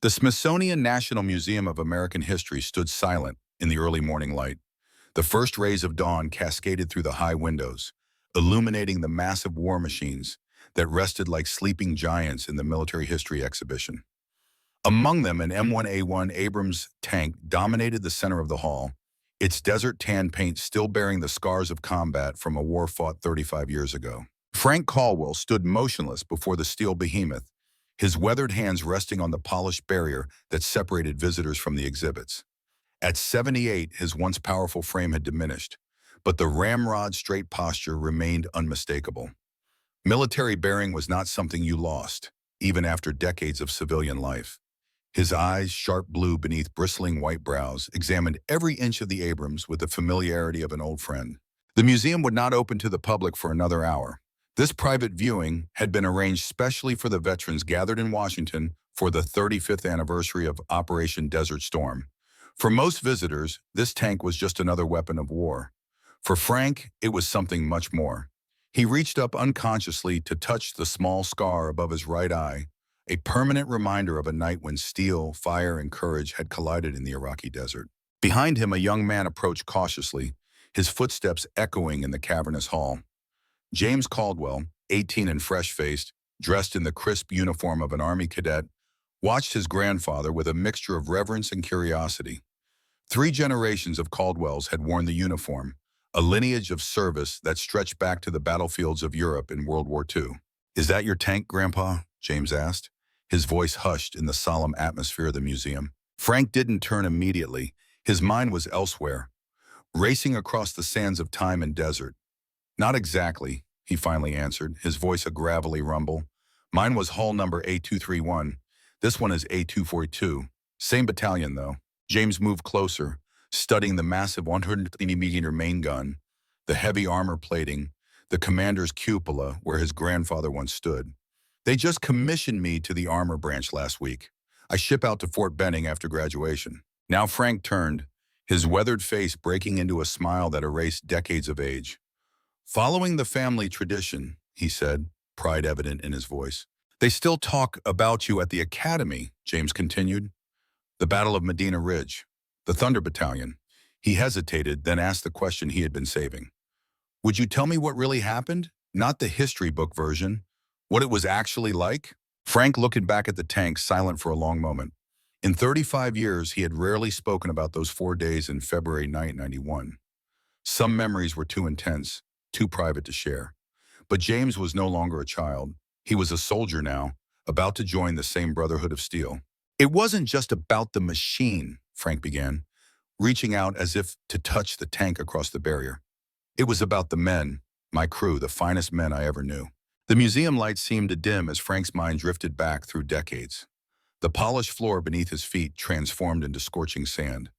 The Smithsonian National Museum of American History stood silent in the early morning light. The first rays of dawn cascaded through the high windows, illuminating the massive war machines that rested like sleeping giants in the military history exhibition. Among them, an M1A1 Abrams tank dominated the center of the hall, its desert tan paint still bearing the scars of combat from a war fought 35 years ago. Frank Caldwell stood motionless before the steel behemoth, his weathered hands resting on the polished barrier that separated visitors from the exhibits. At 78, his once powerful frame had diminished, but the ramrod-straight posture remained unmistakable. Military bearing was not something you lost, even after decades of civilian life. His eyes, sharp blue beneath bristling white brows, examined every inch of the Abrams with the familiarity of an old friend. The museum would not open to the public for another hour. This private viewing had been arranged specially for the veterans gathered in Washington for the 35th anniversary of Operation Desert Storm. For most visitors, this tank was just another weapon of war. For Frank, it was something much more. He reached up unconsciously to touch the small scar above his right eye, a permanent reminder of a night when steel, fire, and courage had collided in the Iraqi desert. Behind him, a young man approached cautiously, his footsteps echoing in the cavernous hall. James Caldwell, 18 and fresh-faced, dressed in the crisp uniform of an Army cadet, watched his grandfather with a mixture of reverence and curiosity. 3 generations of Caldwells had worn the uniform, a lineage of service that stretched back to the battlefields of Europe in World War II. "Is that your tank, Grandpa?" James asked, his voice hushed in the solemn atmosphere of the museum. Frank didn't turn immediately. His mind was elsewhere, racing across the sands of time and desert. "Not exactly," he finally answered, his voice a gravelly rumble. "Mine was hull number A231. This one is A242. Same battalion, though." James moved closer, studying the massive 130-millimeter main gun, the heavy armor plating, the commander's cupola where his grandfather once stood. "They just commissioned me to the armor branch last week. I ship out to Fort Benning after graduation." Now Frank turned, his weathered face breaking into a smile that erased decades of age. "Following the family tradition," he said, pride evident in his voice. "They still talk about you at the academy," James continued. "The Battle of Medina Ridge, the Thunder Battalion." He hesitated, then asked the question he had been saving. "Would you tell me what really happened? Not the history book version. What it was actually like?" Frank looked back at the tank, silent for a long moment. In 35 years, he had rarely spoken about those 4 days in February 1991. Some memories were too intense, too private to share. But James was no longer a child. He was a soldier now, about to join the same Brotherhood of Steel. "It wasn't just about the machine," Frank began, reaching out as if to touch the tank across the barrier. "It was about the men, my crew, the finest men I ever knew." The museum lights seemed to dim as Frank's mind drifted back through decades. The polished floor beneath his feet transformed into scorching sand.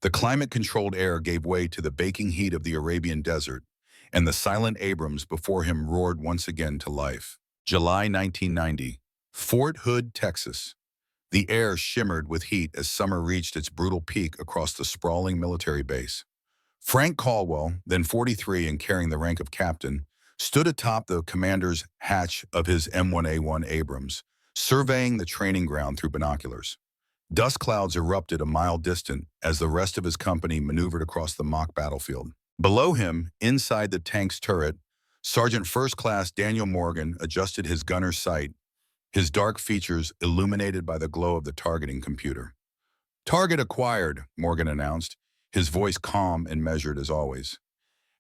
The climate-controlled air gave way to the baking heat of the Arabian desert, and the silent Abrams before him roared once again to life. July 1990, Fort Hood, Texas. The air shimmered with heat as summer reached its brutal peak across the sprawling military base. Frank Caldwell, then 43 and carrying the rank of captain, stood atop the commander's hatch of his M1A1 Abrams, surveying the training ground through binoculars. Dust clouds erupted a mile distant as the rest of his company maneuvered across the mock battlefield. Below him, inside the tank's turret, Sergeant First Class Daniel Morgan adjusted his gunner's sight, his dark features illuminated by the glow of the targeting computer. "Target acquired," Morgan announced, his voice calm and measured as always.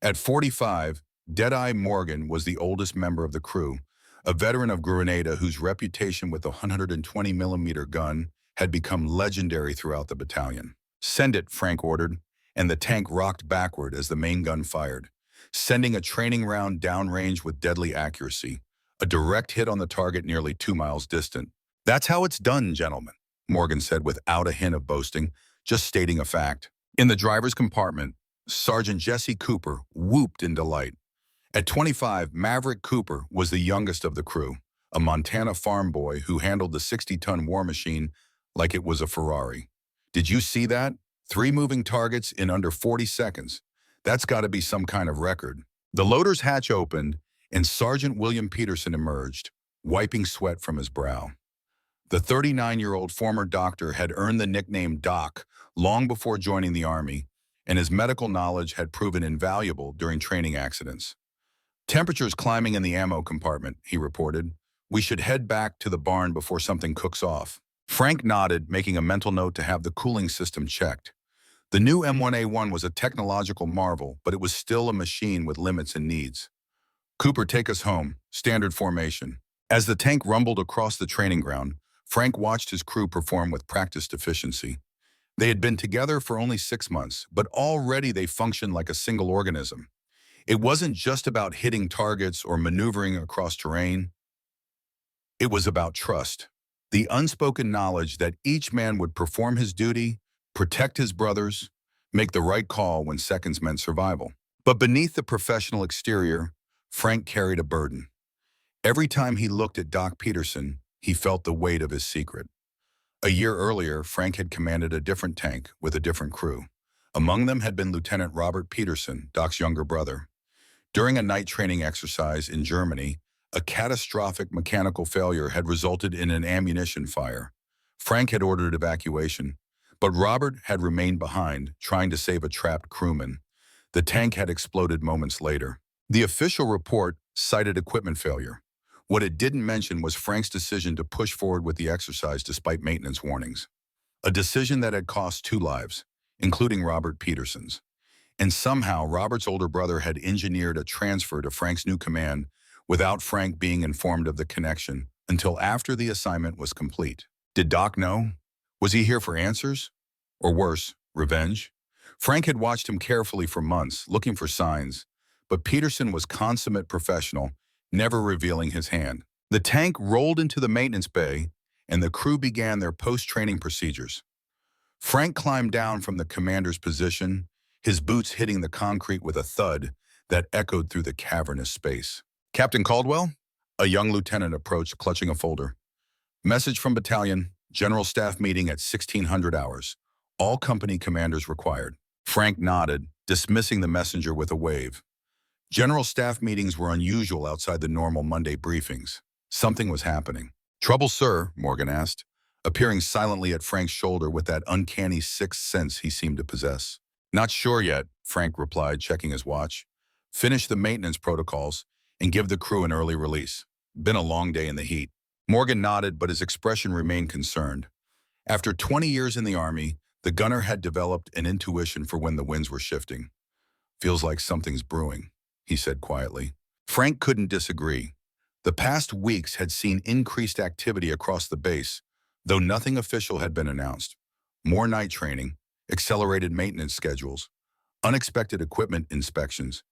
At 45, Deadeye Morgan was the oldest member of the crew, a veteran of Grenada whose reputation with a 120-millimeter gun had become legendary throughout the battalion. "Send it," Frank ordered, and the tank rocked backward as the main gun fired, sending a training round downrange with deadly accuracy, a direct hit on the target nearly 2 miles distant. "That's how it's done, gentlemen," Morgan said without a hint of boasting, just stating a fact. In the driver's compartment, Sergeant Jesse Cooper whooped in delight. At 25, Maverick Cooper was the youngest of the crew, a Montana farm boy who handled the 60-ton war machine like it was a Ferrari. "Did you see that? 3 moving targets in under 40 seconds. That's got to be some kind of record." The loader's hatch opened, and Sergeant William Peterson emerged, wiping sweat from his brow. The 39-year-old former doctor had earned the nickname Doc long before joining the Army, and his medical knowledge had proven invaluable during training accidents. "Temperature's climbing in the ammo compartment," he reported. "We should head back to the barn before something cooks off." Frank nodded, making a mental note to have the cooling system checked. The new M1A1 was a technological marvel, but it was still a machine with limits and needs. "Cooper, take us home. Standard formation." As the tank rumbled across the training ground, Frank watched his crew perform with practiced efficiency. They had been together for only 6 months, but already they functioned like a single organism. It wasn't just about hitting targets or maneuvering across terrain. It was about trust. The unspoken knowledge that each man would perform his duty, protect his brothers, make the right call when seconds meant survival. But beneath the professional exterior, Frank carried a burden. Every time he looked at Doc Peterson, he felt the weight of his secret. A year earlier, Frank had commanded a different tank with a different crew. Among them had been Lieutenant Robert Peterson, Doc's younger brother. During a night training exercise in Germany, a catastrophic mechanical failure had resulted in an ammunition fire. Frank had ordered evacuation, but Robert had remained behind, trying to save a trapped crewman. The tank had exploded moments later. The official report cited equipment failure. What it didn't mention was Frank's decision to push forward with the exercise despite maintenance warnings. A decision that had cost 2 lives, including Robert Peterson's. And somehow, Robert's older brother had engineered a transfer to Frank's new command without Frank being informed of the connection until after the assignment was complete. Did Doc know? Was he here for answers? Or worse, revenge? Frank had watched him carefully for months, looking for signs, but Peterson was consummate professional, never revealing his hand. The tank rolled into the maintenance bay, and the crew began their post-training procedures. Frank climbed down from the commander's position, his boots hitting the concrete with a thud that echoed through the cavernous space. "Captain Caldwell?" A young lieutenant approached, clutching a folder. "Message from battalion, general staff meeting at 1600 hours. All company commanders required." Frank nodded, dismissing the messenger with a wave. General staff meetings were unusual outside the normal Monday briefings. Something was happening. "Trouble, sir?" Morgan asked, appearing silently at Frank's shoulder with that uncanny sixth sense he seemed to possess. "Not sure yet," Frank replied, checking his watch. "Finish the maintenance protocols and give the crew an early release. Been a long day in the heat." Morgan nodded, but his expression remained concerned. After 20 years in the Army, the gunner had developed an intuition for when the winds were shifting. "Feels like something's brewing," he said quietly. Frank couldn't disagree. The past weeks had seen increased activity across the base, though nothing official had been announced. More night training, accelerated maintenance schedules, unexpected equipment inspections,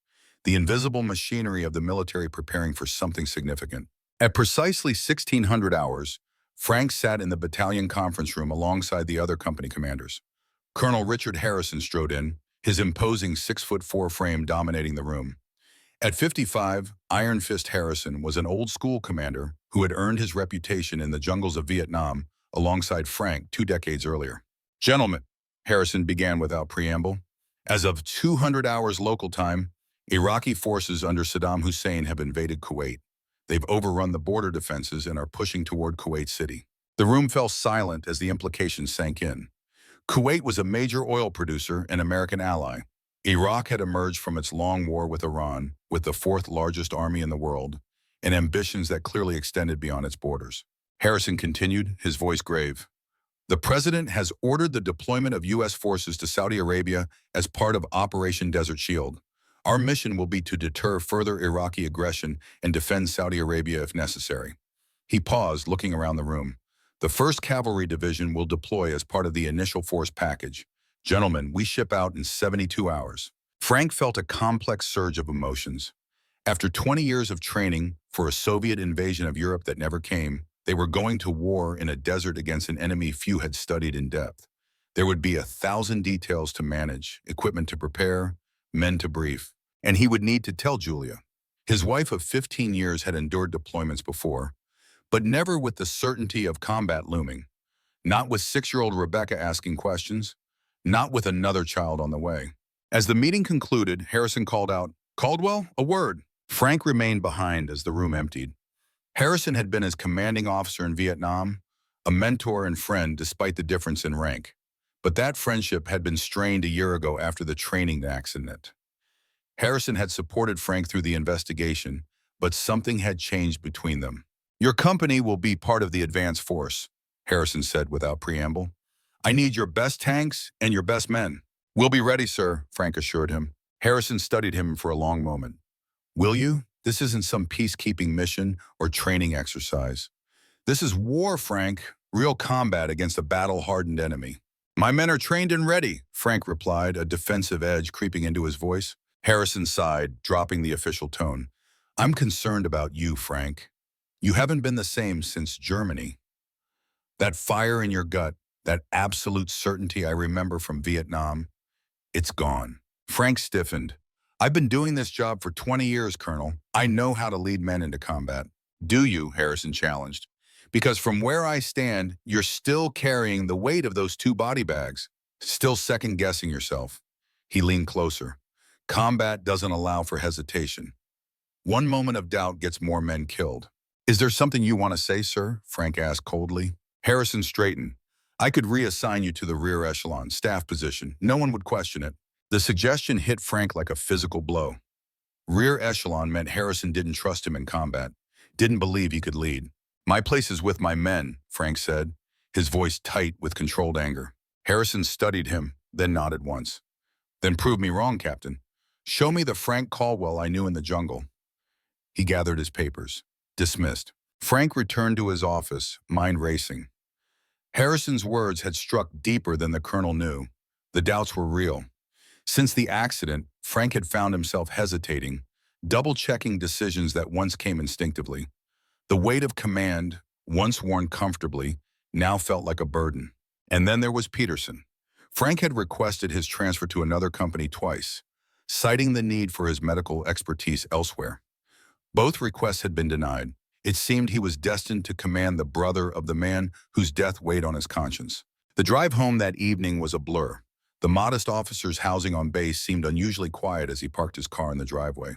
the invisible machinery of the military preparing for something significant. At precisely 1600 hours, Frank sat in the battalion conference room alongside the other company commanders. Colonel Richard Harrison strode in, his imposing 6'4" frame dominating the room. At 55, Iron Fist Harrison was an old-school commander who had earned his reputation in the jungles of Vietnam alongside Frank 2 decades earlier. "Gentlemen," Harrison began without preamble, "as of 200 hours local time, Iraqi forces under Saddam Hussein have invaded Kuwait. They've overrun the border defenses and are pushing toward Kuwait City." The room fell silent as the implications sank in. Kuwait was a major oil producer and American ally. Iraq had emerged from its long war with Iran, with the 4th largest army in the world, and ambitions that clearly extended beyond its borders. Harrison continued, his voice grave. "The President has ordered the deployment of U.S. forces to Saudi Arabia as part of Operation Desert Shield. Our mission will be to deter further Iraqi aggression and defend Saudi Arabia if necessary." He paused, looking around the room. "The 1st Cavalry Division will deploy as part of the initial force package. Gentlemen, we ship out in 72 hours. Frank felt a complex surge of emotions. After 20 years of training for a Soviet invasion of Europe that never came, they were going to war in a desert against an enemy few had studied in depth. There would be 1,000 details to manage, equipment to prepare, men to brief, and he would need to tell Julia. His wife of 15 years had endured deployments before, but never with the certainty of combat looming. Not with 6-year-old Rebecca asking questions, not with another child on the way. As the meeting concluded, Harrison called out, "Caldwell, a word." Frank remained behind as the room emptied. Harrison had been his commanding officer in Vietnam, a mentor and friend despite the difference in rank. But that friendship had been strained a year ago after the training accident. Harrison had supported Frank through the investigation, but something had changed between them. "Your company will be part of the advance force," Harrison said without preamble. "I need your best tanks and your best men." "We'll be ready, sir," Frank assured him. Harrison studied him for a long moment. "Will you? This isn't some peacekeeping mission or training exercise. This is war, Frank, real combat against a battle-hardened enemy." "My men are trained and ready," Frank replied, a defensive edge creeping into his voice. Harrison sighed, dropping the official tone. "I'm concerned about you, Frank. You haven't been the same since Germany. That fire in your gut, that absolute certainty I remember from Vietnam, it's gone." Frank stiffened. "I've been doing this job for 20 years, Colonel. I know how to lead men into combat." "Do you?" Harrison challenged. "Because from where I stand, you're still carrying the weight of those 2 body bags, still second-guessing yourself." He leaned closer. "Combat doesn't allow for hesitation. One moment of doubt gets more men killed." "Is there something you want to say, sir?" Frank asked coldly. Harrison straightened. "I could reassign you to the rear echelon, staff position. No one would question it." The suggestion hit Frank like a physical blow. Rear echelon meant Harrison didn't trust him in combat, didn't believe he could lead. "My place is with my men," Frank said, his voice tight with controlled anger. Harrison studied him, then nodded once. "Then prove me wrong, Captain. Show me the Frank Caldwell I knew in the jungle." He gathered his papers. Dismissed. Frank returned to his office, mind racing. Harrison's words had struck deeper than the colonel knew. The doubts were real. Since the accident, Frank had found himself hesitating, double-checking decisions that once came instinctively. The weight of command, once worn comfortably, now felt like a burden. And then there was Peterson. Frank had requested his transfer to another company twice, citing the need for his medical expertise elsewhere. Both requests had been denied. It seemed he was destined to command the brother of the man whose death weighed on his conscience. The drive home that evening was a blur. The modest officer's housing on base seemed unusually quiet as he parked his car in the driveway.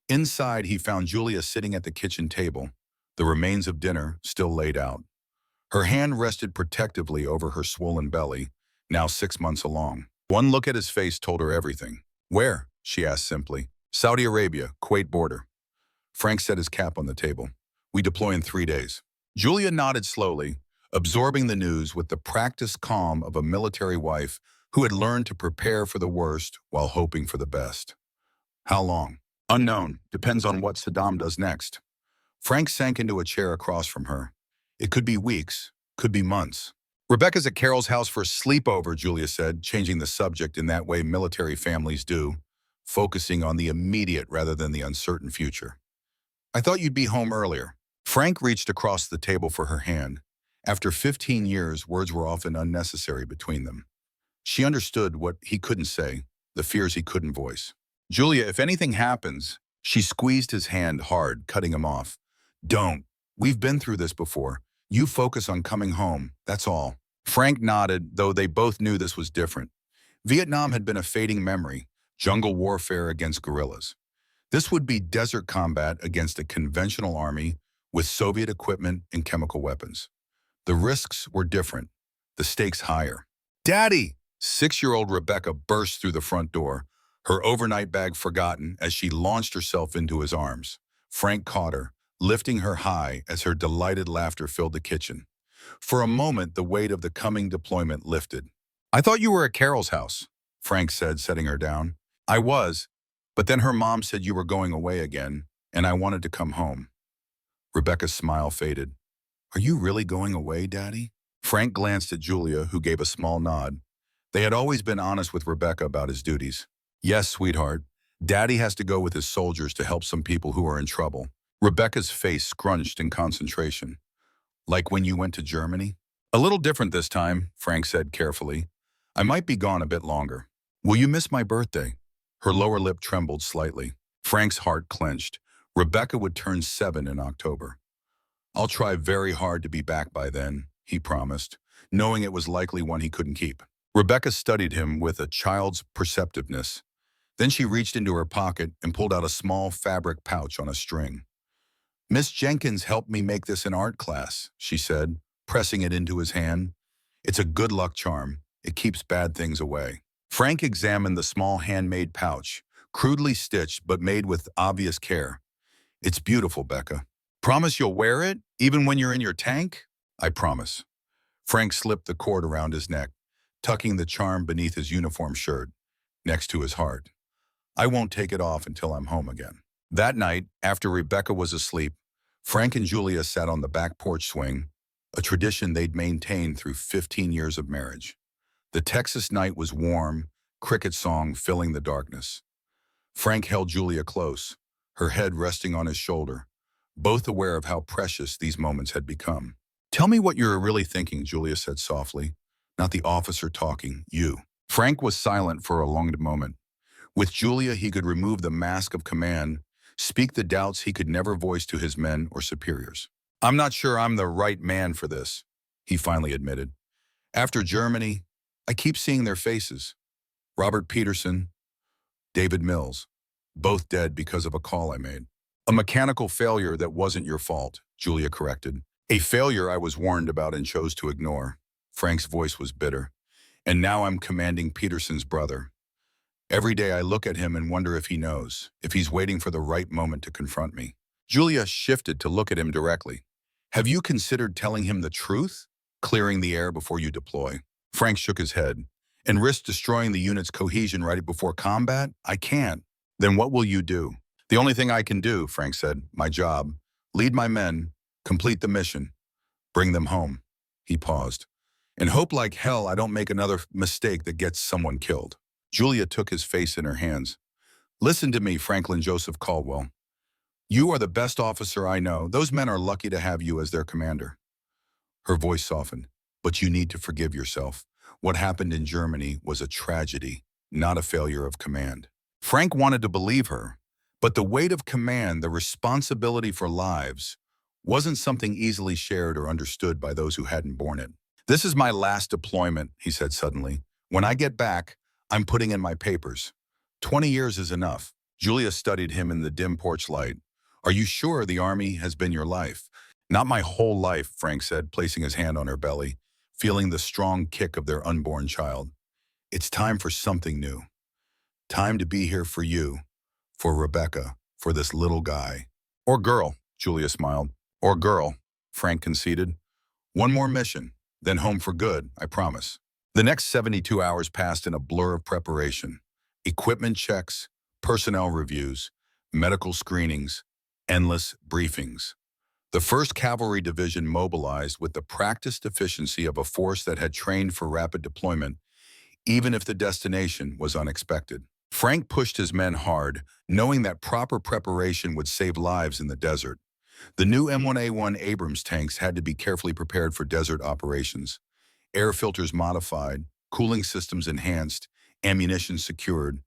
Inside, he found Julia sitting at the kitchen table, the remains of dinner still laid out. Her hand rested protectively over her swollen belly, now 6 months along. One look at his face told her everything. "Where?" she asked simply. "Saudi Arabia, Kuwait border." Frank set his cap on the table. "We deploy in 3 days." Julia nodded slowly, absorbing the news with the practiced calm of a military wife who had learned to prepare for the worst while hoping for the best. "How long?" "Unknown. Depends on what Saddam does next." Frank sank into a chair across from her. "It could be weeks, could be months." "Rebecca's at Carol's house for a sleepover," Julia said, changing the subject in that way military families do, focusing on the immediate rather than the uncertain future. "I thought you'd be home earlier." Frank reached across the table for her hand. After 15 years, words were often unnecessary between them. She understood what he couldn't say, the fears he couldn't voice. "Julia, if anything happens..." She squeezed his hand hard, cutting him off. "Don't. We've been through this before. You focus on coming home, that's all." Frank nodded, though they both knew this was different. Vietnam had been a fading memory, jungle warfare against guerrillas. This would be desert combat against a conventional army with Soviet equipment and chemical weapons. The risks were different, the stakes higher. "Daddy!" 6-year-old Rebecca burst through the front door, her overnight bag forgotten as she launched herself into his arms. Frank caught her, lifting her high as her delighted laughter filled the kitchen. For a moment, the weight of the coming deployment lifted. "I thought you were at Carol's house," Frank said, setting her down. "I was, but then her mom said you were going away again, and I wanted to come home." Rebecca's smile faded. "Are you really going away, Daddy?" Frank glanced at Julia, who gave a small nod. They had always been honest with Rebecca about his duties. "Yes, sweetheart. Daddy has to go with his soldiers to help some people who are in trouble." Rebecca's face scrunched in concentration. "Like when you went to Germany?" "A little different this time," Frank said carefully. "I might be gone a bit longer." "Will you miss my birthday?" Her lower lip trembled slightly. Frank's heart clenched. Rebecca would turn 7 in October. "I'll try very hard to be back by then," he promised, knowing it was likely one he couldn't keep. Rebecca studied him with a child's perceptiveness. Then she reached into her pocket and pulled out a small fabric pouch on a string. "Miss Jenkins helped me make this in art class," she said, pressing it into his hand. It's a good luck charm. It keeps bad things away. Frank examined the small handmade pouch, crudely stitched but made with obvious care. It's beautiful, Becca. Promise you'll wear it, even when you're in your tank? I promise. Frank slipped the cord around his neck, tucking the charm beneath his uniform shirt, next to his heart. I won't take it off until I'm home again. That night, after Rebecca was asleep, Frank and Julia sat on the back porch swing, a tradition they'd maintained through 15 years of marriage. The Texas night was warm, cricket song filling the darkness. Frank held Julia close, her head resting on his shoulder, both aware of how precious these moments had become. Tell me what you're really thinking, Julia said softly. Not the officer talking, you. Frank was silent for a long moment. With Julia, he could remove the mask of command, speak the doubts he could never voice to his men or superiors. I'm not sure I'm the right man for this, he finally admitted. After Germany, I keep seeing their faces. Robert Peterson, David Mills, both dead because of a call I made. A mechanical failure that wasn't your fault, Julia corrected. A failure I was warned about and chose to ignore. Frank's voice was bitter. And now I'm commanding Peterson's brother. Every day I look at him and wonder if he knows, if he's waiting for the right moment to confront me. Julia shifted to look at him directly. Have you considered telling him the truth? Clearing the air before you deploy? Frank shook his head. And risk destroying the unit's cohesion right before combat? I can't. Then what will you do? The only thing I can do, Frank said, my job. Lead my men, complete the mission, bring them home. He paused. And hope like hell I don't make another mistake that gets someone killed. Julia took his face in her hands. Listen to me, Franklin Joseph Caldwell. You are the best officer I know. Those men are lucky to have you as their commander. Her voice softened. But you need to forgive yourself. What happened in Germany was a tragedy, not a failure of command. Frank wanted to believe her, but the weight of command, the responsibility for lives, wasn't something easily shared or understood by those who hadn't borne it. This is my last deployment, he said suddenly. When I get back, I'm putting in my papers. 20 years is enough. Julia studied him in the dim porch light. Are you sure the Army has been your life? Not my whole life, Frank said, placing his hand on her belly, feeling the strong kick of their unborn child. It's time for something new. Time to be here for you, for Rebecca, for this little guy. Or girl, Julia smiled. Or girl, Frank conceded. One more mission, then home for good, I promise. The next 72 hours passed in a blur of preparation. Equipment checks, personnel reviews, medical screenings, endless briefings. The 1st Cavalry Division mobilized with the practiced efficiency of a force that had trained for rapid deployment, even if the destination was unexpected. Frank pushed his men hard, knowing that proper preparation would save lives in the desert. The new M1A1 Abrams tanks had to be carefully prepared for desert operations. Air filters modified, cooling systems enhanced, ammunition secured,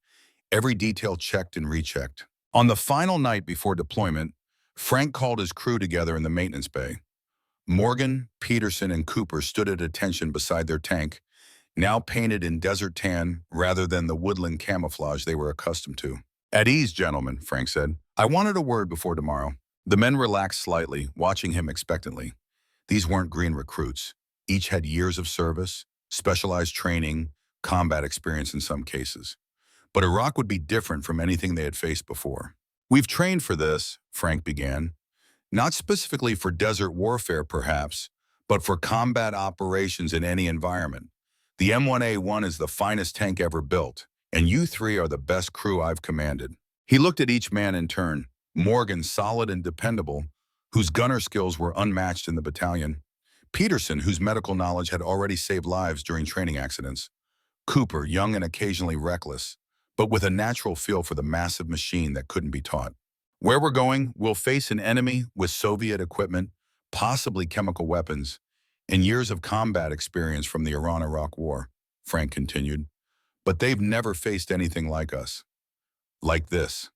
every detail checked and rechecked. On the final night before deployment, Frank called his crew together in the maintenance bay. Morgan, Peterson, and Cooper stood at attention beside their tank, now painted in desert tan rather than the woodland camouflage they were accustomed to. At ease, gentlemen, Frank said. I wanted a word before tomorrow. The men relaxed slightly, watching him expectantly. These weren't green recruits. Each had years of service, specialized training, combat experience in some cases. But Iraq would be different from anything they had faced before. We've trained for this, Frank began. Not specifically for desert warfare, perhaps, but for combat operations in any environment. The M1A1 is the finest tank ever built, and you three are the best crew I've commanded. He looked at each man in turn. Morgan, solid and dependable, whose gunner skills were unmatched in the battalion. Peterson, whose medical knowledge had already saved lives during training accidents. Cooper, young and occasionally reckless, but with a natural feel for the massive machine that couldn't be taught. Where we're going, we'll face an enemy with Soviet equipment, possibly chemical weapons, and years of combat experience from the Iran-Iraq War, Frank continued. But they've never faced anything like us. Like this.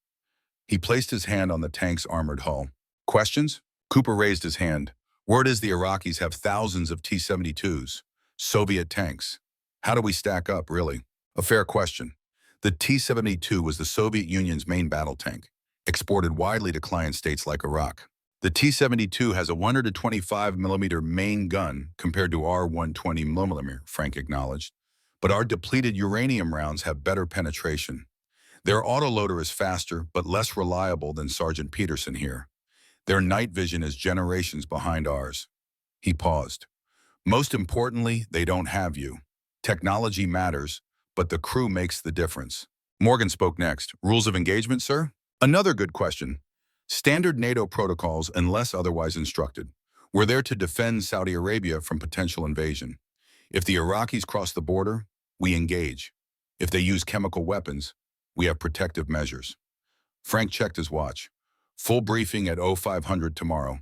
He placed his hand on the tank's armored hull. Questions? Cooper raised his hand. Word is the Iraqis have thousands of T-72s, Soviet tanks. How do we stack up, really? A fair question. The T-72 was the Soviet Union's main battle tank, exported widely to client states like Iraq. The T-72 has a 125mm main gun compared to our 120mm, Frank acknowledged. But our depleted uranium rounds have better penetration. Their autoloader is faster, but less reliable than Sergeant Peterson here. Their night vision is generations behind ours. He paused. Most importantly, they don't have you. Technology matters, but the crew makes the difference. Morgan spoke next. Rules of engagement, sir? Another good question. Standard NATO protocols unless otherwise instructed. We're there to defend Saudi Arabia from potential invasion. If the Iraqis cross the border, we engage. If they use chemical weapons, we have protective measures. Frank checked his watch. Full briefing at 0500 tomorrow.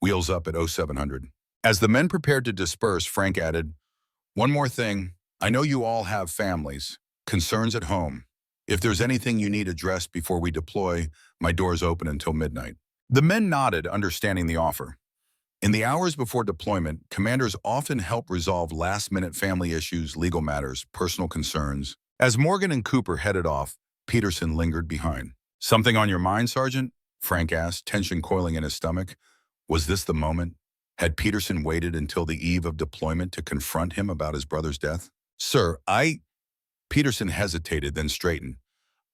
Wheels up at 0700. As the men prepared to disperse, Frank added, "One more thing. I know you all have families, concerns at home. If there's anything you need addressed before we deploy, my door's open until midnight." The men nodded, understanding the offer. In the hours before deployment, commanders often help resolve last-minute family issues, legal matters, personal concerns. As Morgan and Cooper headed off, Peterson lingered behind. "Something on your mind, Sergeant?" Frank asked, tension coiling in his stomach. Was this the moment? Had Peterson waited until the eve of deployment to confront him about his brother's death? "Sir, Peterson hesitated, then straightened.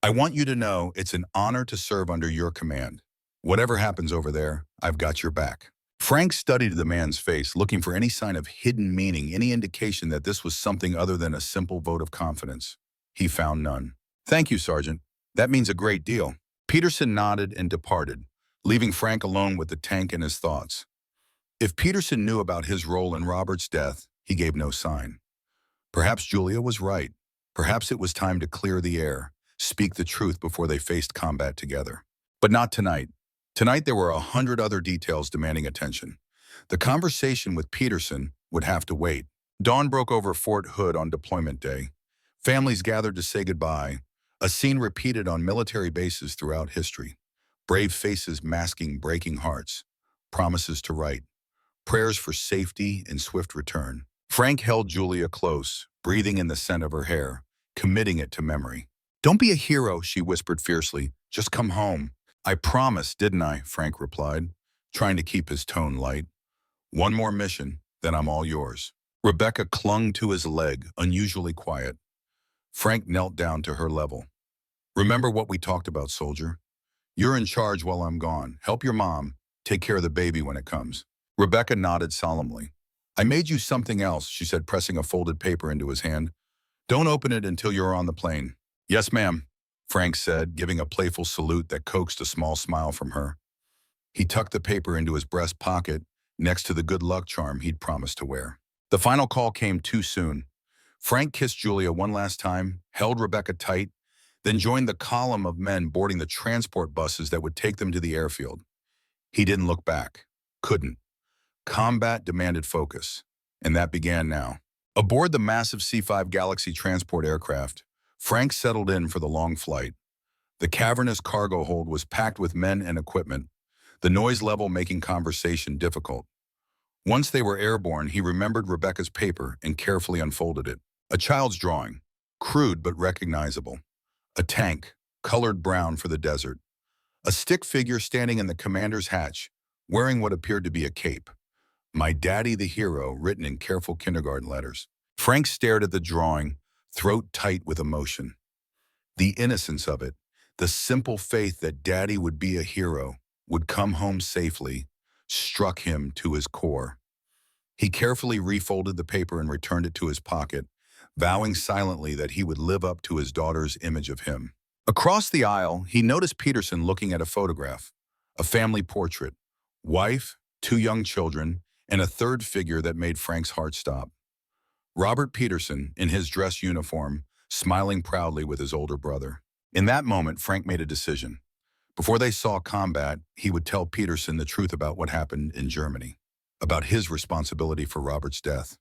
"I want you to know it's an honor to serve under your command. Whatever happens over there, I've got your back." Frank studied the man's face, looking for any sign of hidden meaning, any indication that this was something other than a simple vote of confidence. He found none. "Thank you, Sergeant. That means a great deal." Peterson nodded and departed, leaving Frank alone with the tank and his thoughts. If Peterson knew about his role in Robert's death, he gave no sign. Perhaps Julia was right. Perhaps it was time to clear the air, speak the truth before they faced combat together. But not tonight. Tonight there were 100 other details demanding attention. The conversation with Peterson would have to wait. Dawn broke over Fort Hood on deployment day. Families gathered to say goodbye, a scene repeated on military bases throughout history. Brave faces masking breaking hearts, promises to right, prayers for safety and swift return. Frank held Julia close, breathing in the scent of her hair, committing it to memory. "Don't be a hero," she whispered fiercely. "Just come home." "I promised, didn't I?" Frank replied, trying to keep his tone light. "One more mission, then I'm all yours." Rebecca clung to his leg, unusually quiet. Frank knelt down to her level. "Remember what we talked about, soldier. You're in charge while I'm gone. Help your mom. Take care of the baby when it comes." Rebecca nodded solemnly. "I made you something else," she said, pressing a folded paper into his hand. "Don't open it until you're on the plane." "Yes, ma'am," Frank said, giving a playful salute that coaxed a small smile from her. He tucked the paper into his breast pocket, next to the good luck charm he'd promised to wear. The final call came too soon. Frank kissed Julia one last time, held Rebecca tight, then joined the column of men boarding the transport buses that would take them to the airfield. He didn't look back. Couldn't. Combat demanded focus, and that began now. Aboard the massive C-5 Galaxy transport aircraft, Frank settled in for the long flight. The cavernous cargo hold was packed with men and equipment, the noise level making conversation difficult. Once they were airborne, he remembered Rebecca's paper and carefully unfolded it. A child's drawing, crude but recognizable. A tank, colored brown for the desert. A stick figure standing in the commander's hatch, wearing what appeared to be a cape. "My daddy the hero," written in careful kindergarten letters. Frank stared at the drawing, throat tight with emotion. The innocence of it, the simple faith that daddy would be a hero, would come home safely, struck him to his core. He carefully refolded the paper and returned it to his pocket, vowing silently that he would live up to his daughter's image of him. Across the aisle, he noticed Peterson looking at a photograph, a family portrait, wife, 2 young children, and a third figure that made Frank's heart stop. Robert Peterson, in his dress uniform, smiling proudly with his older brother. In that moment, Frank made a decision. Before they saw combat, he would tell Peterson the truth about what happened in Germany, about his responsibility for Robert's death.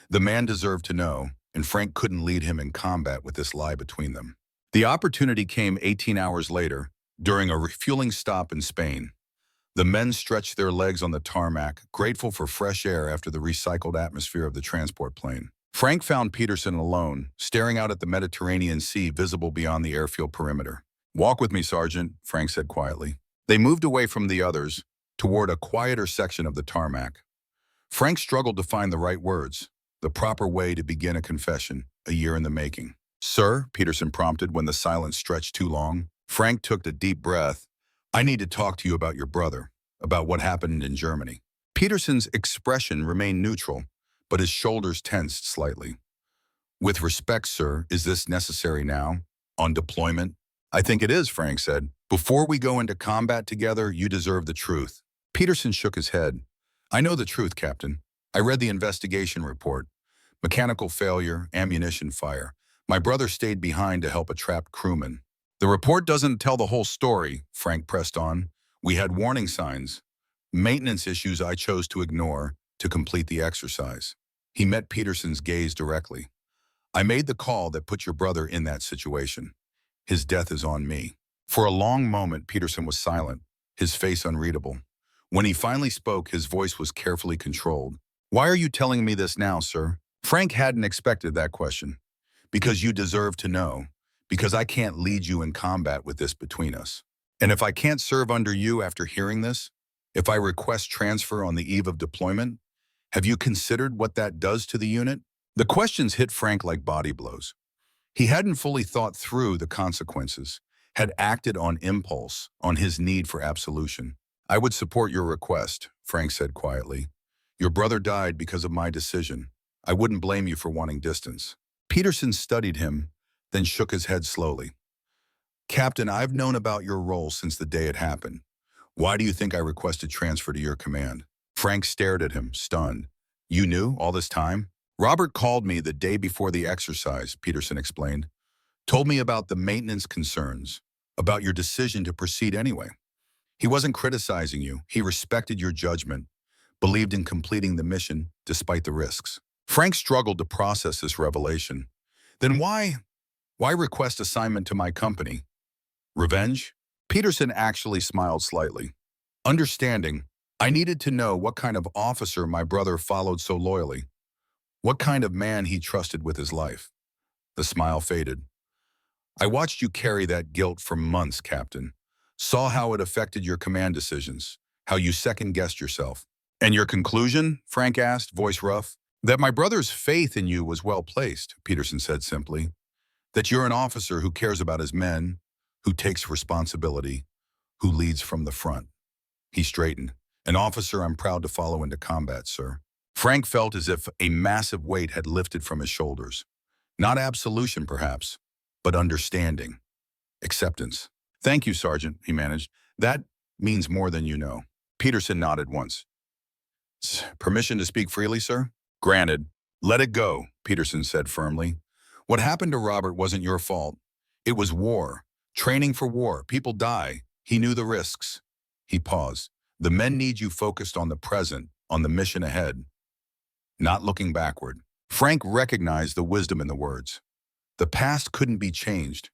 The man deserved to know, and Frank couldn't lead him in combat with this lie between them. The opportunity came 18 hours later, during a refueling stop in Spain. The men stretched their legs on the tarmac, grateful for fresh air after the recycled atmosphere of the transport plane. Frank found Peterson alone, staring out at the Mediterranean Sea visible beyond the airfield perimeter. "Walk with me, Sergeant," Frank said quietly. They moved away from the others, toward a quieter section of the tarmac. Frank struggled to find the right words, the proper way to begin a confession, a year in the making. "Sir," Peterson prompted when the silence stretched too long. Frank took a deep breath. "I need to talk to you about your brother, about what happened in Germany." Peterson's expression remained neutral, but his shoulders tensed slightly. "With respect, sir, is this necessary now? On deployment?" "I think it is," Frank said. "Before we go into combat together, you deserve the truth." Peterson shook his head. "I know the truth, Captain. I read the investigation report. Mechanical failure, ammunition fire. My brother stayed behind to help a trapped crewman." "The report doesn't tell the whole story," Frank pressed on. "We had warning signs, maintenance issues I chose to ignore to complete the exercise." He met Peterson's gaze directly. "I made the call that put your brother in that situation. His death is on me." For a long moment, Peterson was silent, his face unreadable. When he finally spoke, his voice was carefully controlled. "Why are you telling me this now, sir?" Frank hadn't expected that question. "Because you deserve to know. Because I can't lead you in combat with this between us. And if I can't serve under you after hearing this, if I request transfer on the eve of deployment, have you considered what that does to the unit?" The questions hit Frank like body blows. He hadn't fully thought through the consequences, had acted on impulse, on his need for absolution. "I would support your request," Frank said quietly. "Your brother died because of my decision. I wouldn't blame you for wanting distance." Peterson studied him, then shook his head slowly. "Captain, I've known about your role since the day it happened. Why do you think I requested transfer to your command?" Frank stared at him, stunned. "You knew all this time?" "Robert called me the day before the exercise," Peterson explained. "Told me about the maintenance concerns, about your decision to proceed anyway. He wasn't criticizing you. He respected your judgment, believed in completing the mission despite the risks." Frank struggled to process this revelation. "Then why request assignment to my company? Revenge?" Peterson actually smiled slightly. "Understanding, I needed to know what kind of officer my brother followed so loyally. What kind of man he trusted with his life." The smile faded. "I watched you carry that guilt for months, Captain. Saw how it affected your command decisions, how you second-guessed yourself." "And your conclusion?" Frank asked, voice rough. "That my brother's faith in you was well-placed," Peterson said simply. "That you're an officer who cares about his men, who takes responsibility, who leads from the front." He straightened. "An officer I'm proud to follow into combat, sir." Frank felt as if a massive weight had lifted from his shoulders. Not absolution, perhaps, but understanding. Acceptance. "Thank you, Sergeant," he managed. "That means more than you know." Peterson nodded once. "Permission to speak freely, sir?" "Granted." "Let it go," Peterson said firmly. "What happened to Robert wasn't your fault. It was war. Training for war. People die. He knew the risks." He paused. "The men need you focused on the present, on the mission ahead. Not looking backward." Frank recognized the wisdom in the words. The past couldn't be changed,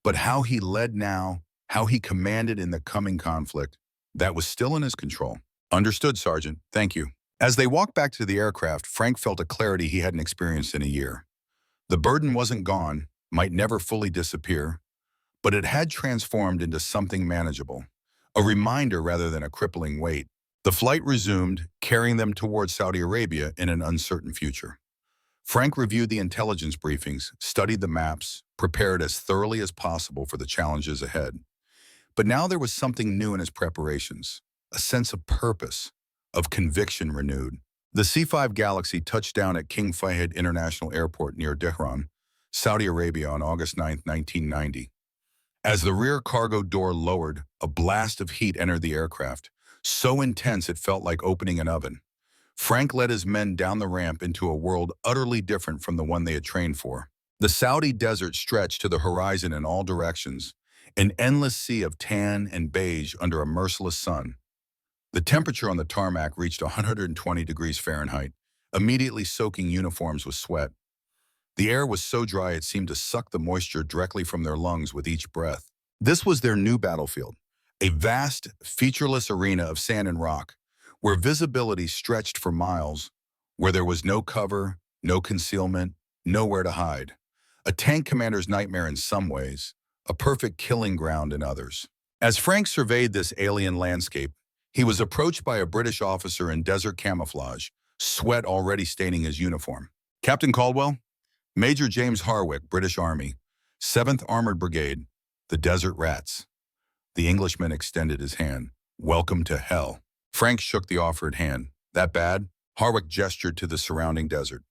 but how he led now, how he commanded in the coming conflict, that was still in his control. "Understood, Sergeant. Thank you." As they walked back to the aircraft, Frank felt a clarity he hadn't experienced in a year. The burden wasn't gone, might never fully disappear, but it had transformed into something manageable, a reminder rather than a crippling weight. The flight resumed, carrying them towards Saudi Arabia in an uncertain future. Frank reviewed the intelligence briefings, studied the maps, prepared as thoroughly as possible for the challenges ahead. But now there was something new in his preparations, a sense of purpose, of conviction renewed. The C-5 Galaxy touched down at King Fahd International Airport near Tehran, Saudi Arabia on August 9, 1990. As the rear cargo door lowered, a blast of heat entered the aircraft, so intense it felt like opening an oven. Frank led his men down the ramp into a world utterly different from the one they had trained for. The Saudi desert stretched to the horizon in all directions, an endless sea of tan and beige under a merciless sun. The temperature on the tarmac reached 120 degrees Fahrenheit, immediately soaking uniforms with sweat. The air was so dry it seemed to suck the moisture directly from their lungs with each breath. This was their new battlefield, a vast, featureless arena of sand and rock, where visibility stretched for miles, where there was no cover, no concealment, nowhere to hide. A tank commander's nightmare in some ways, a perfect killing ground in others. As Frank surveyed this alien landscape, He was approached by a British officer in desert camouflage, sweat already staining his uniform. Captain Caldwell? Major James Harwick, British Army, 7th Armored Brigade, the Desert Rats. The Englishman extended his hand. Welcome to hell. Frank shook the offered hand. That bad? Harwick gestured to the surrounding desert.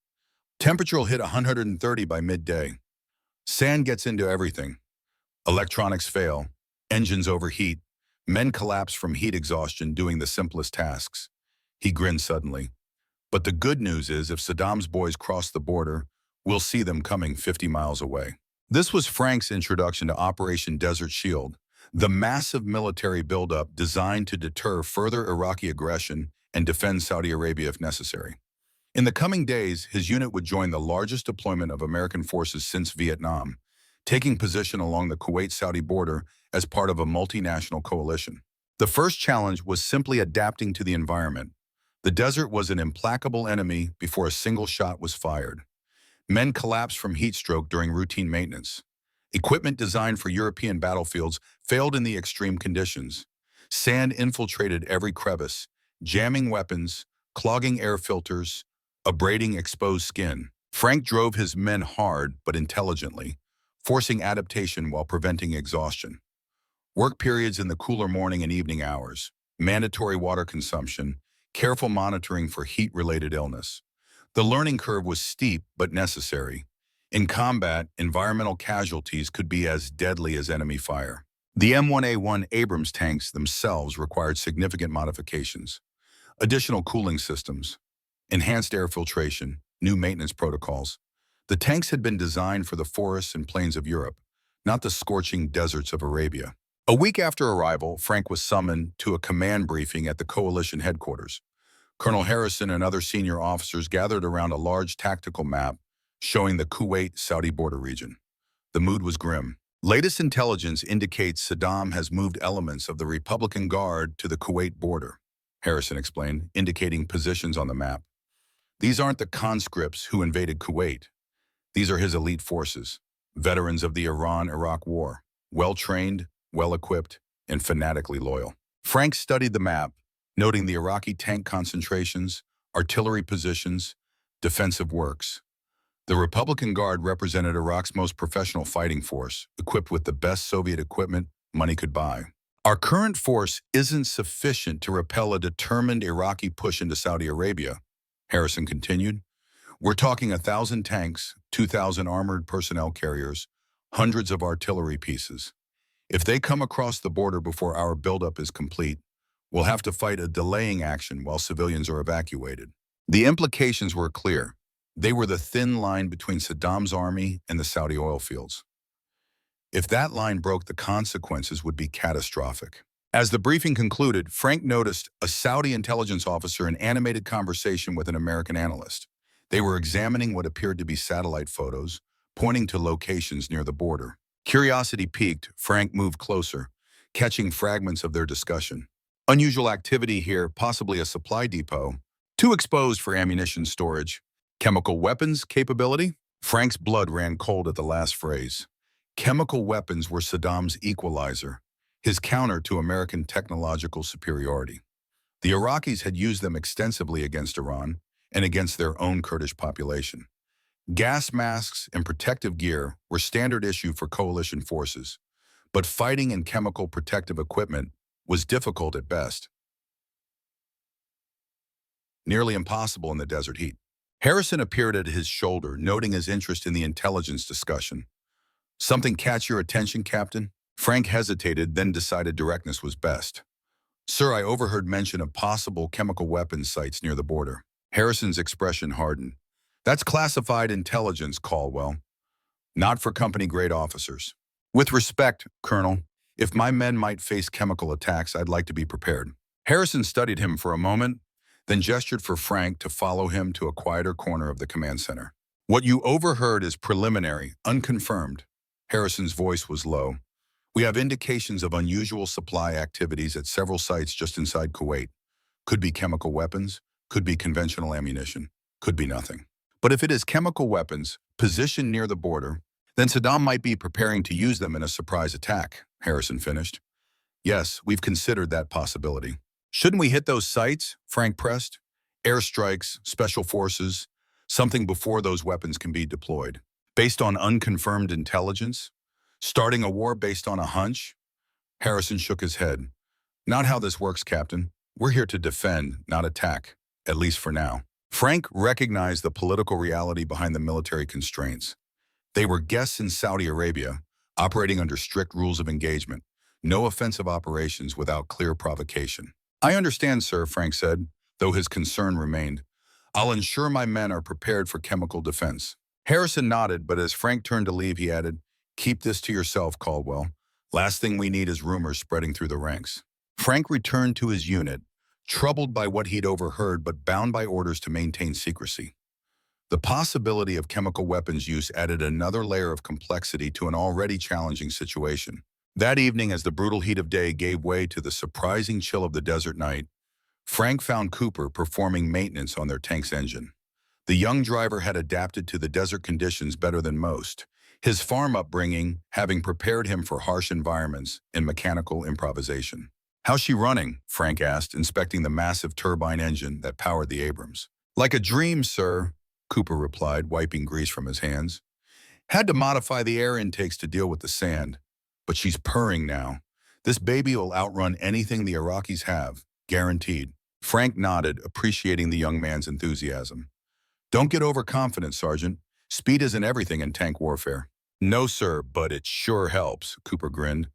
Temperature will hit 130 by midday. Sand gets into everything. Electronics fail. Engines overheat. Men collapse from heat exhaustion doing the simplest tasks. He grinned suddenly. But the good news is if Saddam's boys cross the border, we'll see them coming 50 miles away. This was Frank's introduction to Operation Desert Shield, the massive military buildup designed to deter further Iraqi aggression and defend Saudi Arabia if necessary. In the coming days, his unit would join the largest deployment of American forces since Vietnam, taking position along the Kuwait-Saudi border as part of a multinational coalition. The first challenge was simply adapting to the environment. The desert was an implacable enemy before a single shot was fired. Men collapsed from heat stroke during routine maintenance. Equipment designed for European battlefields failed in the extreme conditions. Sand infiltrated every crevice, jamming weapons, clogging air filters, abrading exposed skin. Frank drove his men hard but intelligently, forcing adaptation while preventing exhaustion. Work periods in the cooler morning and evening hours, mandatory water consumption, careful monitoring for heat-related illness. The learning curve was steep but necessary. In combat, environmental casualties could be as deadly as enemy fire. The M1A1 Abrams tanks themselves required significant modifications. Additional cooling systems, enhanced air filtration, new maintenance protocols. The tanks had been designed for the forests and plains of Europe, not the scorching deserts of Arabia. A week after arrival, Frank was summoned to a command briefing at the coalition headquarters. Colonel Harrison and other senior officers gathered around a large tactical map showing the Kuwait-Saudi border region. The mood was grim. Latest intelligence indicates Saddam has moved elements of the Republican Guard to the Kuwait border, Harrison explained, indicating positions on the map. These aren't the conscripts who invaded Kuwait. These are his elite forces, veterans of the Iran-Iraq War, well-trained, well-equipped, and fanatically loyal. Frank studied the map, noting the Iraqi tank concentrations, artillery positions, defensive works. The Republican Guard represented Iraq's most professional fighting force, equipped with the best Soviet equipment money could buy. Our current force isn't sufficient to repel a determined Iraqi push into Saudi Arabia, Harrison continued. We're talking 1,000 tanks, 2,000 armored personnel carriers, hundreds of artillery pieces. If they come across the border before our buildup is complete, we'll have to fight a delaying action while civilians are evacuated. The implications were clear. They were the thin line between Saddam's army and the Saudi oil fields. If that line broke, the consequences would be catastrophic. As the briefing concluded, Frank noticed a Saudi intelligence officer in animated conversation with an American analyst. They were examining what appeared to be satellite photos, pointing to locations near the border. Curiosity piqued, Frank moved closer, catching fragments of their discussion. Unusual activity here, possibly a supply depot. Too exposed for ammunition storage. Chemical weapons capability? Frank's blood ran cold at the last phrase. Chemical weapons were Saddam's equalizer, his counter to American technological superiority. The Iraqis had used them extensively against Iran and against their own Kurdish population. Gas masks and protective gear were standard issue for coalition forces, but fighting in chemical protective equipment was difficult at best. Nearly impossible in the desert heat. Harrison appeared at his shoulder, noting his interest in the intelligence discussion. Something catch your attention, Captain? Frank hesitated, then decided directness was best. Sir, I overheard mention of possible chemical weapons sites near the border. Harrison's expression hardened. That's classified intelligence, Caldwell. Not for company-grade officers. With respect, Colonel, if my men might face chemical attacks, I'd like to be prepared. Harrison studied him for a moment, then gestured for Frank to follow him to a quieter corner of the command center. What you overheard is preliminary, unconfirmed. Harrison's voice was low. We have indications of unusual supply activities at several sites just inside Kuwait. Could be chemical weapons, could be conventional ammunition, could be nothing. But if it is chemical weapons, positioned near the border, then Saddam might be preparing to use them in a surprise attack, Harrison finished. Yes, we've considered that possibility. Shouldn't we hit those sites? Frank pressed. Airstrikes, special forces, something before those weapons can be deployed. Based on unconfirmed intelligence? Starting a war based on a hunch? Harrison shook his head. Not how this works, Captain. We're here to defend, not attack, at least for now. Frank recognized the political reality behind the military constraints. They were guests in Saudi Arabia, operating under strict rules of engagement. No offensive operations without clear provocation. I understand, sir, Frank said, though his concern remained. I'll ensure my men are prepared for chemical defense. Harrison nodded, but as Frank turned to leave, he added, Keep this to yourself, Caldwell. Last thing we need is rumors spreading through the ranks. Frank returned to his unit, troubled by what he'd overheard but bound by orders to maintain secrecy. The possibility of chemical weapons use added another layer of complexity to an already challenging situation. That evening, as the brutal heat of day gave way to the surprising chill of the desert night, Frank found Cooper performing maintenance on their tank's engine. The young driver had adapted to the desert conditions better than most, his farm upbringing having prepared him for harsh environments and mechanical improvisation. How's she running? Frank asked, inspecting the massive turbine engine that powered the Abrams. Like a dream, sir, Cooper replied, wiping grease from his hands. Had to modify the air intakes to deal with the sand, but she's purring now. This baby will outrun anything the Iraqis have, guaranteed. Frank nodded, appreciating the young man's enthusiasm. Don't get overconfident, Sergeant. Speed isn't everything in tank warfare. No, sir, but it sure helps, Cooper grinned.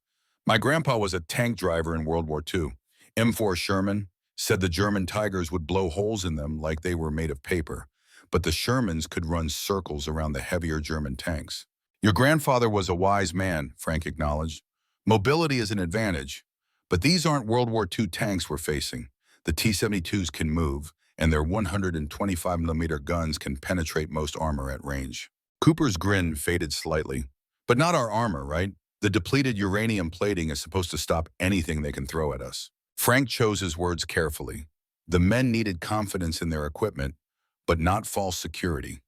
My grandpa was a tank driver in World War II. M4 Sherman said the German Tigers would blow holes in them like they were made of paper, but the Shermans could run circles around the heavier German tanks. Your grandfather was a wise man, Frank acknowledged. Mobility is an advantage, but these aren't World War II tanks we're facing. The T-72s can move, and their 125mm guns can penetrate most armor at range. Cooper's grin faded slightly. But not our armor, right? The depleted uranium plating is supposed to stop anything they can throw at us. Frank chose his words carefully. The men needed confidence in their equipment, but not false security.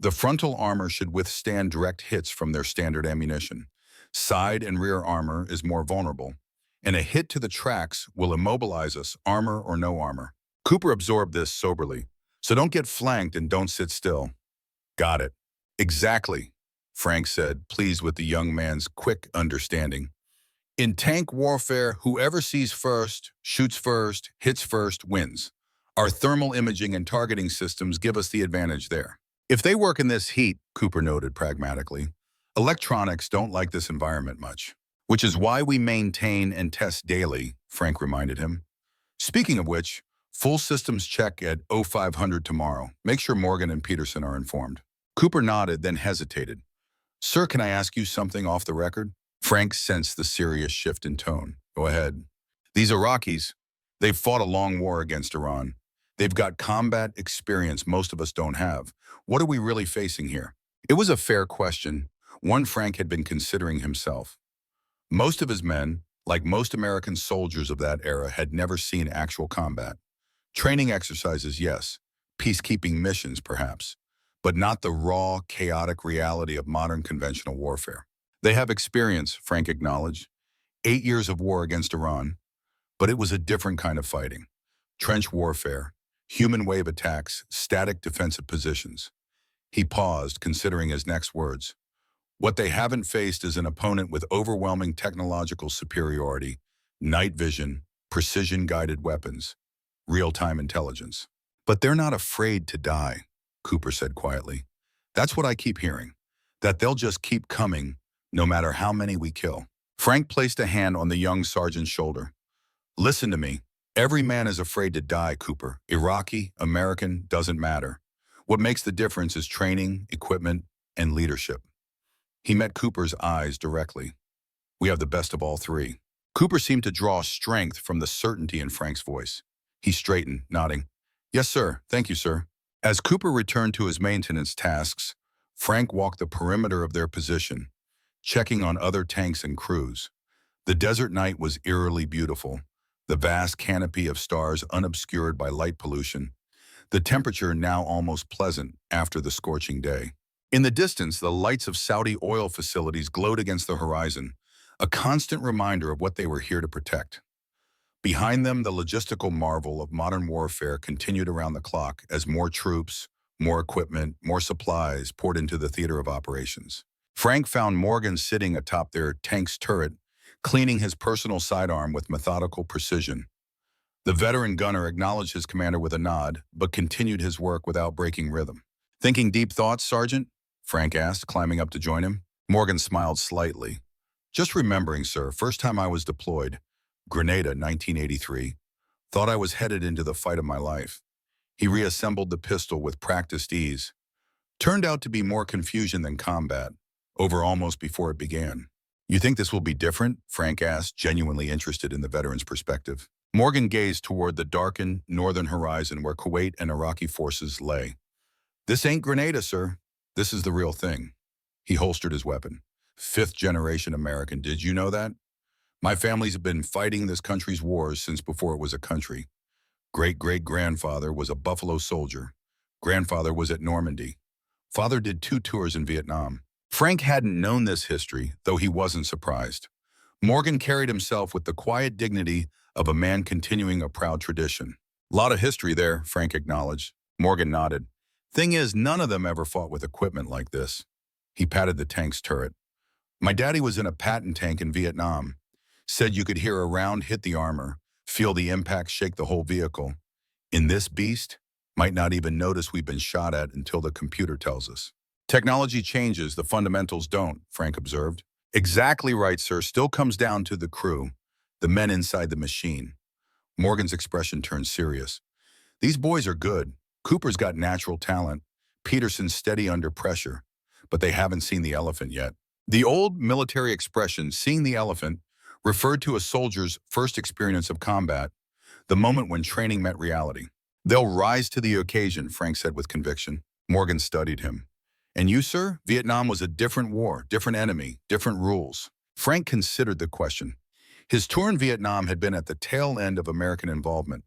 The frontal armor should withstand direct hits from their standard ammunition. Side and rear armor is more vulnerable, and a hit to the tracks will immobilize us, armor or no armor. Cooper absorbed this soberly. So don't get flanked and don't sit still. Got it. Exactly, Frank said, pleased with the young man's quick understanding. In tank warfare, whoever sees first, shoots first, hits first, wins. Our thermal imaging and targeting systems give us the advantage there. If they work in this heat, Cooper noted pragmatically, electronics don't like this environment much. Which is why we maintain and test daily, Frank reminded him. Speaking of which, full systems check at 0500 tomorrow. Make sure Morgan and Peterson are informed. Cooper nodded, then hesitated. Sir, can I ask you something off the record? Frank sensed the serious shift in tone. Go ahead. These Iraqis, they've fought a long war against Iran. They've got combat experience most of us don't have. What are we really facing here? It was a fair question, one Frank had been considering himself. Most of his men, like most American soldiers of that era, had never seen actual combat. Training exercises, yes. Peacekeeping missions, perhaps. But not the raw, chaotic reality of modern conventional warfare. They have experience, Frank acknowledged. 8 years of war against Iran. But it was a different kind of fighting. Trench warfare, human wave attacks, static defensive positions. He paused, considering his next words. What they haven't faced is an opponent with overwhelming technological superiority, night vision, precision-guided weapons, real-time intelligence. But they're not afraid to die, Cooper said quietly. That's what I keep hearing, that they'll just keep coming, no matter how many we kill. Frank placed a hand on the young sergeant's shoulder. Listen to me. Every man is afraid to die, Cooper. Iraqi, American, doesn't matter. What makes the difference is training, equipment, and leadership. He met Cooper's eyes directly. We have the best of all three. Cooper seemed to draw strength from the certainty in Frank's voice. He straightened, nodding. Yes, sir. Thank you, sir. As Cooper returned to his maintenance tasks, Frank walked the perimeter of their position, checking on other tanks and crews. The desert night was eerily beautiful, the vast canopy of stars unobscured by light pollution, the temperature now almost pleasant after the scorching day. In the distance, the lights of Saudi oil facilities glowed against the horizon, a constant reminder of what they were here to protect. Behind them, the logistical marvel of modern warfare continued around the clock as more troops, more equipment, more supplies poured into the theater of operations. Frank found Morgan sitting atop their tank's turret, cleaning his personal sidearm with methodical precision. The veteran gunner acknowledged his commander with a nod, but continued his work without breaking rhythm. "Thinking deep thoughts, Sergeant?" Frank asked, climbing up to join him. Morgan smiled slightly. "Just remembering, sir, first time I was deployed, Grenada, 1983. Thought I was headed into the fight of my life." He reassembled the pistol with practiced ease. Turned out to be more confusion than combat, over almost before it began. "You think this will be different?" Frank asked, genuinely interested in the veteran's perspective. Morgan gazed toward the darkened northern horizon where Kuwait and Iraqi forces lay. "This ain't Grenada, sir. This is the real thing." He holstered his weapon. "Fifth-generation American, did you know that? My family's been fighting this country's wars since before it was a country. Great-great-grandfather was a Buffalo soldier. Grandfather was at Normandy. Father did 2 tours in Vietnam." Frank hadn't known this history, though he wasn't surprised. Morgan carried himself with the quiet dignity of a man continuing a proud tradition. "Lot of history there," Frank acknowledged. Morgan nodded. "Thing is, none of them ever fought with equipment like this." He patted the tank's turret. "My daddy was in a Patton tank in Vietnam. Said you could hear a round hit the armor, feel the impact shake the whole vehicle. In this beast, might not even notice we've been shot at until the computer tells us." "Technology changes, the fundamentals don't," Frank observed. "Exactly right, sir. Still comes down to the crew, the men inside the machine." Morgan's expression turned serious. "These boys are good. Cooper's got natural talent. Peterson's steady under pressure. But they haven't seen the elephant yet." The old military expression, "seeing the elephant," referred to a soldier's first experience of combat, the moment when training met reality. "They'll rise to the occasion," Frank said with conviction. Morgan studied him. "And you, sir? Vietnam was a different war, different enemy, different rules." Frank considered the question. His tour in Vietnam had been at the tail end of American involvement,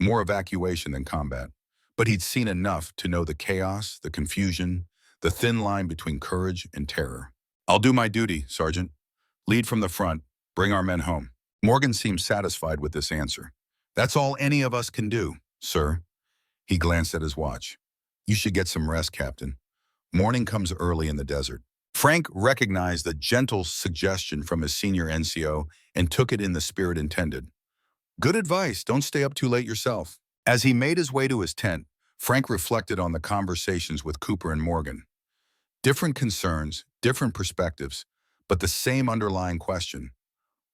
more evacuation than combat. But he'd seen enough to know the chaos, the confusion, the thin line between courage and terror. "I'll do my duty, Sergeant. Lead from the front. Bring our men home." Morgan seemed satisfied with this answer. "That's all any of us can do, sir." He glanced at his watch. "You should get some rest, Captain. Morning comes early in the desert." Frank recognized the gentle suggestion from his senior NCO and took it in the spirit intended. "Good advice. Don't stay up too late yourself." As he made his way to his tent, Frank reflected on the conversations with Cooper and Morgan. Different concerns, different perspectives, but the same underlying question.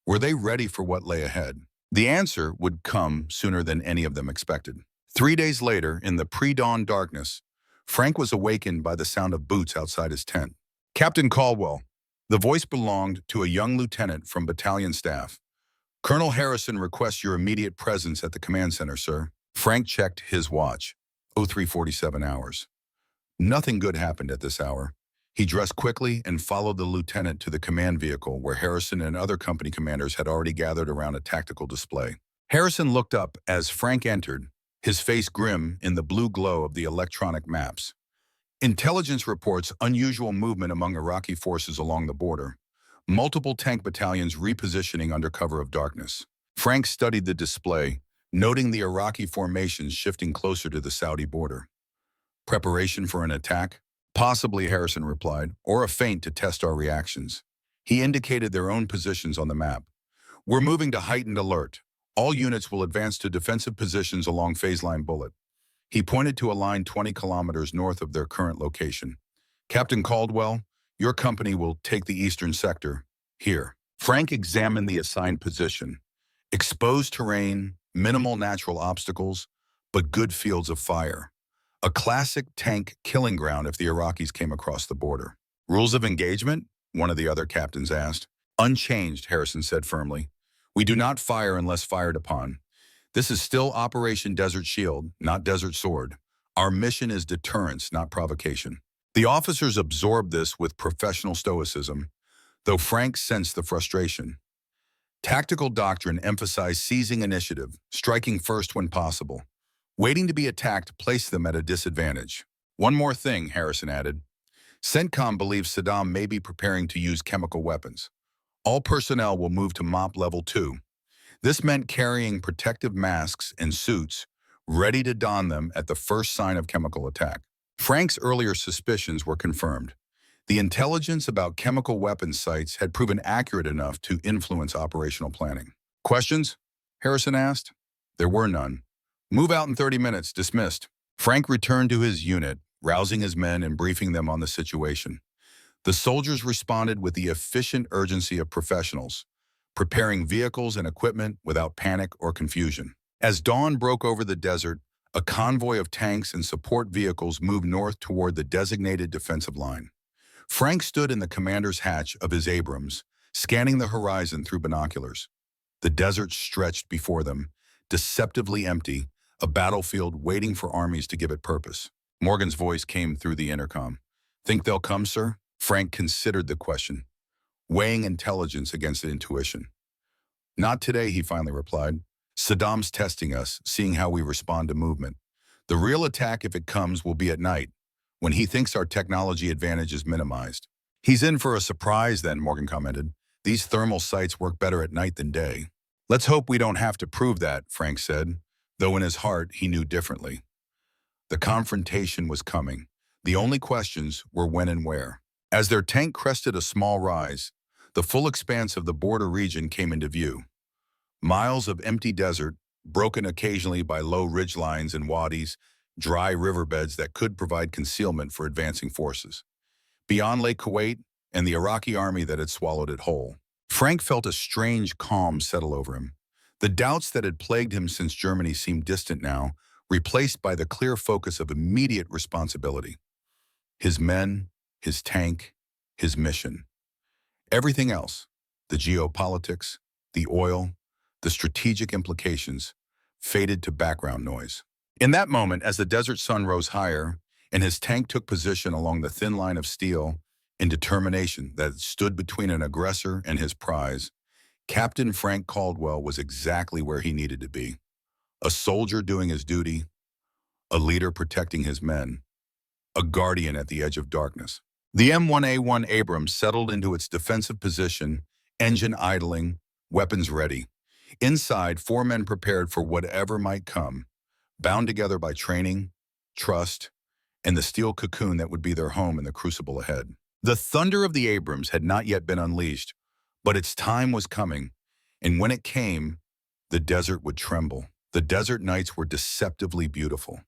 Were they ready for what lay ahead? The answer would come sooner than any of them expected. 3 days later, in the pre-dawn darkness, Frank was awakened by the sound of boots outside his tent. "Captain Caldwell." The voice belonged to a young lieutenant from battalion staff. "Colonel Harrison requests your immediate presence at the command center, sir." Frank checked his watch. 03:47 hours. Nothing good happened at this hour. He dressed quickly and followed the lieutenant to the command vehicle where Harrison and other company commanders had already gathered around a tactical display. Harrison looked up as Frank entered, his face grim in the blue glow of the electronic maps. Intelligence reports unusual movement among Iraqi forces along the border, multiple tank battalions repositioning under cover of darkness. Frank studied the display, noting the Iraqi formations shifting closer to the Saudi border. "Preparation for an attack?" "Possibly," Harrison replied, "or a feint to test our reactions." He indicated their own positions on the map. "We're moving to heightened alert. All units will advance to defensive positions along phase line bullet." He pointed to a line 20 kilometers north of their current location. "Captain Caldwell, your company will take the eastern sector. Here." Frank examined the assigned position. Exposed terrain, minimal natural obstacles, but good fields of fire. A classic tank killing ground if the Iraqis came across the border. "Rules of engagement?" one of the other captains asked. "Unchanged," Harrison said firmly. "We do not fire unless fired upon. This is still Operation Desert Shield, not Desert Sword. Our mission is deterrence, not provocation." The officers absorbed this with professional stoicism, though Frank sensed the frustration. Tactical doctrine emphasized seizing initiative, striking first when possible. Waiting to be attacked placed them at a disadvantage. "One more thing," Harrison added. "CENTCOM believes Saddam may be preparing to use chemical weapons. All personnel will move to MOP Level 2. This meant carrying protective masks and suits, ready to don them at the first sign of chemical attack. Frank's earlier suspicions were confirmed. The intelligence about chemical weapons sites had proven accurate enough to influence operational planning. Questions? Harrison asked. There were none. Move out in 30 minutes, dismissed. Frank returned to his unit, rousing his men and briefing them on the situation. The soldiers responded with the efficient urgency of professionals, preparing vehicles and equipment without panic or confusion. As dawn broke over the desert, a convoy of tanks and support vehicles moved north toward the designated defensive line. Frank stood in the commander's hatch of his Abrams, scanning the horizon through binoculars. The desert stretched before them, deceptively empty, a battlefield waiting for armies to give it purpose. Morgan's voice came through the intercom. Think they'll come, sir? Frank considered the question, weighing intelligence against intuition. Not today, he finally replied. Saddam's testing us, seeing how we respond to movement. The real attack, if it comes, will be at night, when he thinks our technology advantage is minimized. He's in for a surprise then, Morgan commented. These thermal sights work better at night than day. Let's hope we don't have to prove that, Frank said, though in his heart he knew differently. The confrontation was coming. The only questions were when and where. As their tank crested a small rise, the full expanse of the border region came into view. Miles of empty desert, broken occasionally by low ridgelines and wadis, dry riverbeds that could provide concealment for advancing forces. Beyond lay Kuwait and the Iraqi army that had swallowed it whole. Frank felt a strange calm settle over him. The doubts that had plagued him since Germany seemed distant now, replaced by the clear focus of immediate responsibility. His men, his tank, his mission. Everything else, the geopolitics, the oil, the strategic implications, faded to background noise. In that moment, as the desert sun rose higher and his tank took position along the thin line of steel in determination that stood between an aggressor and his prize, Captain Frank Caldwell was exactly where he needed to be. A soldier doing his duty, a leader protecting his men, a guardian at the edge of darkness. The M1A1 Abrams settled into its defensive position, engine idling, weapons ready. Inside, 4 men prepared for whatever might come, bound together by training, trust, and the steel cocoon that would be their home in the crucible ahead. The thunder of the Abrams had not yet been unleashed, but its time was coming, and when it came, the desert would tremble. The desert nights were deceptively beautiful.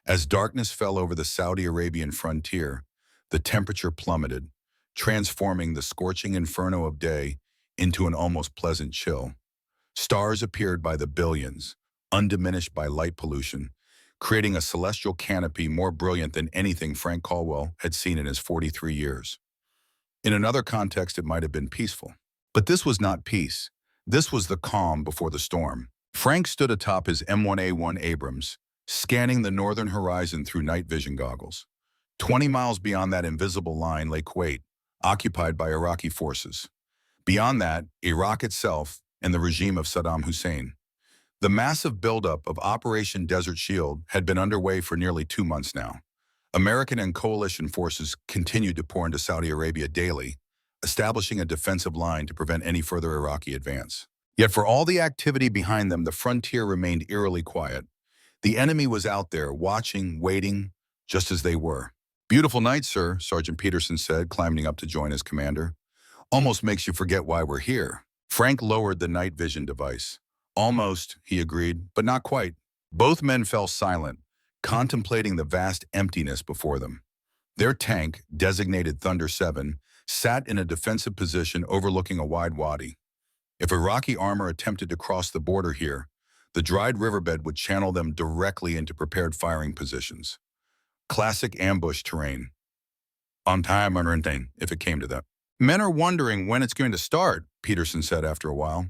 As darkness fell over the Saudi Arabian frontier, the temperature plummeted, transforming the scorching inferno of day into an almost pleasant chill. Stars appeared by the billions, undiminished by light pollution, creating a celestial canopy more brilliant than anything Frank Caldwell had seen in his 43 years. In another context, it might have been peaceful. But this was not peace. This was the calm before the storm. Frank stood atop his M1A1 Abrams, scanning the northern horizon through night vision goggles. 20 miles beyond that invisible line lay Kuwait, occupied by Iraqi forces. Beyond that, Iraq itself and the regime of Saddam Hussein. The massive buildup of Operation Desert Shield had been underway for nearly 2 months now. American and coalition forces continued to pour into Saudi Arabia daily, establishing a defensive line to prevent any further Iraqi advance. Yet for all the activity behind them, the frontier remained eerily quiet. The enemy was out there, watching, waiting, just as they were. Beautiful night, sir, Sergeant Peterson said, climbing up to join his commander. Almost makes you forget why we're here. Frank lowered the night vision device. Almost, he agreed, but not quite. Both men fell silent, contemplating the vast emptiness before them. Their tank, designated Thunder 7, sat in a defensive position overlooking a wide wadi. If Iraqi armor attempted to cross the border here, the dried riverbed would channel them directly into prepared firing positions. Classic ambush terrain. On time, if it came to that. Men are wondering when it's going to start, Peterson said after a while.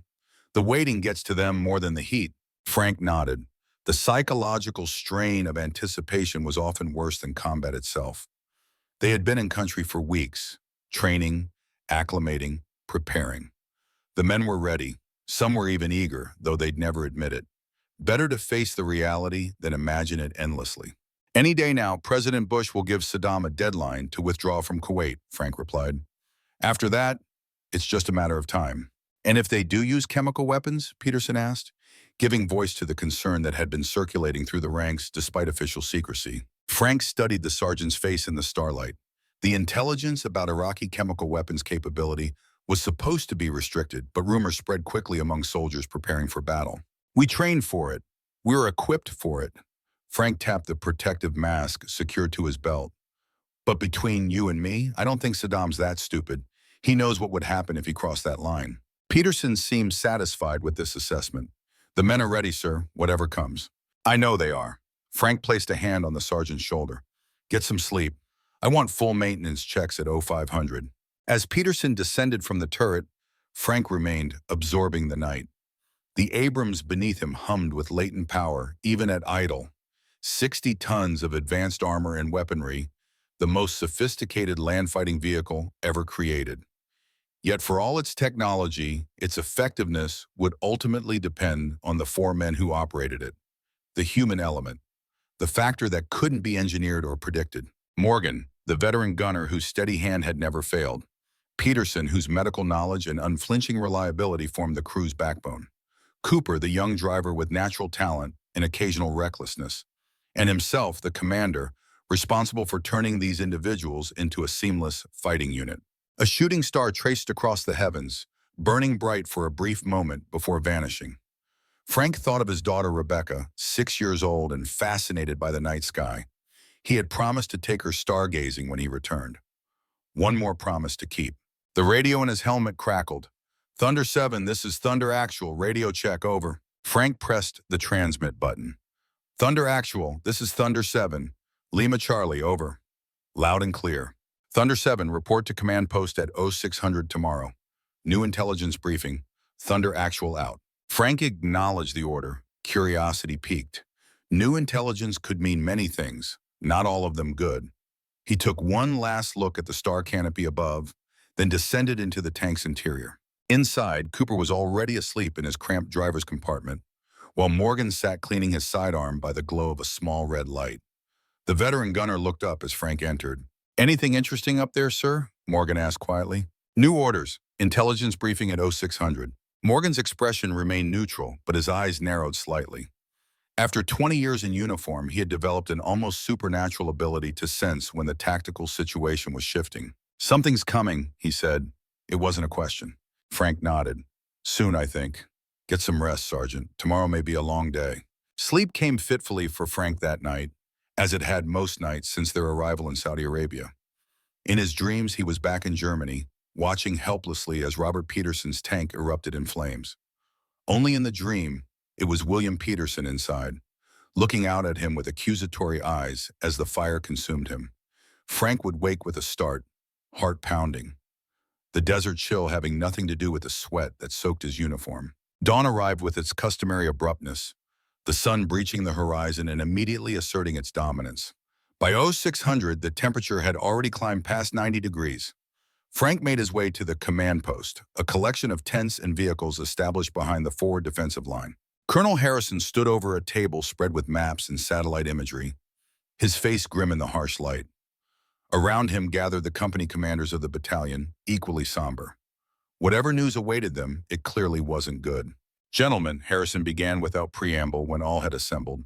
The waiting gets to them more than the heat. Frank nodded. The psychological strain of anticipation was often worse than combat itself. They had been in country for weeks, training, acclimating, preparing. The men were ready. Some were even eager, though they'd never admit it. Better to face the reality than imagine it endlessly. Any day now, President Bush will give Saddam a deadline to withdraw from Kuwait, Frank replied. After that, it's just a matter of time. And if they do use chemical weapons, Peterson asked, giving voice to the concern that had been circulating through the ranks despite official secrecy. Frank studied the sergeant's face in the starlight. The intelligence about Iraqi chemical weapons capability was supposed to be restricted, but rumors spread quickly among soldiers preparing for battle. We trained for it. We were equipped for it. Frank tapped the protective mask secured to his belt. But between you and me, I don't think Saddam's that stupid. He knows what would happen if he crossed that line. Peterson seemed satisfied with this assessment. The men are ready, sir, whatever comes. I know they are. Frank placed a hand on the sergeant's shoulder. Get some sleep. I want full maintenance checks at 0500. As Peterson descended from the turret, Frank remained, absorbing the night. The Abrams beneath him hummed with latent power, even at idle. 60 tons of advanced armor and weaponry, the most sophisticated land-fighting vehicle ever created. Yet for all its technology, its effectiveness would ultimately depend on the four men who operated it. The human element, the factor that couldn't be engineered or predicted. Morgan, the veteran gunner whose steady hand had never failed. Peterson, whose medical knowledge and unflinching reliability formed the crew's backbone. Cooper, the young driver with natural talent and occasional recklessness. And himself, the commander, responsible for turning these individuals into a seamless fighting unit. A shooting star traced across the heavens, burning bright for a brief moment before vanishing. Frank thought of his daughter Rebecca, 6 years old and fascinated by the night sky. He had promised to take her stargazing when he returned. One more promise to keep. The radio in his helmet crackled. Thunder 7, this is Thunder Actual, radio check, over. Frank pressed the transmit button. Thunder Actual, this is Thunder 7, Lima Charlie, over. Loud and clear. Thunder 7, report to command post at 0600 tomorrow. New intelligence briefing. Thunder Actual out. Frank acknowledged the order. Curiosity piqued. New intelligence could mean many things, not all of them good. He took one last look at the star canopy above, then descended into the tank's interior. Inside, Cooper was already asleep in his cramped driver's compartment, while Morgan sat cleaning his sidearm by the glow of a small red light. The veteran gunner looked up as Frank entered. Anything interesting up there, sir? Morgan asked quietly. New orders. Intelligence briefing at 0600. Morgan's expression remained neutral, but his eyes narrowed slightly. After 20 years in uniform, he had developed an almost supernatural ability to sense when the tactical situation was shifting. Something's coming, he said. It wasn't a question. Frank nodded. Soon, I think. Get some rest, Sergeant. Tomorrow may be a long day. Sleep came fitfully for Frank that night, as it had most nights since their arrival in Saudi Arabia. In his dreams, he was back in Germany, watching helplessly as Robert Peterson's tank erupted in flames. Only in the dream, it was William Peterson inside, looking out at him with accusatory eyes as the fire consumed him. Frank would wake with a start, heart pounding, the desert chill having nothing to do with the sweat that soaked his uniform. Dawn arrived with its customary abruptness, the sun breaching the horizon and immediately asserting its dominance. By 0600, the temperature had already climbed past 90 degrees. Frank made his way to the command post, a collection of tents and vehicles established behind the forward defensive line. Colonel Harrison stood over a table spread with maps and satellite imagery, his face grim in the harsh light. Around him gathered the company commanders of the battalion, equally somber. Whatever news awaited them, it clearly wasn't good. Gentlemen, Harrison began without preamble when all had assembled.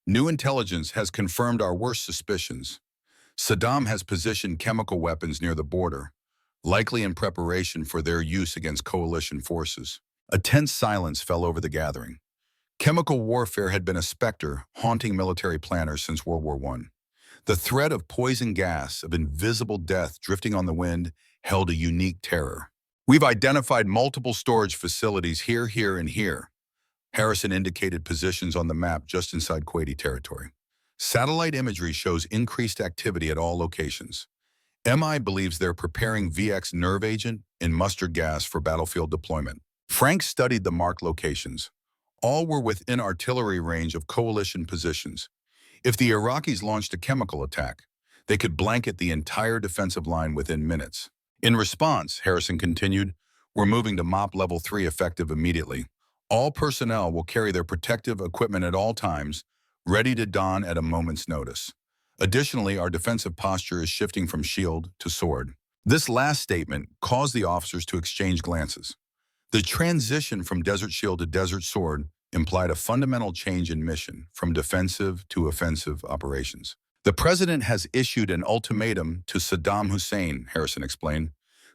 New intelligence has confirmed our worst suspicions. Saddam has positioned chemical weapons near the border, likely in preparation for their use against coalition forces. A tense silence fell over the gathering. Chemical warfare had been a specter haunting military planners since World War I. The threat of poison gas, of invisible death drifting on the wind, held a unique terror. We've identified multiple storage facilities here, and here. Harrison indicated positions on the map just inside Kuwaiti territory. Satellite imagery shows increased activity at all locations. MI believes they're preparing VX nerve agent and mustard gas for battlefield deployment. Frank studied the marked locations. All were within artillery range of coalition positions. If the Iraqis launched a chemical attack, they could blanket the entire defensive line within minutes. In response, Harrison continued, we're moving to MOP Level 3 effective immediately. All personnel will carry their protective equipment at all times, ready to don at a moment's notice. Additionally, our defensive posture is shifting from shield to sword. This last statement caused the officers to exchange glances. The transition from Desert Shield to Desert Sword implied a fundamental change in mission from defensive to offensive operations. The president has issued an ultimatum to Saddam Hussein, Harrison explained.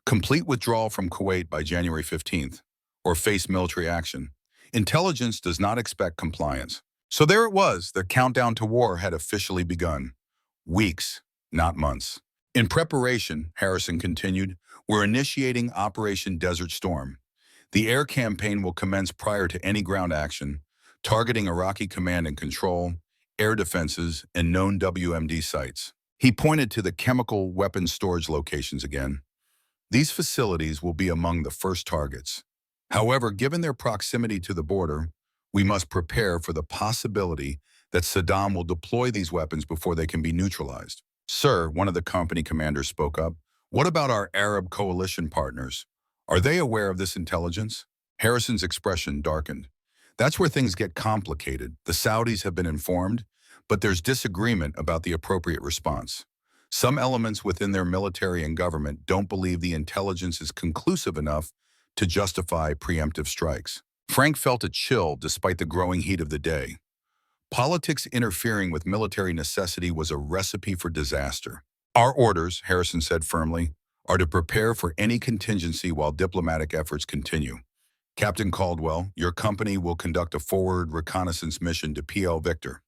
Complete withdrawal from Kuwait by January 15th, or face military action. Intelligence does not expect compliance. So there it was, the countdown to war had officially begun. Weeks, not months. In preparation, Harrison continued, we're initiating Operation Desert Storm. The air campaign will commence prior to any ground action, targeting Iraqi command and control, air defenses, and known WMD sites. He pointed to the chemical weapons storage locations again. These facilities will be among the first targets. However, given their proximity to the border, we must prepare for the possibility that Saddam will deploy these weapons before they can be neutralized. Sir, one of the company commanders spoke up, what about our Arab coalition partners? Are they aware of this intelligence? Harrison's expression darkened. That's where things get complicated. The Saudis have been informed, but there's disagreement about the appropriate response. Some elements within their military and government don't believe the intelligence is conclusive enough to justify preemptive strikes. Frank felt a chill despite the growing heat of the day. Politics interfering with military necessity was a recipe for disaster. Our orders, Harrison said firmly, are to prepare for any contingency while diplomatic efforts continue. Captain Caldwell, your company will conduct a forward reconnaissance mission to PL Victor.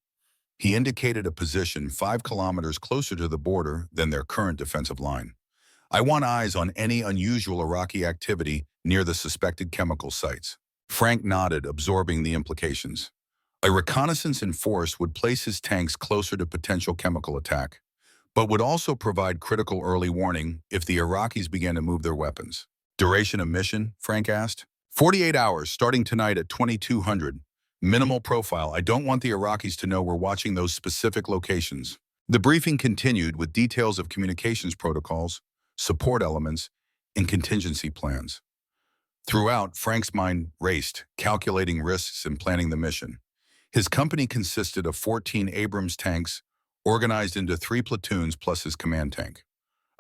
He indicated a position 5 kilometers closer to the border than their current defensive line. I want eyes on any unusual Iraqi activity near the suspected chemical sites. Frank nodded, absorbing the implications. A reconnaissance in force would place his tanks closer to potential chemical attack, but would also provide critical early warning if the Iraqis began to move their weapons. Duration of mission, Frank asked. 48 hours, starting tonight at 2200. Minimal profile. I don't want the Iraqis to know we're watching those specific locations. The briefing continued with details of communications protocols, support elements, and contingency plans. Throughout, Frank's mind raced, calculating risks and planning the mission. His company consisted of 14 Abrams tanks, organized into 3 platoons plus his command tank.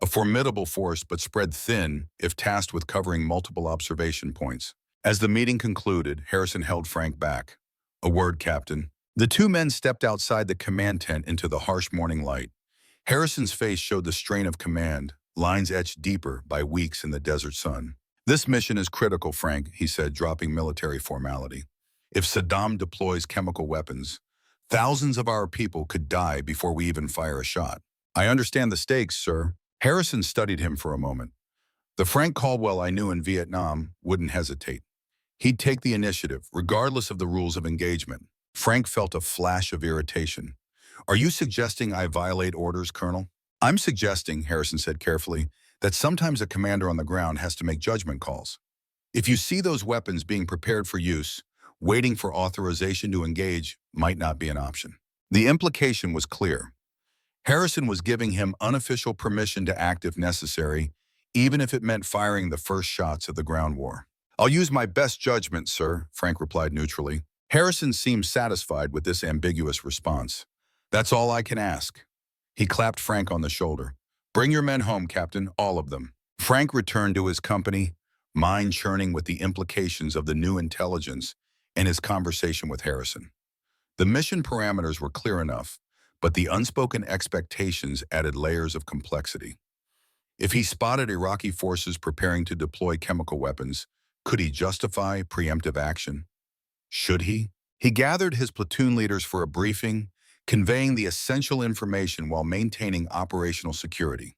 A formidable force, but spread thin if tasked with covering multiple observation points. As the meeting concluded, Harrison held Frank back. A word, Captain. The 2 men stepped outside the command tent into the harsh morning light. Harrison's face showed the strain of command, lines etched deeper by weeks in the desert sun. This mission is critical, Frank, he said, dropping military formality. If Saddam deploys chemical weapons, thousands of our people could die before we even fire a shot. I understand the stakes, sir. Harrison studied him for a moment. The Frank Caldwell I knew in Vietnam wouldn't hesitate. He'd take the initiative, regardless of the rules of engagement. Frank felt a flash of irritation. Are you suggesting I violate orders, Colonel? I'm suggesting, Harrison said carefully, that sometimes a commander on the ground has to make judgment calls. If you see those weapons being prepared for use, waiting for authorization to engage might not be an option. The implication was clear. Harrison was giving him unofficial permission to act if necessary, even if it meant firing the first shots of the ground war. I'll use my best judgment, sir, Frank replied neutrally. Harrison seemed satisfied with this ambiguous response. That's all I can ask. He clapped Frank on the shoulder. Bring your men home, Captain, all of them. Frank returned to his company, mind churning with the implications of the new intelligence and his conversation with Harrison. The mission parameters were clear enough, but the unspoken expectations added layers of complexity. If he spotted Iraqi forces preparing to deploy chemical weapons, could he justify preemptive action? Should he? He gathered his platoon leaders for a briefing, conveying the essential information while maintaining operational security.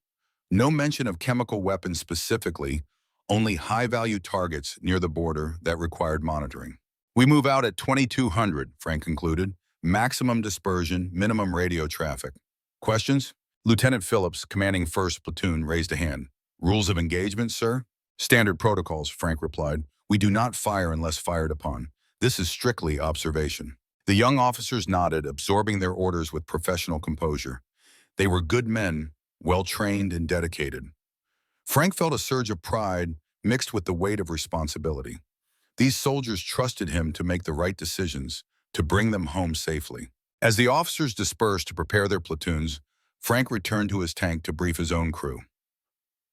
No mention of chemical weapons specifically, only high-value targets near the border that required monitoring. We move out at 2200, Frank concluded. Maximum dispersion, minimum radio traffic. Questions? Lieutenant Phillips, commanding 1st Platoon, raised a hand. Rules of engagement, sir? Standard protocols, Frank replied. We do not fire unless fired upon. This is strictly observation. The young officers nodded, absorbing their orders with professional composure. They were good men, well-trained and dedicated. Frank felt a surge of pride mixed with the weight of responsibility. These soldiers trusted him to make the right decisions, to bring them home safely. As the officers dispersed to prepare their platoons, Frank returned to his tank to brief his own crew.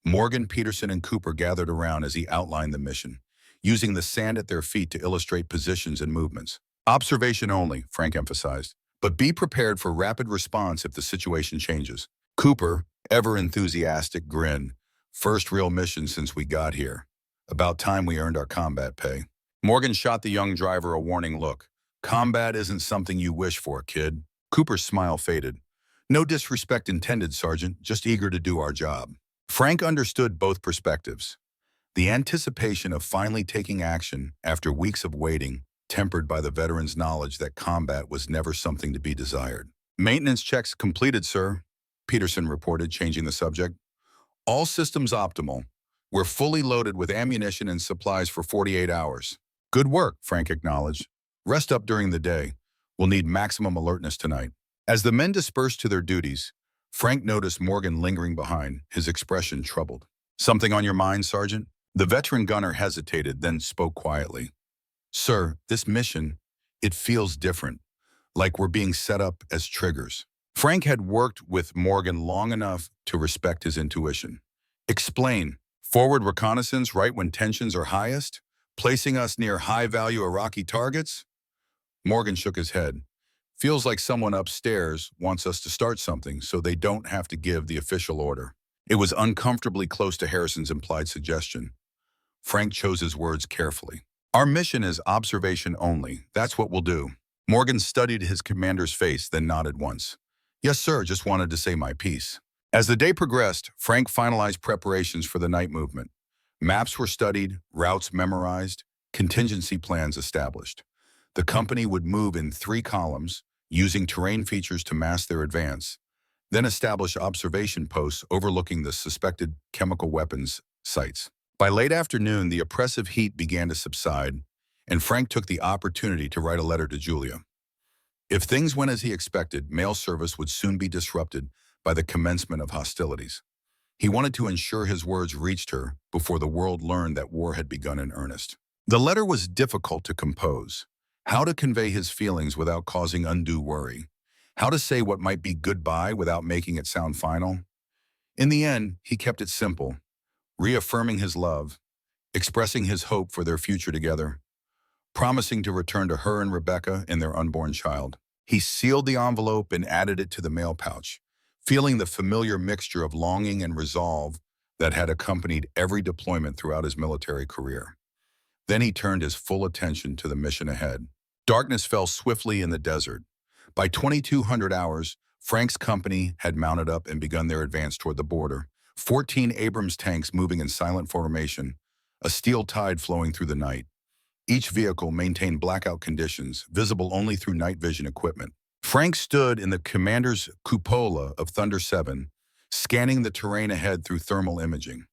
Morgan, Peterson, and Cooper gathered around as he outlined the mission. using the sand at their feet to illustrate positions and movements. Observation only, Frank emphasized, but be prepared for rapid response if the situation changes. Cooper, ever enthusiastic, grinned. First real mission since we got here. About time we earned our combat pay. Morgan shot the young driver a warning look. Combat isn't something you wish for, kid. Cooper's smile faded. No disrespect intended, Sergeant, just eager to do our job. Frank understood both perspectives. The anticipation of finally taking action after weeks of waiting, tempered by the veteran's knowledge that combat was never something to be desired. Maintenance checks completed, sir, Peterson reported, changing the subject. All systems optimal. We're fully loaded with ammunition and supplies for 48 hours. Good work, Frank acknowledged. Rest up during the day. We'll need maximum alertness tonight. As the men dispersed to their duties, Frank noticed Morgan lingering behind, his expression troubled. Something on your mind, Sergeant? The veteran gunner hesitated, then spoke quietly. Sir, this mission, it feels different, like we're being set up as triggers. Frank had worked with Morgan long enough to respect his intuition. Explain. Forward reconnaissance right when tensions are highest? Placing us near high-value Iraqi targets? Morgan shook his head. Feels like someone upstairs wants us to start something so they don't have to give the official order. It was uncomfortably close to Harrison's implied suggestion. Frank chose his words carefully. Our mission is observation only. That's what we'll do. Morgan studied his commander's face, then nodded once. Yes, sir, just wanted to say my piece. As the day progressed, Frank finalized preparations for the night movement. Maps were studied, routes memorized, contingency plans established. The company would move in 3 columns, using terrain features to mask their advance, then establish observation posts overlooking the suspected chemical weapons sites. By late afternoon, the oppressive heat began to subside, and Frank took the opportunity to write a letter to Julia. If things went as he expected, mail service would soon be disrupted by the commencement of hostilities. He wanted to ensure his words reached her before the world learned that war had begun in earnest. The letter was difficult to compose. How to convey his feelings without causing undue worry. How to say what might be goodbye without making it sound final. In the end, he kept it simple, reaffirming his love, expressing his hope for their future together, promising to return to her and Rebecca and their unborn child. He sealed the envelope and added it to the mail pouch, feeling the familiar mixture of longing and resolve that had accompanied every deployment throughout his military career. Then he turned his full attention to the mission ahead. Darkness fell swiftly in the desert. By 2200 hours, Frank's company had mounted up and begun their advance toward the border. 14 Abrams tanks moving in silent formation, a steel tide flowing through the night. Each vehicle maintained blackout conditions, visible only through night vision equipment. Frank stood in the commander's cupola of Thunder 7, scanning the terrain ahead through thermal imaging.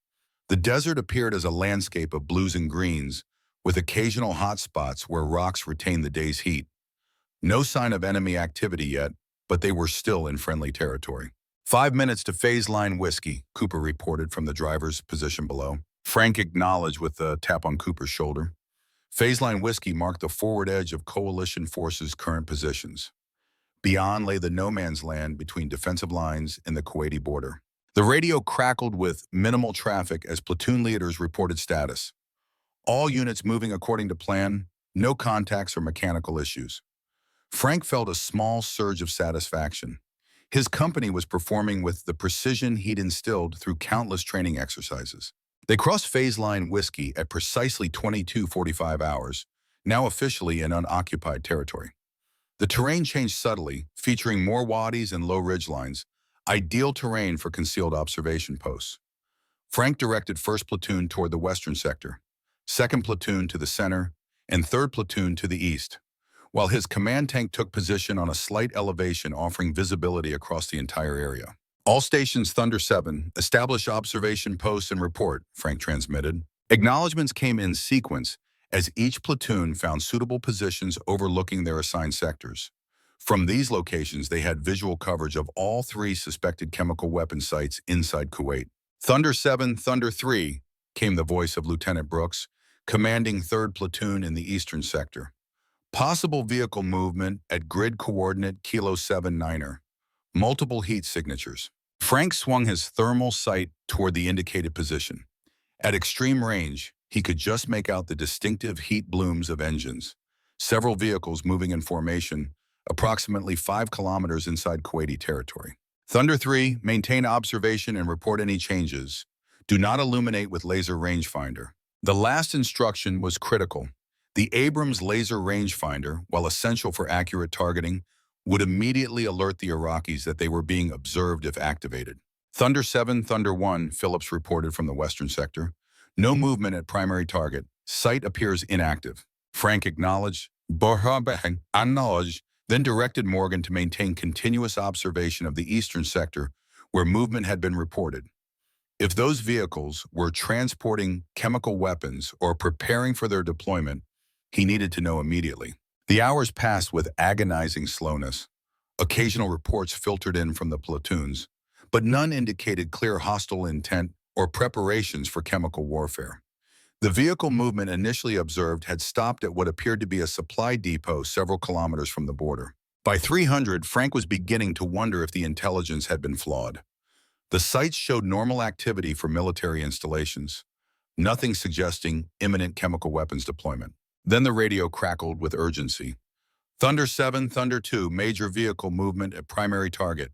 The desert appeared as a landscape of blues and greens, with occasional hot spots where rocks retained the day's heat. No sign of enemy activity yet, but they were still in friendly territory. 5 minutes to phase line whiskey, Cooper reported from the driver's position below. Frank acknowledged with a tap on Cooper's shoulder. Phase line whiskey marked the forward edge of coalition forces' current positions. Beyond lay the no-man's land between defensive lines and the Kuwaiti border. The radio crackled with minimal traffic as platoon leaders reported status. All units moving according to plan, no contacts or mechanical issues. Frank felt a small surge of satisfaction. His company was performing with the precision he'd instilled through countless training exercises. They crossed phase line whiskey at precisely 22:45 hours, now officially in unoccupied territory. The terrain changed subtly, featuring more wadis and low ridgelines, ideal terrain for concealed observation posts. Frank directed 1st Platoon toward the western sector, 2nd Platoon to the center, and 3rd Platoon to the east, while his command tank took position on a slight elevation offering visibility across the entire area. All stations Thunder 7, establish observation posts and report, Frank transmitted. Acknowledgements came in sequence as each platoon found suitable positions overlooking their assigned sectors. From these locations, they had visual coverage of all 3 suspected chemical weapon sites inside Kuwait. Thunder 7, Thunder 3, came the voice of Lieutenant Brooks, commanding 3rd Platoon in the eastern sector. Possible vehicle movement at grid coordinate Kilo 79er. Multiple heat signatures. Frank swung his thermal sight toward the indicated position. At extreme range, He could just make out the distinctive heat blooms of engines, several vehicles moving in formation, approximately 5 kilometers inside Kuwaiti territory. Thunder 3, maintain observation and report any changes. Do not illuminate with laser rangefinder. The last instruction was critical. The Abrams laser rangefinder, while essential for accurate targeting, would immediately alert the Iraqis that they were being observed if activated. Thunder 7, Thunder 1, Phillips reported from the western sector. No movement at primary target. Site appears inactive. Frank acknowledged, then directed Morgan to maintain continuous observation of the eastern sector where movement had been reported. If those vehicles were transporting chemical weapons or preparing for their deployment, he needed to know immediately. The hours passed with agonizing slowness. Occasional reports filtered in from the platoons, but none indicated clear hostile intent or preparations for chemical warfare. The vehicle movement initially observed had stopped at what appeared to be a supply depot several kilometers from the border. By 300, Frank was beginning to wonder if the intelligence had been flawed. The sites showed normal activity for military installations, nothing suggesting imminent chemical weapons deployment. Then the radio crackled with urgency. Thunder 7, Thunder 2, major vehicle movement at primary target.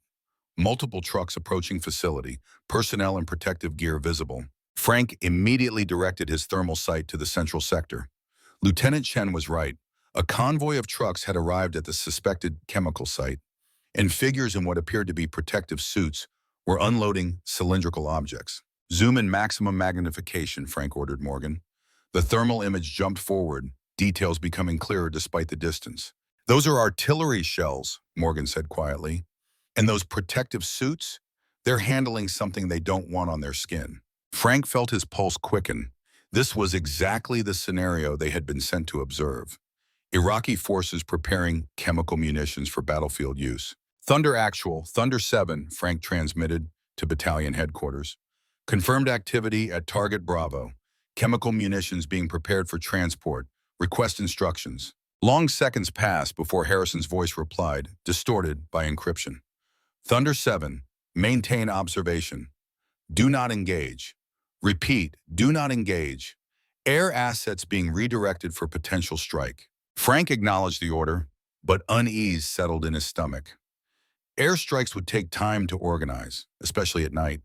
Multiple trucks approaching facility, personnel and protective gear visible. Frank immediately directed his thermal sight to the central sector. Lieutenant Chen was right. A convoy of trucks had arrived at the suspected chemical site, and figures in what appeared to be protective suits were unloading cylindrical objects. Zoom in maximum magnification, Frank ordered Morgan. The thermal image jumped forward, details becoming clearer despite the distance. Those are artillery shells, Morgan said quietly. And those protective suits, they're handling something they don't want on their skin. Frank felt his pulse quicken. This was exactly the scenario they had been sent to observe. Iraqi forces preparing chemical munitions for battlefield use. Thunder Actual, Thunder 7, Frank transmitted to battalion headquarters. Confirmed activity at Target Bravo. Chemical munitions being prepared for transport. Request instructions. Long seconds passed before Harrison's voice replied, distorted by encryption. Thunder 7, maintain observation. Do not engage. Repeat, do not engage. Air assets being redirected for potential strike. Frank acknowledged the order, but unease settled in his stomach. Airstrikes would take time to organize, especially at night.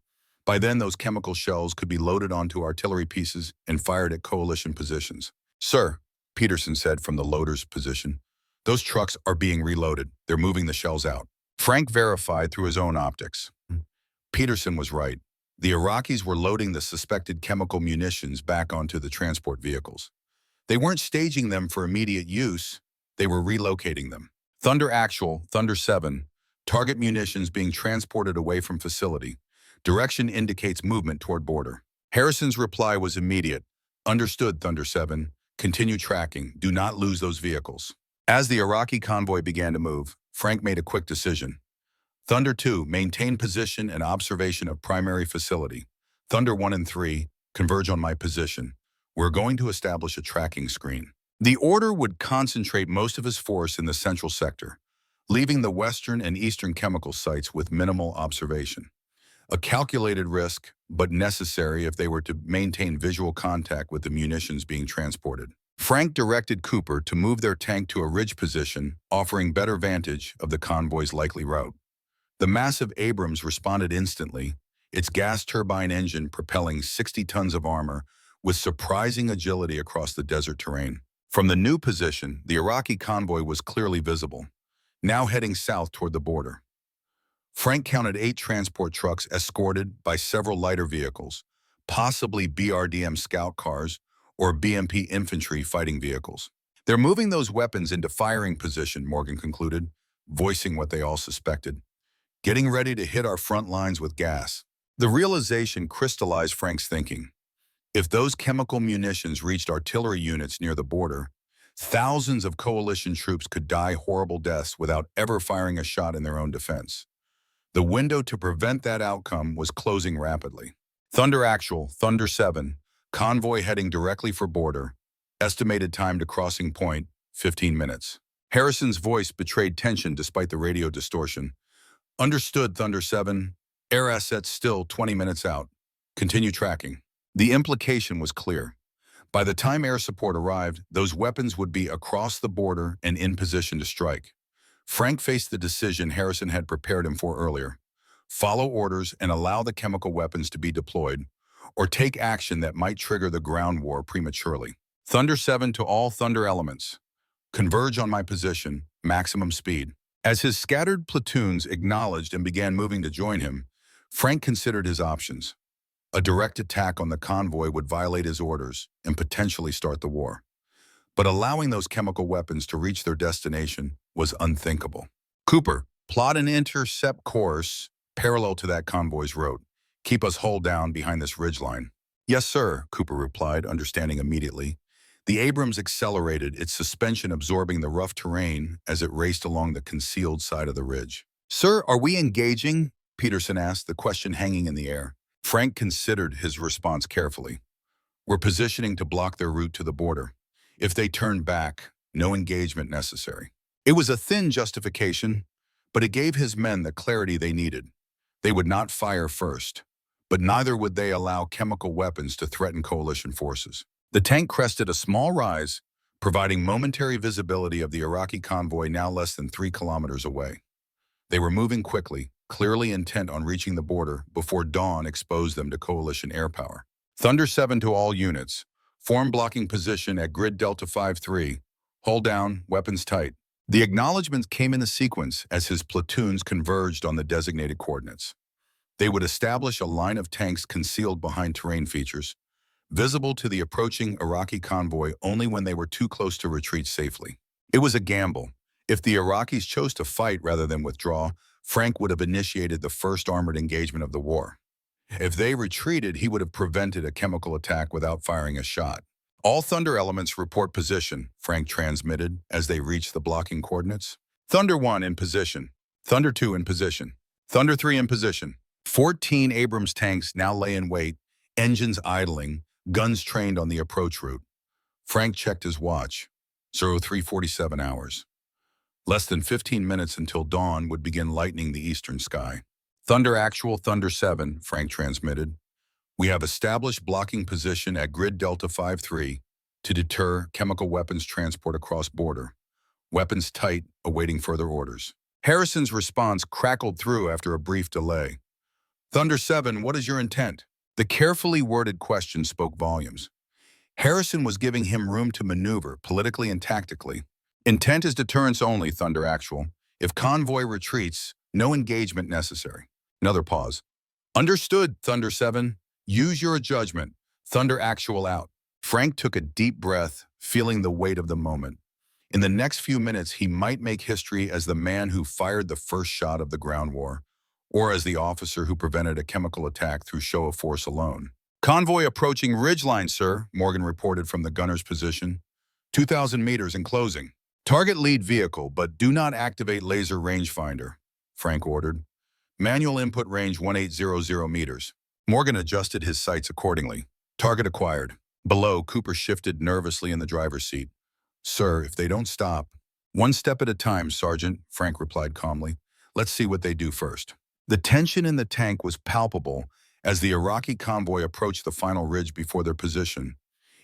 By then, those chemical shells could be loaded onto artillery pieces and fired at coalition positions. Sir, Peterson said from the loader's position, those trucks are being reloaded. They're moving the shells out. Frank verified through his own optics. Peterson was right. The Iraqis were loading the suspected chemical munitions back onto the transport vehicles. They weren't staging them for immediate use. They were relocating them. Thunder Actual, Thunder 7, target munitions being transported away from facility. Direction indicates movement toward border. Harrison's reply was immediate. Understood, Thunder 7. Continue tracking. Do not lose those vehicles. As the Iraqi convoy began to move, Frank made a quick decision. Thunder 2, maintain position and observation of primary facility. Thunder 1 and 3, converge on my position. We're going to establish a tracking screen. The order would concentrate most of his force in the central sector, leaving the western and eastern chemical sites with minimal observation. A calculated risk, but necessary if they were to maintain visual contact with the munitions being transported. Frank directed Cooper to move their tank to a ridge position, offering better vantage of the convoy's likely route. The massive Abrams responded instantly, its gas turbine engine propelling 60 tons of armor with surprising agility across the desert terrain. From the new position, the Iraqi convoy was clearly visible, now heading south toward the border. Frank counted 8 transport trucks escorted by several lighter vehicles, possibly BRDM scout cars or BMP infantry fighting vehicles. They're moving those weapons into firing position, Morgan concluded, voicing what they all suspected. Getting ready to hit our front lines with gas. The realization crystallized Frank's thinking. If those chemical munitions reached artillery units near the border, thousands of coalition troops could die horrible deaths without ever firing a shot in their own defense. The window to prevent that outcome was closing rapidly. Thunder Actual, Thunder 7, convoy heading directly for border. Estimated time to crossing point, 15 minutes. Harrison's voice betrayed tension despite the radio distortion. Understood, Thunder 7. Air assets still 20 minutes out. Continue tracking. The implication was clear. By the time air support arrived, those weapons would be across the border and in position to strike. Frank faced the decision Harrison had prepared him for earlier: follow orders and allow the chemical weapons to be deployed, or take action that might trigger the ground war prematurely. Thunder 7 to all Thunder elements. Converge on my position, maximum speed. As his scattered platoons acknowledged and began moving to join him, Frank considered his options. A direct attack on the convoy would violate his orders and potentially start the war. But allowing those chemical weapons to reach their destination was unthinkable. Cooper, plot an intercept course parallel to that convoy's route. Keep us hull down behind this ridgeline. Yes, sir, Cooper replied, understanding immediately. The Abrams accelerated, its suspension absorbing the rough terrain as it raced along the concealed side of the ridge. Sir, are we engaging? Peterson asked, the question hanging in the air. Frank considered his response carefully. We're positioning to block their route to the border. If they turn back, no engagement necessary. It was a thin justification, but it gave his men the clarity they needed. They would not fire first, but neither would they allow chemical weapons to threaten coalition forces. The tank crested a small rise, providing momentary visibility of the Iraqi convoy now less than 3 kilometers away. They were moving quickly, clearly intent on reaching the border before dawn exposed them to coalition air power. Thunder 7 to all units. Form blocking position at grid Delta 5-3. Hull down, weapons tight. The acknowledgments came in a sequence as his platoons converged on the designated coordinates. They would establish a line of tanks concealed behind terrain features, visible to the approaching Iraqi convoy only when they were too close to retreat safely. It was a gamble. If the Iraqis chose to fight rather than withdraw, Frank would have initiated the first armored engagement of the war. If they retreated, he would have prevented a chemical attack without firing a shot. All Thunder elements report position, Frank transmitted as they reached the blocking coordinates. Thunder 1 in position. Thunder 2 in position. Thunder 3 in position. 14 Abrams tanks now lay in wait, engines idling, guns trained on the approach route. Frank checked his watch. 03:47 hours. Less than 15 minutes until dawn would begin lightening the eastern sky. Thunder actual, Thunder 7, Frank transmitted. We have established blocking position at grid Delta 5-3 to deter chemical weapons transport across border. Weapons tight, awaiting further orders. Harrison's response crackled through after a brief delay. Thunder 7, what is your intent? The carefully worded question spoke volumes. Harrison was giving him room to maneuver politically and tactically. Intent is deterrence only, Thunder Actual. If convoy retreats, no engagement necessary. Another pause. Understood, Thunder 7. Use your judgment. Thunder Actual out. Frank took a deep breath, feeling the weight of the moment. In the next few minutes, he might make history as the man who fired the first shot of the ground war, or as the officer who prevented a chemical attack through show of force alone. Convoy approaching ridgeline, sir, Morgan reported from the gunner's position. 2,000 meters in closing. Target lead vehicle, but do not activate laser rangefinder, Frank ordered. Manual input range 1800 meters. Morgan adjusted his sights accordingly. Target acquired. Below, Cooper shifted nervously in the driver's seat. Sir, if they don't stop. One step at a time, Sergeant, Frank replied calmly. Let's see what they do first. The tension in the tank was palpable as the Iraqi convoy approached the final ridge before their position.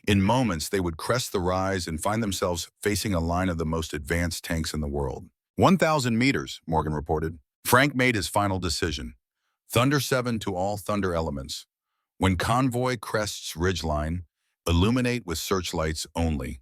In moments, they would crest the rise and find themselves facing a line of the most advanced tanks in the world. 1,000 meters, Morgan reported. Frank made his final decision. Thunder 7 to all Thunder elements. When convoy crests ridgeline, illuminate with searchlights only.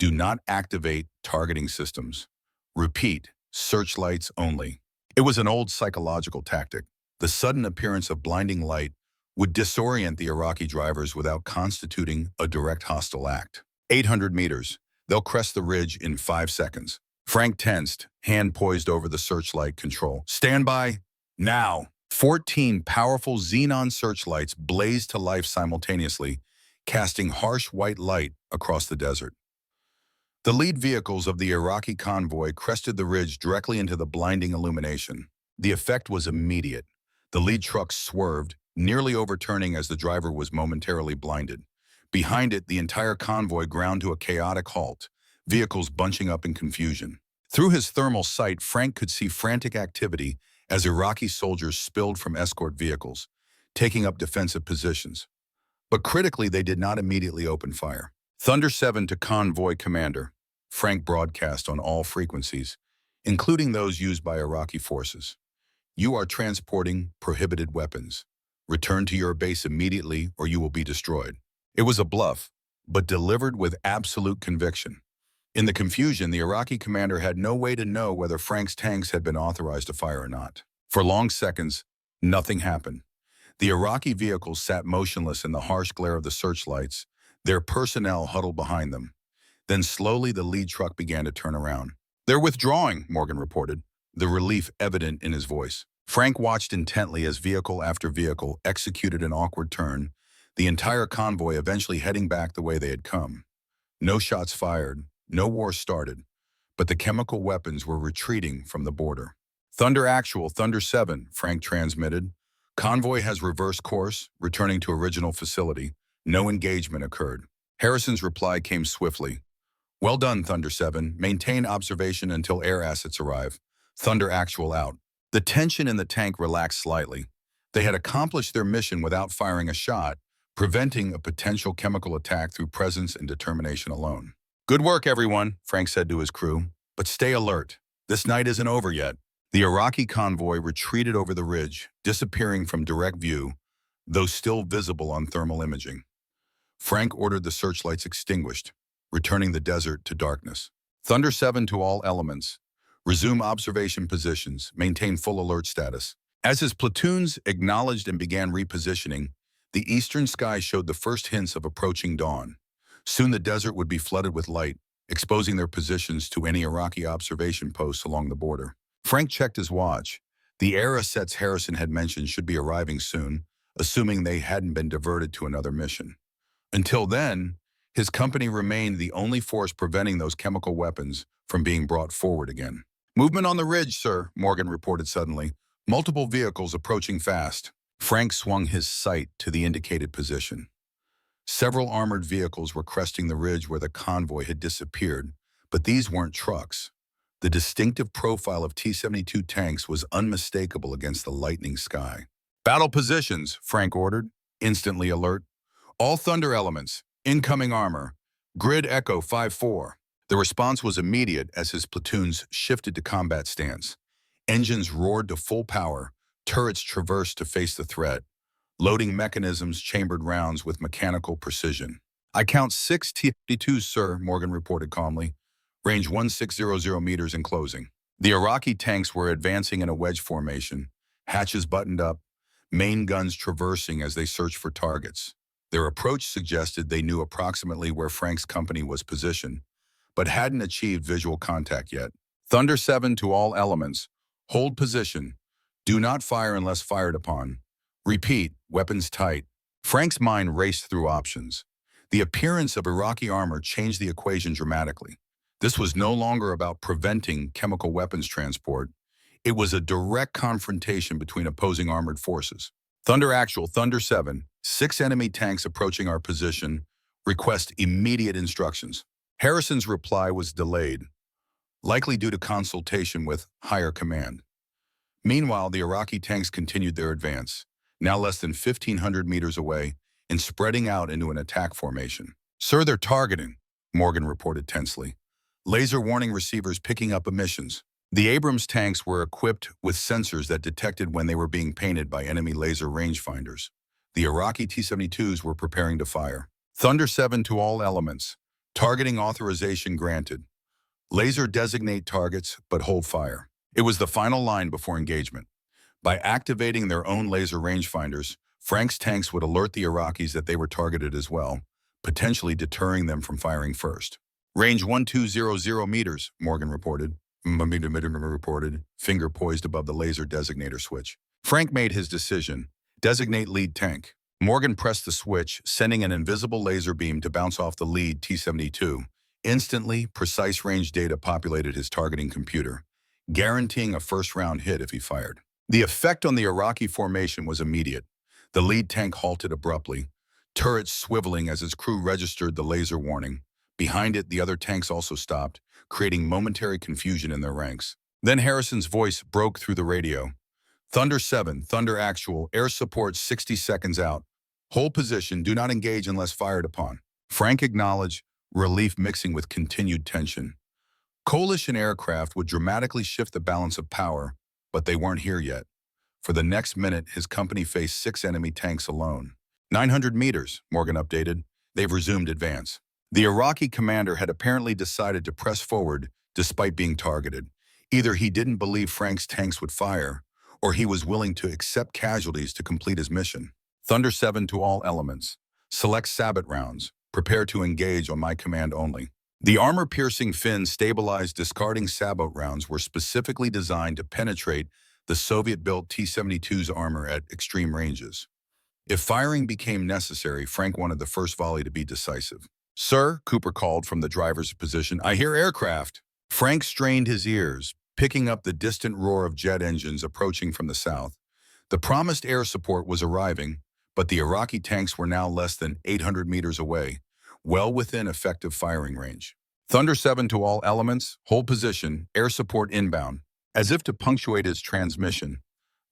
Do not activate targeting systems. Repeat, searchlights only. It was an old psychological tactic. The sudden appearance of blinding light would disorient the Iraqi drivers without constituting a direct hostile act. 800 meters. They'll crest the ridge in 5 seconds. Frank tensed, hand poised over the searchlight control. Stand by, now. 14 powerful xenon searchlights blazed to life simultaneously, casting harsh white light across the desert. The lead vehicles of the Iraqi convoy crested the ridge directly into the blinding illumination. The effect was immediate. The lead truck swerved, nearly overturning as the driver was momentarily blinded. Behind it, the entire convoy ground to a chaotic halt, vehicles bunching up in confusion. Through his thermal sight, Frank could see frantic activity as Iraqi soldiers spilled from escort vehicles, taking up defensive positions. But critically, they did not immediately open fire. Thunder 7 to Convoy Commander. Frank broadcast on all frequencies, including those used by Iraqi forces. You are transporting prohibited weapons. Return to your base immediately or you will be destroyed. It was a bluff, but delivered with absolute conviction. In the confusion, the Iraqi commander had no way to know whether Frank's tanks had been authorized to fire or not. For long seconds, nothing happened. The Iraqi vehicles sat motionless in the harsh glare of the searchlights, their personnel huddled behind them. Then slowly the lead truck began to turn around. "They're withdrawing," Morgan reported, the relief evident in his voice. Frank watched intently as vehicle after vehicle executed an awkward turn, the entire convoy eventually heading back the way they had come. No shots fired, no war started, but the chemical weapons were retreating from the border. "Thunder Actual, Thunder 7, Frank transmitted. "Convoy has reversed course, returning to original facility. No engagement occurred." Harrison's reply came swiftly. "Well done, Thunder 7. Maintain observation until air assets arrive. Thunder Actual out." The tension in the tank relaxed slightly. They had accomplished their mission without firing a shot, preventing a potential chemical attack through presence and determination alone. "Good work, everyone," Frank said to his crew. "But stay alert. This night isn't over yet." The Iraqi convoy retreated over the ridge, disappearing from direct view, though still visible on thermal imaging. Frank ordered the searchlights extinguished, returning the desert to darkness. "Thunder 7 to all elements. Resume observation positions. Maintain full alert status." As his platoons acknowledged and began repositioning, the eastern sky showed the first hints of approaching dawn. Soon the desert would be flooded with light, exposing their positions to any Iraqi observation posts along the border. Frank checked his watch. The air assets Harrison had mentioned should be arriving soon, assuming they hadn't been diverted to another mission. Until then, his company remained the only force preventing those chemical weapons from being brought forward again. "Movement on the ridge, sir," Morgan reported suddenly. "Multiple vehicles approaching fast." Frank swung his sight to the indicated position. Several armored vehicles were cresting the ridge where the convoy had disappeared, but these weren't trucks. The distinctive profile of T-72 tanks was unmistakable against the lightning sky. "Battle positions," Frank ordered, instantly alert. "All Thunder elements, incoming armor, grid echo 5-4. The response was immediate as his platoons shifted to combat stance. Engines roared to full power, turrets traversed to face the threat. Loading mechanisms chambered rounds with mechanical precision. "I count 6 T-52s, sir," Morgan reported calmly. "Range 1600 meters and closing." The Iraqi tanks were advancing in a wedge formation, hatches buttoned up, main guns traversing as they searched for targets. Their approach suggested they knew approximately where Frank's company was positioned, but hadn't achieved visual contact yet. "Thunder 7 to all elements. Hold position. Do not fire unless fired upon. Repeat, weapons tight." Frank's mind raced through options. The appearance of Iraqi armor changed the equation dramatically. This was no longer about preventing chemical weapons transport. It was a direct confrontation between opposing armored forces. "Thunder Actual, Thunder 7, 6 enemy tanks approaching our position. Request immediate instructions." Harrison's reply was delayed, likely due to consultation with higher command. Meanwhile, the Iraqi tanks continued their advance, now less than 1,500 meters away and spreading out into an attack formation. "Sir, they're targeting," Morgan reported tensely. "Laser warning receivers picking up emissions." The Abrams tanks were equipped with sensors that detected when they were being painted by enemy laser rangefinders. The Iraqi T-72s were preparing to fire. "Thunder 7 to all elements. Targeting authorization granted. Laser designate targets, but hold fire." It was the final line before engagement. By activating their own laser rangefinders, Frank's tanks would alert the Iraqis that they were targeted as well, potentially deterring them from firing first. "Range 1200 meters, Morgan reported. Finger poised above the laser designator switch. Frank made his decision. Designate lead tank. Morgan pressed the switch, sending an invisible laser beam to bounce off the lead T-72. Instantly, precise range data populated his targeting computer, guaranteeing a first-round hit if he fired. The effect on the Iraqi formation was immediate. The lead tank halted abruptly, turrets swiveling as its crew registered the laser warning. Behind it, the other tanks also stopped, creating momentary confusion in their ranks. Then Harrison's voice broke through the radio. "Thunder 7, Thunder Actual, air support 60 seconds out. Hold position, do not engage unless fired upon." Frank acknowledged, relief mixing with continued tension. Coalition aircraft would dramatically shift the balance of power, but they weren't here yet. For the next minute, his company faced 6 enemy tanks alone. 900 meters, Morgan updated. They've resumed advance. The Iraqi commander had apparently decided to press forward despite being targeted. Either he didn't believe Frank's tanks would fire, or he was willing to accept casualties to complete his mission. Thunder 7 to all elements. Select sabot rounds. Prepare to engage on my command only. The armor-piercing fins stabilized discarding sabot rounds were specifically designed to penetrate the Soviet-built T-72's armor at extreme ranges. If firing became necessary, Frank wanted the first volley to be decisive. "Sir," Cooper called from the driver's position, "I hear aircraft." Frank strained his ears, picking up the distant roar of jet engines approaching from the south. The promised air support was arriving, but the Iraqi tanks were now less than 800 meters away, well within effective firing range. Thunder 7 to all elements, hold position, air support inbound. As if to punctuate his transmission,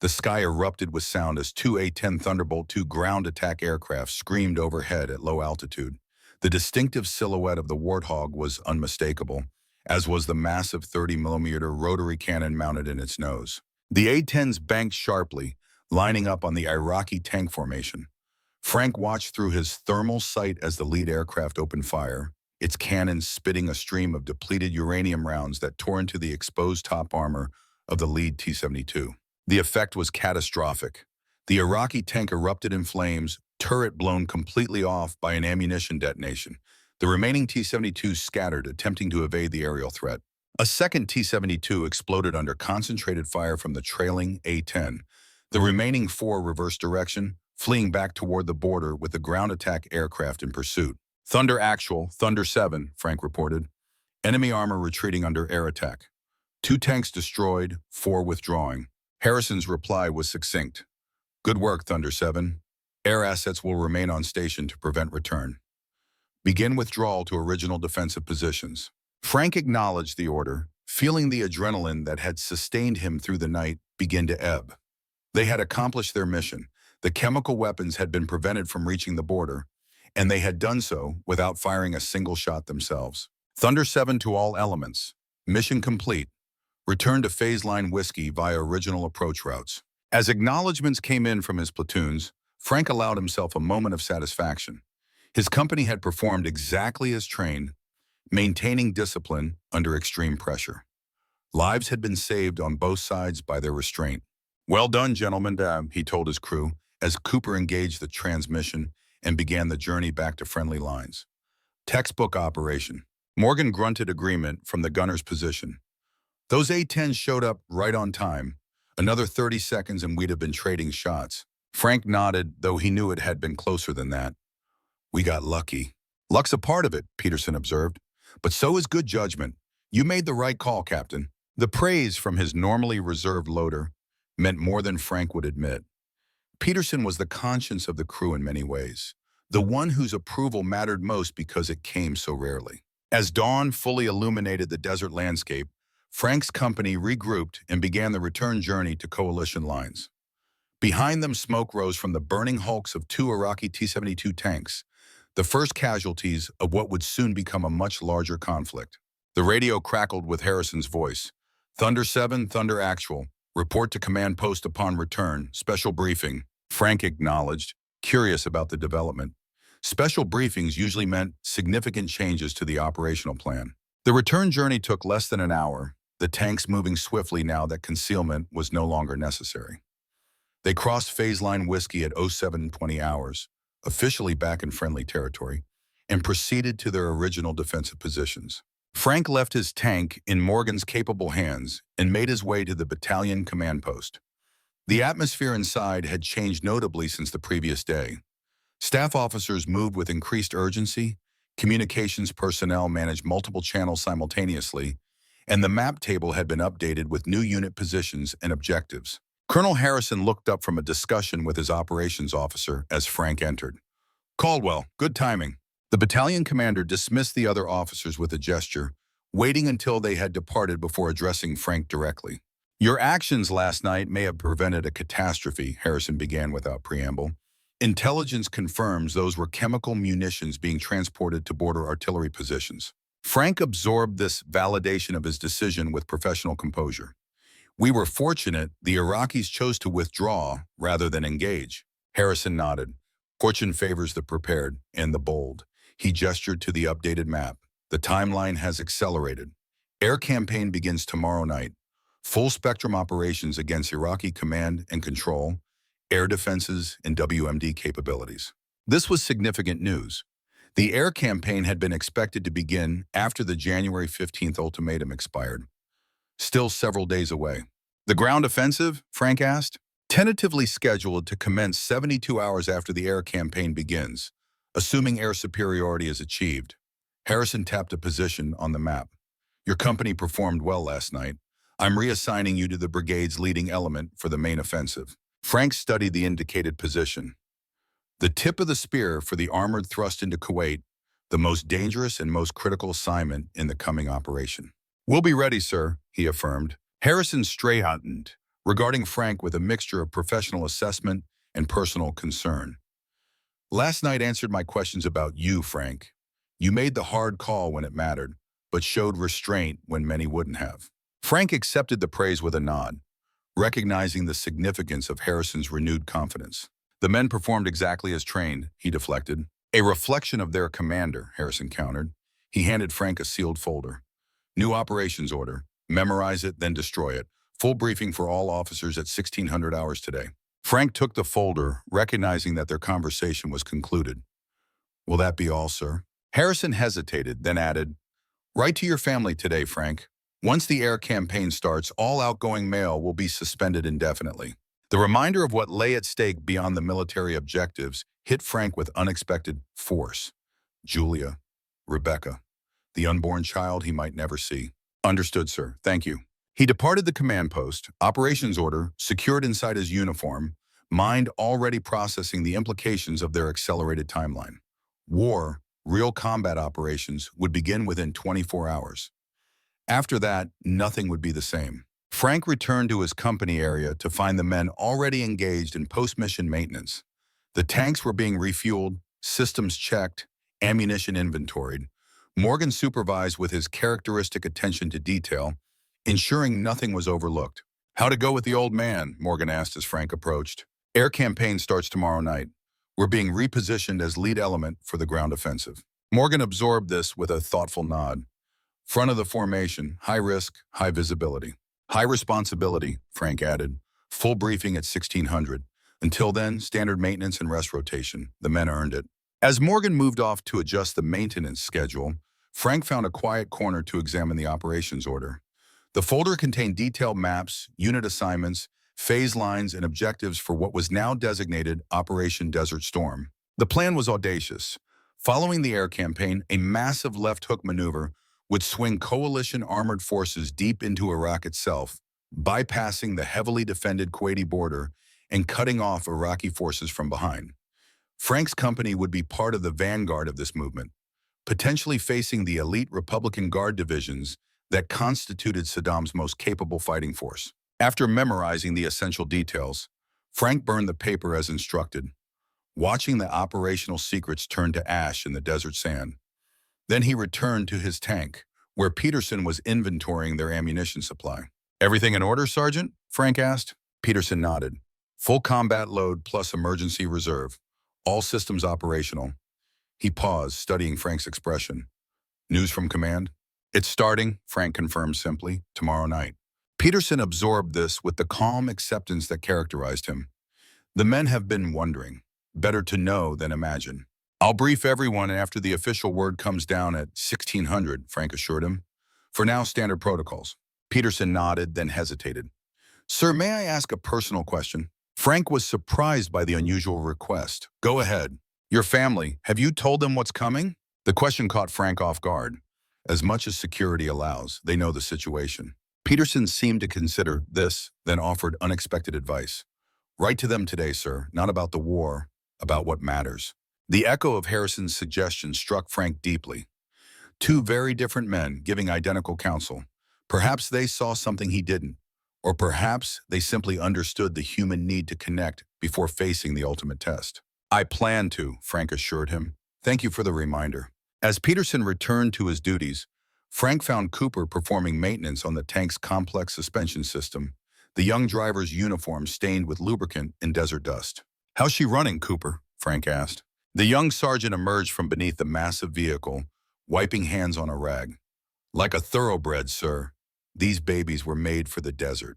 the sky erupted with sound as two A-10 Thunderbolt II ground attack aircraft screamed overhead at low altitude. The distinctive silhouette of the Warthog was unmistakable, as was the massive 30mm rotary cannon mounted in its nose. The A-10s banked sharply, lining up on the Iraqi tank formation. Frank watched through his thermal sight as the lead aircraft opened fire, its cannons spitting a stream of depleted uranium rounds that tore into the exposed top armor of the lead T-72. The effect was catastrophic. The Iraqi tank erupted in flames, turret blown completely off by an ammunition detonation. The remaining T-72s scattered, attempting to evade the aerial threat. A second T-72 exploded under concentrated fire from the trailing A-10. The remaining 4 reversed direction, fleeing back toward the border with the ground attack aircraft in pursuit. "Thunder actual, Thunder 7, Frank reported. Enemy armor retreating under air attack. 2 tanks destroyed, 4 withdrawing. Harrison's reply was succinct. "Good work, Thunder 7. Air assets will remain on station to prevent return. Begin withdrawal to original defensive positions." Frank acknowledged the order, feeling the adrenaline that had sustained him through the night begin to ebb. They had accomplished their mission. The chemical weapons had been prevented from reaching the border, and they had done so without firing a single shot themselves. Thunder 7 to all elements. Mission complete. Return to phase line whiskey via original approach routes. As acknowledgments came in from his platoons, Frank allowed himself a moment of satisfaction. His company had performed exactly as trained, maintaining discipline under extreme pressure. Lives had been saved on both sides by their restraint. "Well done, gentlemen," he told his crew, as Cooper engaged the transmission and began the journey back to friendly lines. "Textbook operation." Morgan grunted agreement from the gunner's position. "Those A-10s showed up right on time. Another 30 seconds and we'd have been trading shots." Frank nodded, though he knew it had been closer than that. "We got lucky." "Luck's a part of it," Peterson observed. "But so is good judgment. You made the right call, Captain." The praise from his normally reserved loader meant more than Frank would admit. Peterson was the conscience of the crew in many ways, the one whose approval mattered most because it came so rarely. As dawn fully illuminated the desert landscape, Frank's company regrouped and began the return journey to coalition lines. Behind them, smoke rose from the burning hulks of 2 Iraqi T-72 tanks, the first casualties of what would soon become a much larger conflict. The radio crackled with Harrison's voice. "Thunder 7, Thunder actual. Report to command post upon return. Special briefing." Frank acknowledged, curious about the development. Special briefings usually meant significant changes to the operational plan. The return journey took less than an hour, the tanks moving swiftly now that concealment was no longer necessary. They crossed phase line whiskey at 07:20 hours, officially back in friendly territory, and proceeded to their original defensive positions. Frank left his tank in Morgan's capable hands and made his way to the battalion command post. The atmosphere inside had changed notably since the previous day. Staff officers moved with increased urgency, communications personnel managed multiple channels simultaneously, and the map table had been updated with new unit positions and objectives. Colonel Harrison looked up from a discussion with his operations officer as Frank entered. "Caldwell, good timing." The battalion commander dismissed the other officers with a gesture, waiting until they had departed before addressing Frank directly. "Your actions last night may have prevented a catastrophe," Harrison began without preamble. Intelligence confirms those were chemical munitions being transported to border artillery positions. Frank absorbed this validation of his decision with professional composure. We were fortunate the Iraqis chose to withdraw rather than engage. Harrison nodded. Fortune favors the prepared and the bold. He gestured to the updated map. The timeline has accelerated. Air campaign begins tomorrow night. Full spectrum operations against Iraqi command and control, air defenses, and WMD capabilities. This was significant news. The air campaign had been expected to begin after the January 15th ultimatum expired. Still several days away. The ground offensive, Frank asked? Tentatively scheduled to commence 72 hours after the air campaign begins, assuming air superiority is achieved. Harrison tapped a position on the map. Your company performed well last night. I'm reassigning you to the brigade's leading element for the main offensive. Frank studied the indicated position. The tip of the spear for the armored thrust into Kuwait, the most dangerous and most critical assignment in the coming operation. We'll be ready, sir, he affirmed. Harrison straightened, regarding Frank with a mixture of professional assessment and personal concern. Last night answered my questions about you, Frank. You made the hard call when it mattered, but showed restraint when many wouldn't have. Frank accepted the praise with a nod, recognizing the significance of Harrison's renewed confidence. The men performed exactly as trained, he deflected. A reflection of their commander, Harrison countered. He handed Frank a sealed folder. New operations order. Memorize it, then destroy it. Full briefing for all officers at 1600 hours today. Frank took the folder, recognizing that their conversation was concluded. Will that be all, sir? Harrison hesitated, then added, write to your family today, Frank. Once the air campaign starts, all outgoing mail will be suspended indefinitely. The reminder of what lay at stake beyond the military objectives hit Frank with unexpected force. Julia, Rebecca, the unborn child he might never see. Understood, sir. Thank you. He departed the command post, operations order, secured inside his uniform, mind already processing the implications of their accelerated timeline. War, real combat operations, would begin within 24 hours. After that, nothing would be the same. Frank returned to his company area to find the men already engaged in post-mission maintenance. The tanks were being refueled, systems checked, ammunition inventoried. Morgan supervised with his characteristic attention to detail, ensuring nothing was overlooked. How to go with the old man? Morgan asked as Frank approached. Air campaign starts tomorrow night. We're being repositioned as lead element for the ground offensive. Morgan absorbed this with a thoughtful nod. Front of the formation, high risk, high visibility. High responsibility, Frank added. Full briefing at 1600. Until then, standard maintenance and rest rotation. The men earned it. As Morgan moved off to adjust the maintenance schedule, Frank found a quiet corner to examine the operations order. The folder contained detailed maps, unit assignments, phase lines, and objectives for what was now designated Operation Desert Storm. The plan was audacious. Following the air campaign, a massive left hook maneuver would swing coalition armored forces deep into Iraq itself, bypassing the heavily defended Kuwaiti border and cutting off Iraqi forces from behind. Frank's company would be part of the vanguard of this movement, potentially facing the elite Republican Guard divisions that constituted Saddam's most capable fighting force. After memorizing the essential details, Frank burned the paper as instructed, watching the operational secrets turn to ash in the desert sand. Then he returned to his tank, where Peterson was inventorying their ammunition supply. Everything in order, Sergeant? Frank asked. Peterson nodded. Full combat load plus emergency reserve. All systems operational. He paused, studying Frank's expression. News from command? It's starting, Frank confirmed simply, tomorrow night. Peterson absorbed this with the calm acceptance that characterized him. The men have been wondering. Better to know than imagine. I'll brief everyone after the official word comes down at 1600, Frank assured him. For now, standard protocols. Peterson nodded, then hesitated. Sir, may I ask a personal question? Frank was surprised by the unusual request. Go ahead. Your family, have you told them what's coming? The question caught Frank off guard. As much as security allows, they know the situation. Peterson seemed to consider this, then offered unexpected advice. Write to them today, sir, not about the war, about what matters. The echo of Harrison's suggestion struck Frank deeply. Two very different men giving identical counsel. Perhaps they saw something he didn't, or perhaps they simply understood the human need to connect before facing the ultimate test. I plan to, Frank assured him. Thank you for the reminder. As Peterson returned to his duties, Frank found Cooper performing maintenance on the tank's complex suspension system, the young driver's uniform stained with lubricant and desert dust. How's she running, Cooper? Frank asked. The young sergeant emerged from beneath the massive vehicle, wiping hands on a rag. Like a thoroughbred, sir. These babies were made for the desert.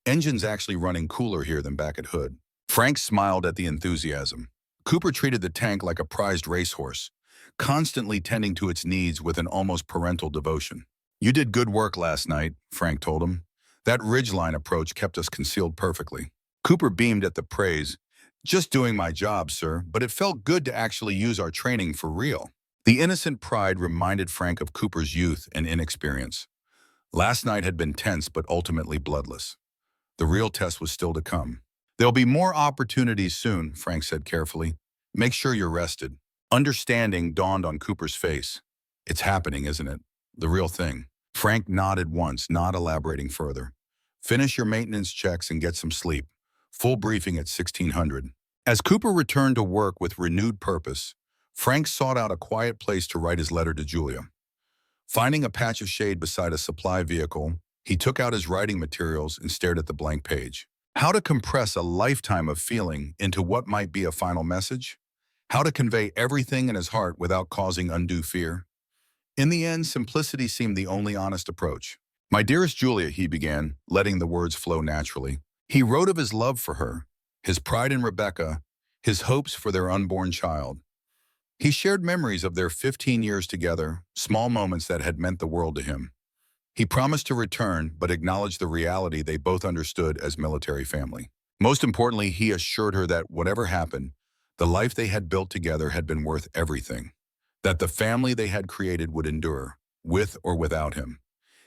Engine's actually running cooler here than back at Hood. Frank smiled at the enthusiasm. Cooper treated the tank like a prized racehorse, constantly tending to its needs with an almost parental devotion. You did good work last night, Frank told him. That ridgeline approach kept us concealed perfectly. Cooper beamed at the praise. Just doing my job, sir, but it felt good to actually use our training for real. The innocent pride reminded Frank of Cooper's youth and inexperience. Last night had been tense but ultimately bloodless. The real test was still to come. There'll be more opportunities soon, Frank said carefully. Make sure you're rested. Understanding dawned on Cooper's face. It's happening, isn't it? The real thing. Frank nodded once, not elaborating further. Finish your maintenance checks and get some sleep. Full briefing at 1600. As Cooper returned to work with renewed purpose, Frank sought out a quiet place to write his letter to Julia. Finding a patch of shade beside a supply vehicle, he took out his writing materials and stared at the blank page. How to compress a lifetime of feeling into what might be a final message? How to convey everything in his heart without causing undue fear? In the end, simplicity seemed the only honest approach. My dearest Julia, he began, letting the words flow naturally. He wrote of his love for her, his pride in Rebecca, his hopes for their unborn child. He shared memories of their 15 years together, small moments that had meant the world to him. He promised to return, but acknowledged the reality they both understood as military family. Most importantly, he assured her that whatever happened, the life they had built together had been worth everything. That the family they had created would endure, with or without him.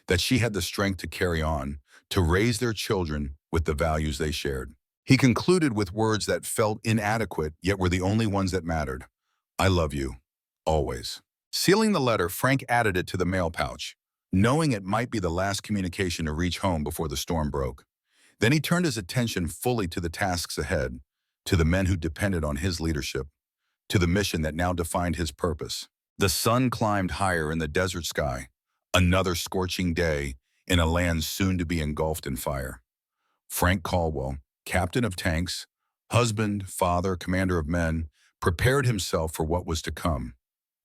That she had the strength to carry on, to raise their children with the values they shared. He concluded with words that felt inadequate, yet were the only ones that mattered. I love you. Always. Sealing the letter, Frank added it to the mail pouch, knowing it might be the last communication to reach home before the storm broke. Then he turned his attention fully to the tasks ahead, to the men who depended on his leadership, to the mission that now defined his purpose. The sun climbed higher in the desert sky, another scorching day in a land soon to be engulfed in fire. Frank Caldwell, captain of tanks, husband, father, commander of men, prepared himself for what was to come,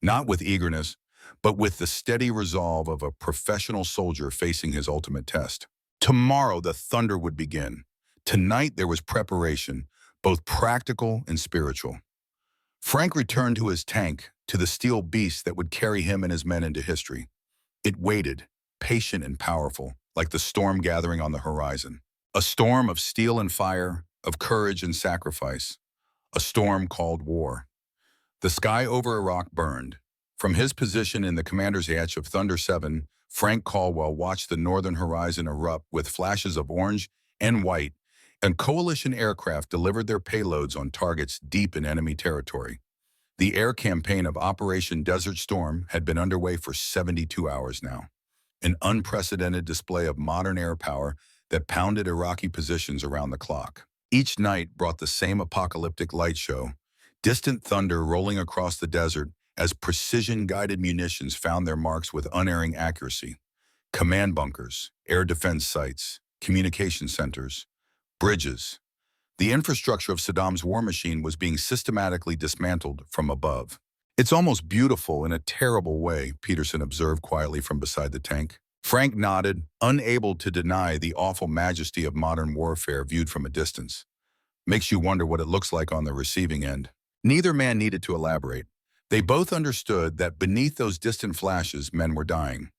not with eagerness, but with the steady resolve of a professional soldier facing his ultimate test. Tomorrow the thunder would begin. Tonight there was preparation, both practical and spiritual. Frank returned to his tank, to the steel beast that would carry him and his men into history. It waited, patient and powerful, like the storm gathering on the horizon. A storm of steel and fire, of courage and sacrifice. A storm called war. The sky over Iraq burned. From his position in the commander's hatch of Thunder 7, Frank Caldwell watched the northern horizon erupt with flashes of orange and white, and coalition aircraft delivered their payloads on targets deep in enemy territory. The air campaign of Operation Desert Storm had been underway for 72 hours now, an unprecedented display of modern air power that pounded Iraqi positions around the clock. Each night brought the same apocalyptic light show, distant thunder rolling across the desert as precision-guided munitions found their marks with unerring accuracy. Command bunkers, air defense sites, communication centers, bridges. The infrastructure of Saddam's war machine was being systematically dismantled from above. It's almost beautiful in a terrible way, Peterson observed quietly from beside the tank. Frank nodded, unable to deny the awful majesty of modern warfare viewed from a distance. Makes you wonder what it looks like on the receiving end. Neither man needed to elaborate. They both understood that beneath those distant flashes, men were dying.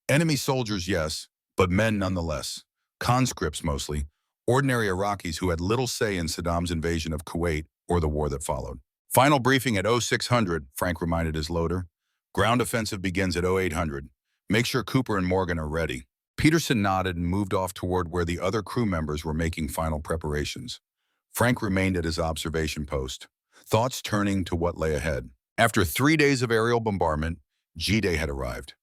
Enemy soldiers, yes, but men nonetheless. Conscripts mostly, ordinary Iraqis who had little say in Saddam's invasion of Kuwait or the war that followed. Final briefing at 0600, Frank reminded his loader. Ground offensive begins at 0800. Make sure Cooper and Morgan are ready. Peterson nodded and moved off toward where the other crew members were making final preparations. Frank remained at his observation post, thoughts turning to what lay ahead. After 3 days of aerial bombardment, G-Day had arrived.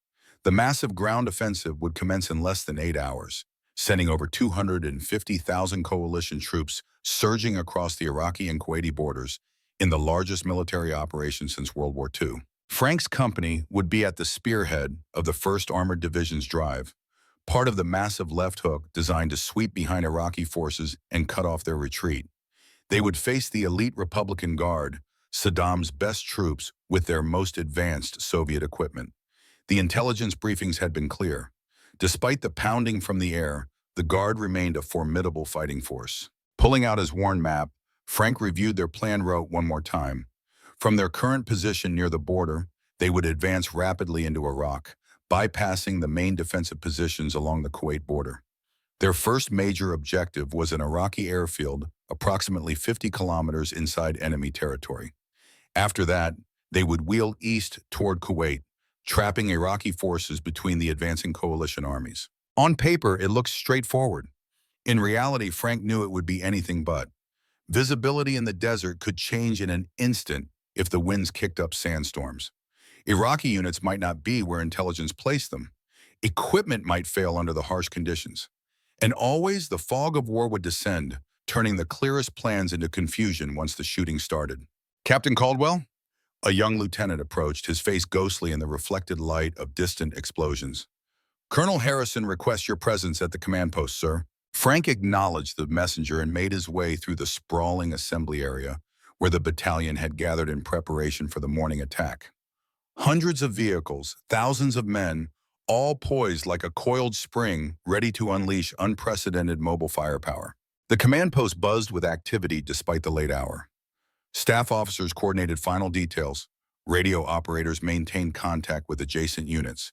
The massive ground offensive would commence in less than 8 hours, sending over 250,000 coalition troops surging across the Iraqi and Kuwaiti borders in the largest military operation since World War II. Frank's company would be at the spearhead of the 1st Armored Division's drive, part of the massive left hook designed to sweep behind Iraqi forces and cut off their retreat. They would face the elite Republican Guard, Saddam's best troops with their most advanced Soviet equipment. The intelligence briefings had been clear. Despite the pounding from the air, the Guard remained a formidable fighting force. Pulling out his worn map, Frank reviewed their planned route one more time. From their current position near the border, they would advance rapidly into Iraq, bypassing the main defensive positions along the Kuwait border. Their first major objective was an Iraqi airfield approximately 50 kilometers inside enemy territory. After that, they would wheel east toward Kuwait, trapping Iraqi forces between the advancing coalition armies. On paper, it looks straightforward. In reality, Frank knew it would be anything but. Visibility in the desert could change in an instant if the winds kicked up sandstorms. Iraqi units might not be where intelligence placed them. Equipment might fail under the harsh conditions. And always the fog of war would descend, turning the clearest plans into confusion once the shooting started. "Captain Caldwell?" A young lieutenant approached, his face ghostly in the reflected light of distant explosions. "Colonel Harrison requests your presence at the command post, sir." Frank acknowledged the messenger and made his way through the sprawling assembly area where the battalion had gathered in preparation for the morning attack. Hundreds of vehicles, thousands of men, all poised like a coiled spring, ready to unleash unprecedented mobile firepower. The command post buzzed with activity despite the late hour. Staff officers coordinated final details. Radio operators maintained contact with adjacent units.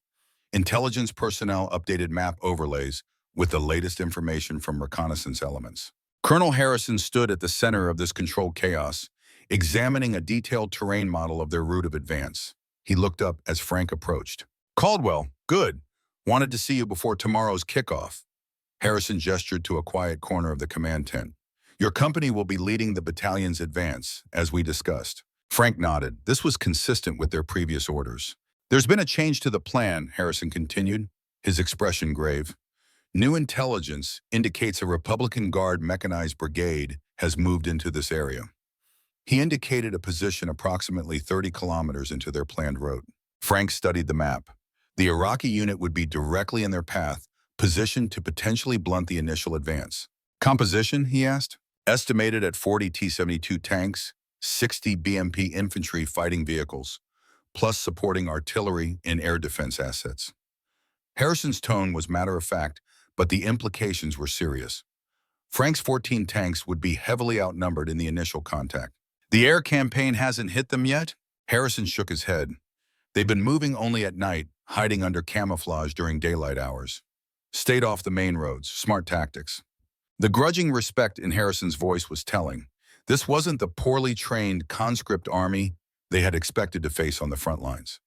Intelligence personnel updated map overlays with the latest information from reconnaissance elements. Colonel Harrison stood at the center of this controlled chaos, examining a detailed terrain model of their route of advance. He looked up as Frank approached. "Caldwell, good. Wanted to see you before tomorrow's kickoff." Harrison gestured to a quiet corner of the command tent. "Your company will be leading the battalion's advance, as we discussed." Frank nodded. This was consistent with their previous orders. "There's been a change to the plan," Harrison continued, his expression grave. "New intelligence indicates a Republican Guard mechanized brigade has moved into this area." He indicated a position approximately 30 kilometers into their planned route. Frank studied the map. The Iraqi unit would be directly in their path, positioned to potentially blunt the initial advance. "Composition?" he asked. "Estimated at 40 T-72 tanks, 60 BMP infantry fighting vehicles, plus supporting artillery and air defense assets." Harrison's tone was matter-of-fact, but the implications were serious. Frank's 14 tanks would be heavily outnumbered in the initial contact. "The air campaign hasn't hit them yet?" Harrison shook his head. "They've been moving only at night, hiding under camouflage during daylight hours. Stayed off the main roads, smart tactics." The grudging respect in Harrison's voice was telling. This wasn't the poorly trained conscript army they had expected to face on the front lines.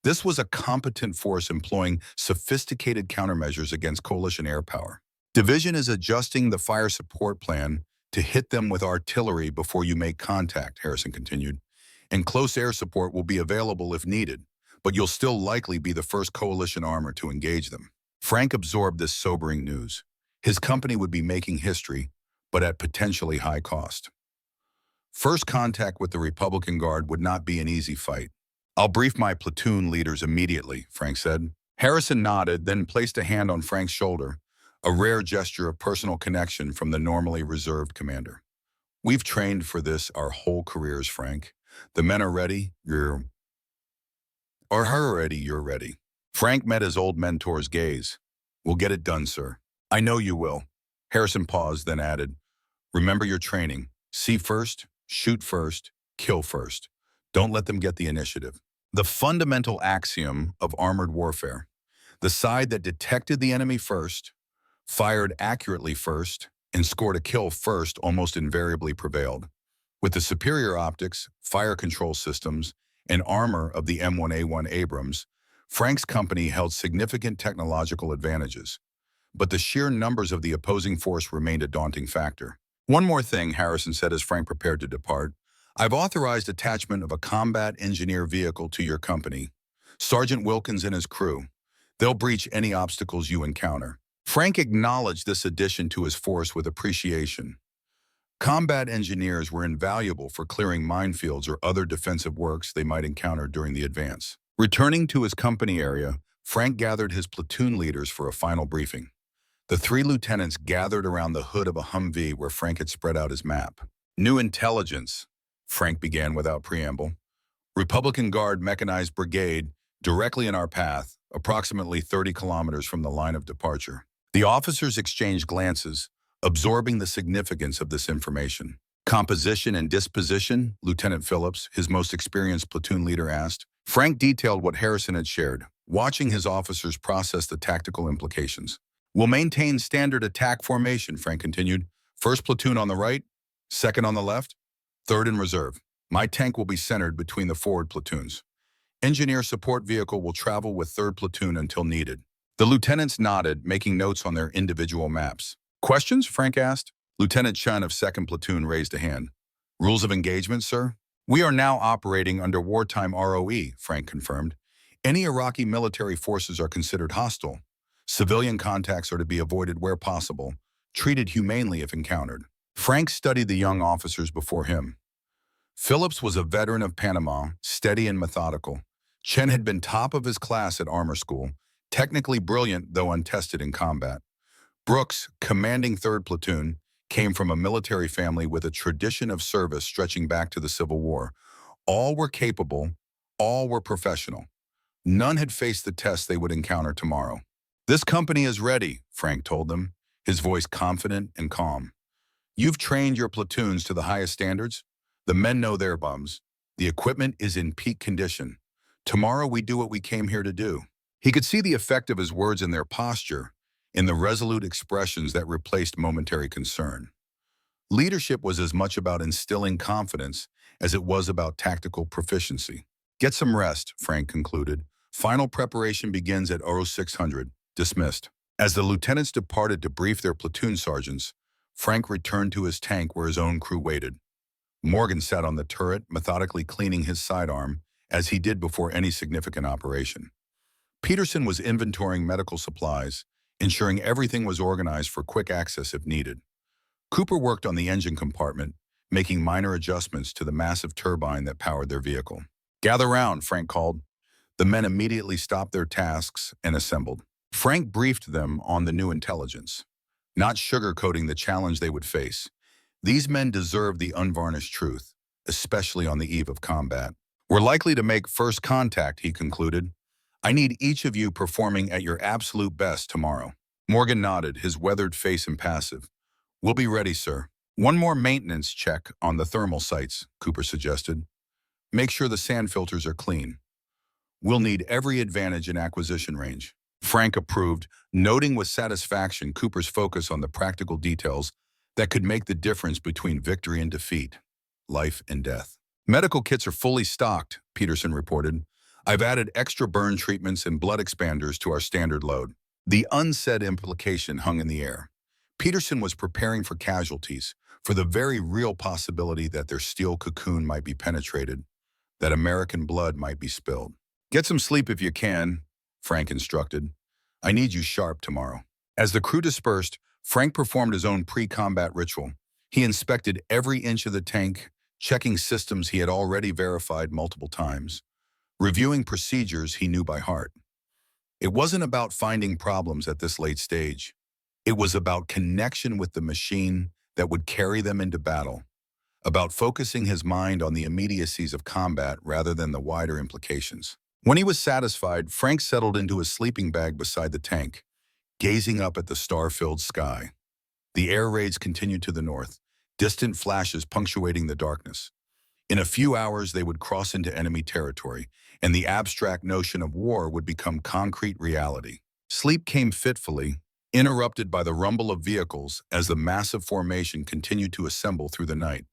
This was a competent force employing sophisticated countermeasures against coalition air power. "Division is adjusting the fire support plan to hit them with artillery before you make contact," Harrison continued. "And close air support will be available if needed, but you'll still likely be the first coalition armor to engage them." Frank absorbed this sobering news. His company would be making history, but at potentially high cost. First contact with the Republican Guard would not be an easy fight. "I'll brief my platoon leaders immediately," Frank said. Harrison nodded, then placed a hand on Frank's shoulder, a rare gesture of personal connection from the normally reserved commander. "We've trained for this our whole careers, Frank. The men are ready, you're ready." Frank met his old mentor's gaze. "We'll get it done, sir." "I know you will." Harrison paused, then added, "Remember your training. See first, shoot first, kill first. Don't let them get the initiative." The fundamental axiom of armored warfare. The side that detected the enemy first, fired accurately first, and scored a kill first almost invariably prevailed. With the superior optics, fire control systems, and armor of the M1A1 Abrams, Frank's company held significant technological advantages. But the sheer numbers of the opposing force remained a daunting factor. "One more thing," Harrison said as Frank prepared to depart. "I've authorized attachment of a combat engineer vehicle to your company. Sergeant Wilkins and his crew. They'll breach any obstacles you encounter." Frank acknowledged this addition to his force with appreciation. Combat engineers were invaluable for clearing minefields or other defensive works they might encounter during the advance. Returning to his company area, Frank gathered his platoon leaders for a final briefing. The three lieutenants gathered around the hood of a Humvee where Frank had spread out his map. New intelligence, Frank began without preamble. Republican Guard Mechanized Brigade, directly in our path, approximately 30 kilometers from the line of departure. The officers exchanged glances, absorbing the significance of this information. Composition and disposition, Lieutenant Phillips, his most experienced platoon leader, asked. Frank detailed what Harrison had shared, watching his officers process the tactical implications. We'll maintain standard attack formation, Frank continued. First platoon on the right, second on the left, third in reserve. My tank will be centered between the forward platoons. Engineer support vehicle will travel with third platoon until needed. The lieutenants nodded, making notes on their individual maps. Questions? Frank asked. Lieutenant Chun of 2nd Platoon raised a hand. Rules of engagement, sir? We are now operating under wartime ROE, Frank confirmed. Any Iraqi military forces are considered hostile. Civilian contacts are to be avoided where possible, treated humanely if encountered. Frank studied the young officers before him. Phillips was a veteran of Panama, steady and methodical. Chen had been top of his class at armor school, technically brilliant though untested in combat. Brooks, commanding 3rd Platoon, came from a military family with a tradition of service stretching back to the Civil War. All were capable, all were professional. None had faced the tests they would encounter tomorrow. This company is ready, Frank told them, his voice confident and calm. You've trained your platoons to the highest standards. The men know their bums. The equipment is in peak condition. Tomorrow we do what we came here to do. He could see the effect of his words in their posture, in the resolute expressions that replaced momentary concern. Leadership was as much about instilling confidence as it was about tactical proficiency. Get some rest, Frank concluded. Final preparation begins at 0600. Dismissed. As the lieutenants departed to brief their platoon sergeants, Frank returned to his tank where his own crew waited. Morgan sat on the turret, methodically cleaning his sidearm, as he did before any significant operation. Peterson was inventorying medical supplies, ensuring everything was organized for quick access if needed. Cooper worked on the engine compartment, making minor adjustments to the massive turbine that powered their vehicle. Gather round, Frank called. The men immediately stopped their tasks and assembled. Frank briefed them on the new intelligence, not sugarcoating the challenge they would face. These men deserved the unvarnished truth, especially on the eve of combat. We're likely to make first contact, he concluded. I need each of you performing at your absolute best tomorrow. Morgan nodded, his weathered face impassive. We'll be ready, sir. One more maintenance check on the thermal sights, Cooper suggested. Make sure the sand filters are clean. We'll need every advantage in acquisition range. Frank approved, noting with satisfaction Cooper's focus on the practical details that could make the difference between victory and defeat, life and death. Medical kits are fully stocked, Peterson reported. I've added extra burn treatments and blood expanders to our standard load. The unsaid implication hung in the air. Peterson was preparing for casualties, for the very real possibility that their steel cocoon might be penetrated, that American blood might be spilled. Get some sleep if you can, Frank instructed. I need you sharp tomorrow. As the crew dispersed, Frank performed his own pre-combat ritual. He inspected every inch of the tank, checking systems he had already verified multiple times, reviewing procedures he knew by heart. It wasn't about finding problems at this late stage. It was about connection with the machine that would carry them into battle, about focusing his mind on the immediacies of combat rather than the wider implications. When he was satisfied, Frank settled into his sleeping bag beside the tank, gazing up at the star-filled sky. The air raids continued to the north, distant flashes punctuating the darkness. In a few hours, they would cross into enemy territory, and the abstract notion of war would become concrete reality. Sleep came fitfully, interrupted by the rumble of vehicles as the massive formation continued to assemble through the night.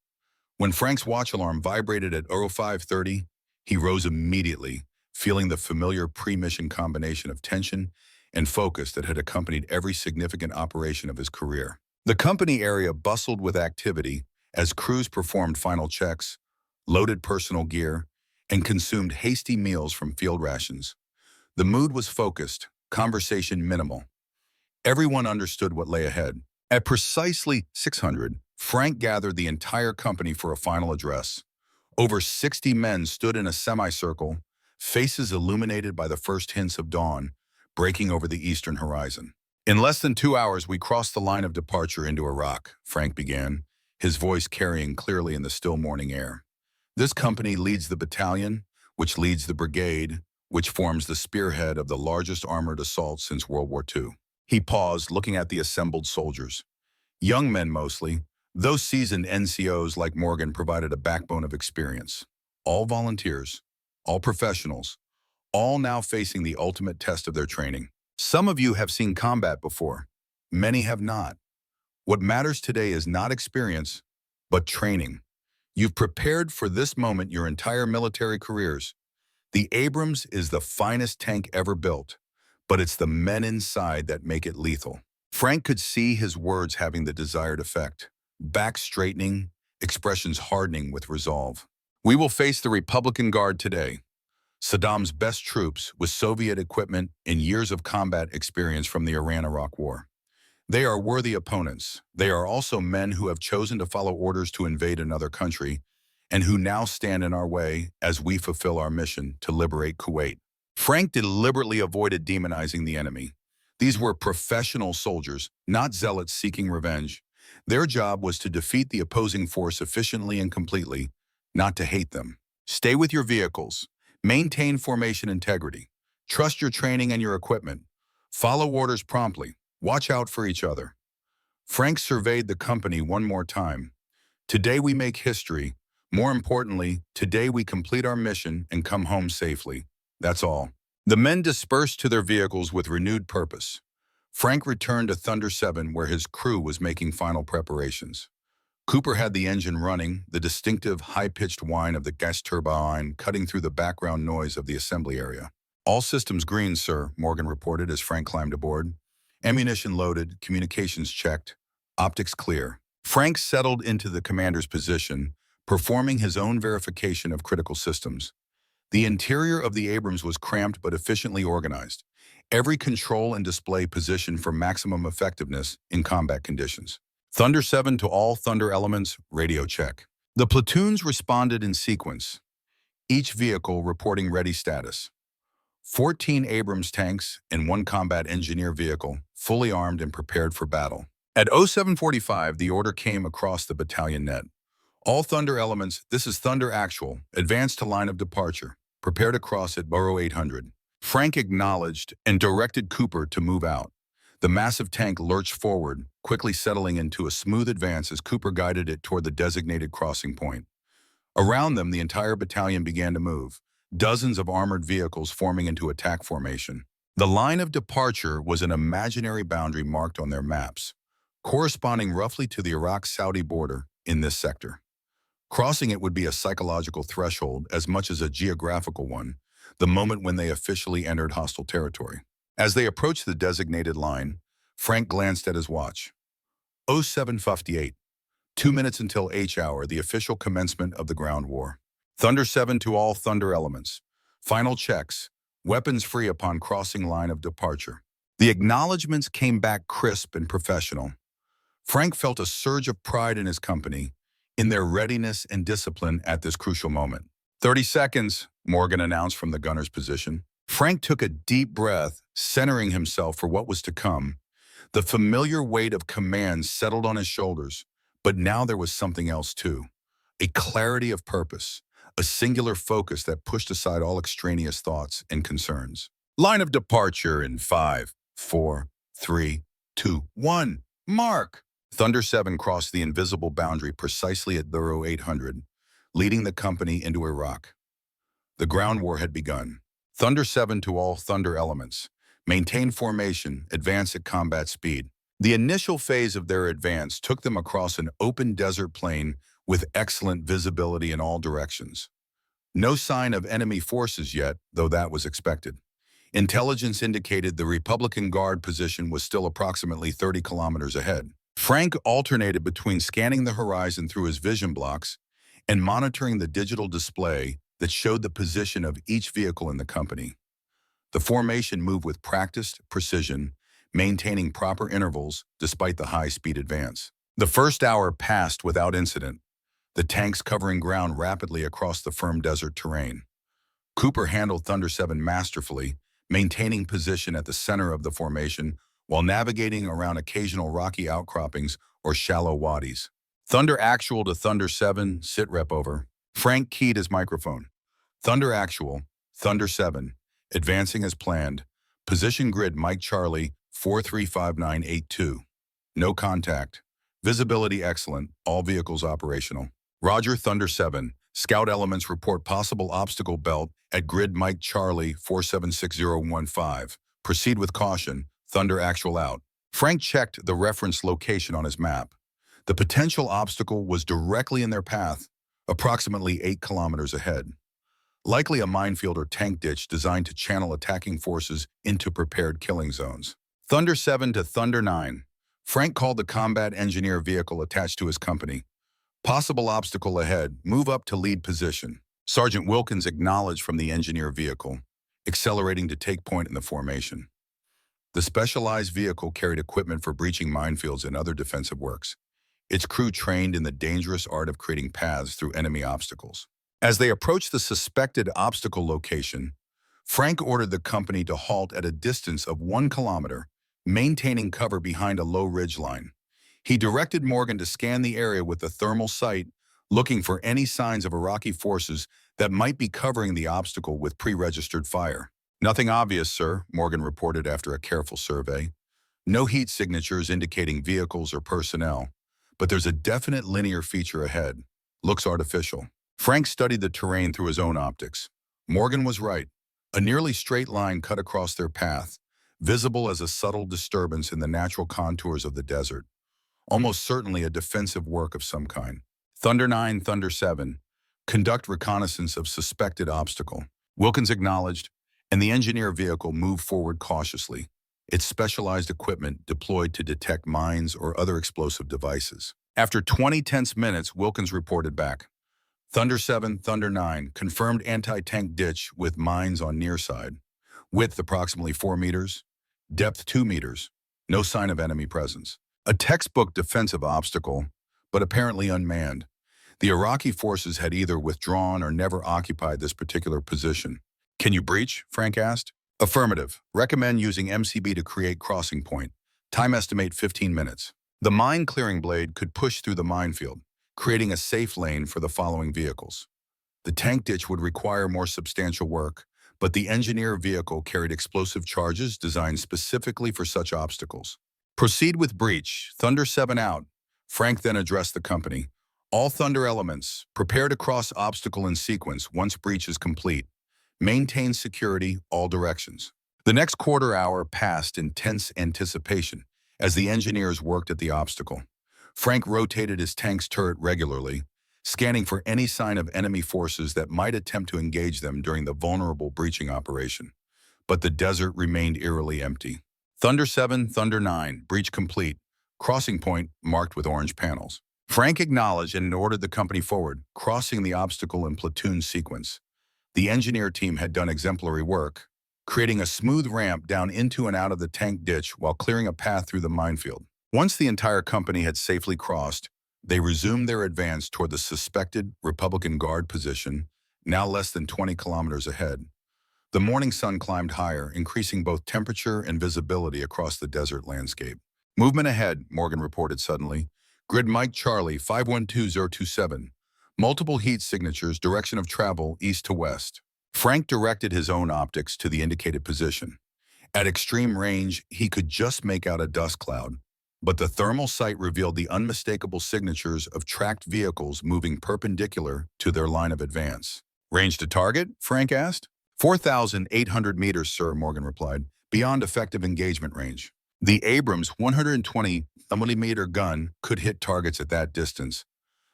When Frank's watch alarm vibrated at 05:30, he rose immediately, feeling the familiar pre-mission combination of tension and focus that had accompanied every significant operation of his career. The company area bustled with activity as crews performed final checks, loaded personal gear, and consumed hasty meals from field rations. The mood was focused, conversation minimal. Everyone understood what lay ahead. At precisely 600, Frank gathered the entire company for a final address. Over 60 men stood in a semicircle, faces illuminated by the first hints of dawn, breaking over the eastern horizon. In less than 2 hours, we crossed the line of departure into Iraq, Frank began, his voice carrying clearly in the still morning air. This company leads the battalion, which leads the brigade, which forms the spearhead of the largest armored assault since World War II. He paused, looking at the assembled soldiers. Young men mostly, those seasoned NCOs like Morgan provided a backbone of experience. All volunteers, all professionals, all now facing the ultimate test of their training. Some of you have seen combat before. Many have not. What matters today is not experience, but training. You've prepared for this moment your entire military careers. The Abrams is the finest tank ever built, but it's the men inside that make it lethal. Frank could see his words having the desired effect. Back straightening, expressions hardening with resolve. We will face the Republican Guard today. Saddam's best troops with Soviet equipment and years of combat experience from the Iran-Iraq War. They are worthy opponents. They are also men who have chosen to follow orders to invade another country and who now stand in our way as we fulfill our mission to liberate Kuwait. Frank deliberately avoided demonizing the enemy. These were professional soldiers, not zealots seeking revenge. Their job was to defeat the opposing force efficiently and completely, not to hate them. Stay with your vehicles. Maintain formation integrity. Trust your training and your equipment. Follow orders promptly. Watch out for each other. Frank surveyed the company one more time. Today we make history. More importantly, today we complete our mission and come home safely. That's all. The men dispersed to their vehicles with renewed purpose. Frank returned to Thunder 7 where his crew was making final preparations. Cooper had the engine running, the distinctive high-pitched whine of the gas turbine cutting through the background noise of the assembly area. All systems green, sir, Morgan reported as Frank climbed aboard. Ammunition loaded, communications checked, optics clear. Frank settled into the commander's position, performing his own verification of critical systems. The interior of the Abrams was cramped but efficiently organized. Every control and display positioned for maximum effectiveness in combat conditions. Thunder 7 to all Thunder elements, radio check. The platoons responded in sequence, each vehicle reporting ready status. 14 Abrams tanks and 1 combat engineer vehicle, fully armed and prepared for battle. At 0745, the order came across the battalion net. All Thunder elements, this is Thunder Actual, advance to line of departure. Prepare to cross at Burrow 800. Frank acknowledged and directed Cooper to move out. The massive tank lurched forward, quickly settling into a smooth advance as Cooper guided it toward the designated crossing point. Around them, the entire battalion began to move, dozens of armored vehicles forming into attack formation. The line of departure was an imaginary boundary marked on their maps, corresponding roughly to the Iraq-Saudi border in this sector. Crossing it would be a psychological threshold as much as a geographical one, the moment when they officially entered hostile territory. As they approached the designated line, Frank glanced at his watch. 0758, 2 minutes until H-hour, the official commencement of the ground war. Thunder 7 to all Thunder elements. Final checks, weapons free upon crossing line of departure. The acknowledgments came back crisp and professional. Frank felt a surge of pride in his company, in their readiness and discipline at this crucial moment. 30 seconds, Morgan announced from the gunner's position. Frank took a deep breath, centering himself for what was to come. The familiar weight of command settled on his shoulders, but now there was something else too. A clarity of purpose, a singular focus that pushed aside all extraneous thoughts and concerns. Line of departure in 5, 4, 3, 2, 1. Mark! Thunder 7 crossed the invisible boundary precisely at Burrow 800, leading the company into Iraq. The ground war had begun. Thunder 7 to all Thunder elements. Maintain formation, advance at combat speed. The initial phase of their advance took them across an open desert plain with excellent visibility in all directions. No sign of enemy forces yet, though that was expected. Intelligence indicated the Republican Guard position was still approximately 30 kilometers ahead. Frank alternated between scanning the horizon through his vision blocks and monitoring the digital display that showed the position of each vehicle in the company. The formation moved with practiced precision, maintaining proper intervals despite the high-speed advance. The first hour passed without incident, the tanks covering ground rapidly across the firm desert terrain. Cooper handled Thunder 7 masterfully, maintaining position at the center of the formation while navigating around occasional rocky outcroppings or shallow wadis. Thunder Actual to Thunder 7, sit rep over. Frank keyed his microphone. Thunder Actual, Thunder 7, advancing as planned. Position grid Mike Charlie, 435982. No contact. Visibility excellent, all vehicles operational. Roger, Thunder 7. Scout elements report possible obstacle belt at grid Mike Charlie 476015. Proceed with caution. Thunder Actual out. Frank checked the reference location on his map. The potential obstacle was directly in their path, approximately 8 kilometers ahead. Likely a minefield or tank ditch designed to channel attacking forces into prepared killing zones. Thunder 7 to Thunder 9. Frank called the combat engineer vehicle attached to his company. Possible obstacle ahead, move up to lead position. Sergeant Wilkins acknowledged from the engineer vehicle, accelerating to take point in the formation. The specialized vehicle carried equipment for breaching minefields and other defensive works. Its crew trained in the dangerous art of creating paths through enemy obstacles. As they approached the suspected obstacle location, Frank ordered the company to halt at a distance of 1 kilometer, maintaining cover behind a low ridgeline. He directed Morgan to scan the area with a thermal sight, looking for any signs of Iraqi forces that might be covering the obstacle with pre-registered fire. Nothing obvious, sir, Morgan reported after a careful survey. No heat signatures indicating vehicles or personnel, but there's a definite linear feature ahead. Looks artificial. Frank studied the terrain through his own optics. Morgan was right. A nearly straight line cut across their path, visible as a subtle disturbance in the natural contours of the desert. Almost certainly a defensive work of some kind. Thunder 9, Thunder 7. Conduct reconnaissance of suspected obstacle. Wilkins acknowledged, and the engineer vehicle moved forward cautiously, its specialized equipment deployed to detect mines or other explosive devices. After 20 tense minutes, Wilkins reported back. Thunder 7, Thunder 9, confirmed anti-tank ditch with mines on near side. Width approximately 4 meters, depth 2 meters, no sign of enemy presence. A textbook defensive obstacle, but apparently unmanned. The Iraqi forces had either withdrawn or never occupied this particular position. Can you breach? Frank asked. Affirmative. Recommend using MCB to create crossing point. Time estimate 15 minutes. The mine clearing blade could push through the minefield, creating a safe lane for the following vehicles. The tank ditch would require more substantial work, but the engineer vehicle carried explosive charges designed specifically for such obstacles. Proceed with breach. Thunder 7 out. Frank then addressed the company. All Thunder elements, prepare to cross obstacle in sequence once breach is complete. Maintain security all directions. The next quarter hour passed in tense anticipation as the engineers worked at the obstacle. Frank rotated his tank's turret regularly, scanning for any sign of enemy forces that might attempt to engage them during the vulnerable breaching operation. But the desert remained eerily empty. Thunder 7, Thunder 9, breach complete. Crossing point marked with orange panels. Frank acknowledged and ordered the company forward, crossing the obstacle in platoon sequence. The engineer team had done exemplary work, creating a smooth ramp down into and out of the tank ditch while clearing a path through the minefield. Once the entire company had safely crossed, they resumed their advance toward the suspected Republican Guard position, now less than 20 kilometers ahead. The morning sun climbed higher, increasing both temperature and visibility across the desert landscape. Movement ahead, Morgan reported suddenly. Grid Mike Charlie 512027. Multiple heat signatures, direction of travel east to west. Frank directed his own optics to the indicated position. At extreme range, he could just make out a dust cloud, but the thermal sight revealed the unmistakable signatures of tracked vehicles moving perpendicular to their line of advance. Range to target? Frank asked. 4,800 meters, sir, Morgan replied, beyond effective engagement range. The Abrams 120mm gun could hit targets at that distance,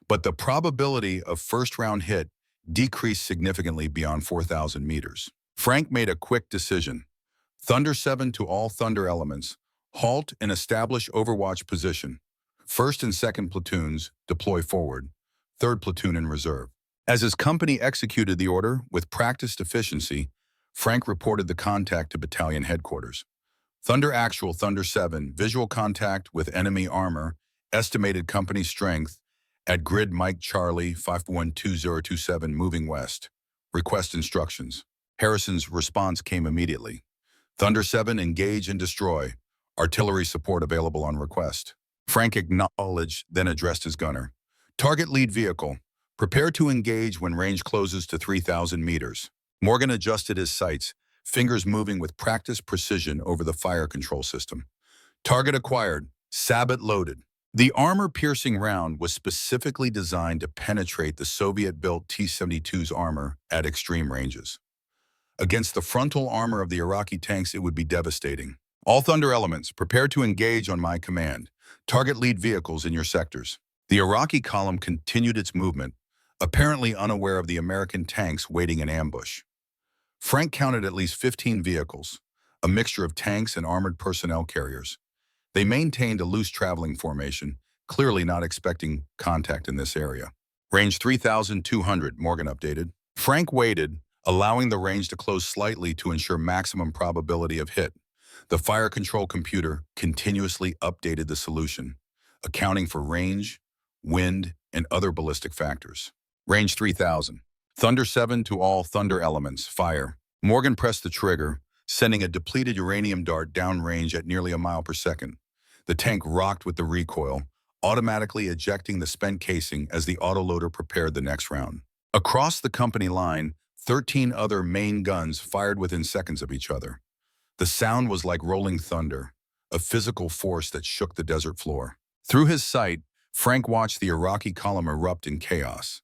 but the probability of first-round hit decreased significantly beyond 4,000 meters. Frank made a quick decision. Thunder 7 to all Thunder elements. Halt and establish overwatch position. First and second platoons deploy forward. Third platoon in reserve. As his company executed the order with practiced efficiency, Frank reported the contact to battalion headquarters. Thunder Actual, Thunder 7, visual contact with enemy armor Estimated company strength at grid Mike Charlie 512027 moving west. Request instructions. Harrison's response came immediately. Thunder 7, engage and destroy. Artillery support available on request. Frank acknowledged, then addressed his gunner. Target lead vehicle. Prepare to engage when range closes to 3,000 meters. Morgan adjusted his sights, fingers moving with practiced precision over the fire control system. Target acquired. Sabot loaded. The armor-piercing round was specifically designed to penetrate the Soviet-built T-72's armor at extreme ranges. Against the frontal armor of the Iraqi tanks, it would be devastating. All Thunder elements, prepare to engage on my command. Target lead vehicles in your sectors. The Iraqi column continued its movement, apparently unaware of the American tanks waiting in ambush. Frank counted at least 15 vehicles, a mixture of tanks and armored personnel carriers. They maintained a loose traveling formation, clearly not expecting contact in this area. Range 3,200, Morgan updated. Frank waited, allowing the range to close slightly to ensure maximum probability of hit. The fire control computer continuously updated the solution, accounting for range, wind, and other ballistic factors. Range 3,000. Thunder 7 to all Thunder elements, fire. Morgan pressed the trigger, sending a depleted uranium dart downrange at nearly a mile per second. The tank rocked with the recoil, automatically ejecting the spent casing as the autoloader prepared the next round. Across the company line, 13 other main guns fired within seconds of each other. The sound was like rolling thunder, a physical force that shook the desert floor. Through his sight, Frank watched the Iraqi column erupt in chaos.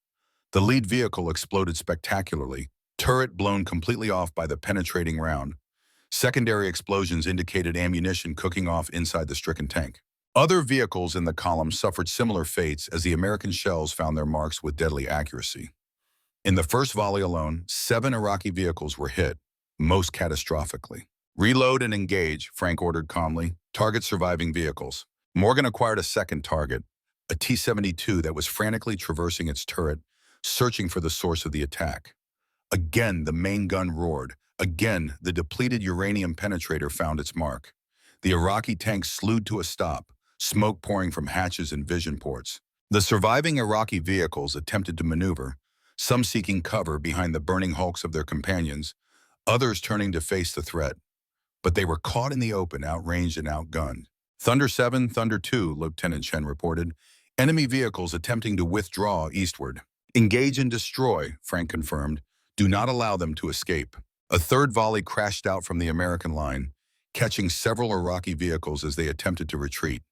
The lead vehicle exploded spectacularly, turret blown completely off by the penetrating round. Secondary explosions indicated ammunition cooking off inside the stricken tank. Other vehicles in the column suffered similar fates as the American shells found their marks with deadly accuracy. In the first volley alone, 7 Iraqi vehicles were hit, most catastrophically. Reload and engage, Frank ordered calmly. Target surviving vehicles. Morgan acquired a second target, a T-72 that was frantically traversing its turret, searching for the source of the attack. Again, the main gun roared. Again, the depleted uranium penetrator found its mark. The Iraqi tank slewed to a stop, smoke pouring from hatches and vision ports. The surviving Iraqi vehicles attempted to maneuver, some seeking cover behind the burning hulks of their companions, others turning to face the threat. But they were caught in the open, outranged and outgunned. Thunder 7, Thunder 2, Lieutenant Chen reported. Enemy vehicles attempting to withdraw eastward. Engage and destroy, Frank confirmed. Do not allow them to escape. A third volley crashed out from the American line, catching several Iraqi vehicles as they attempted to retreat.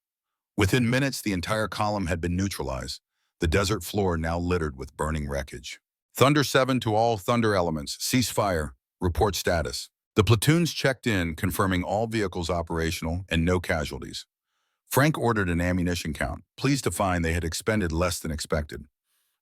Within minutes, the entire column had been neutralized, the desert floor now littered with burning wreckage. Thunder 7 to all Thunder elements, cease fire, report status. The platoons checked in, confirming all vehicles operational and no casualties. Frank ordered an ammunition count, pleased to find they had expended less than expected.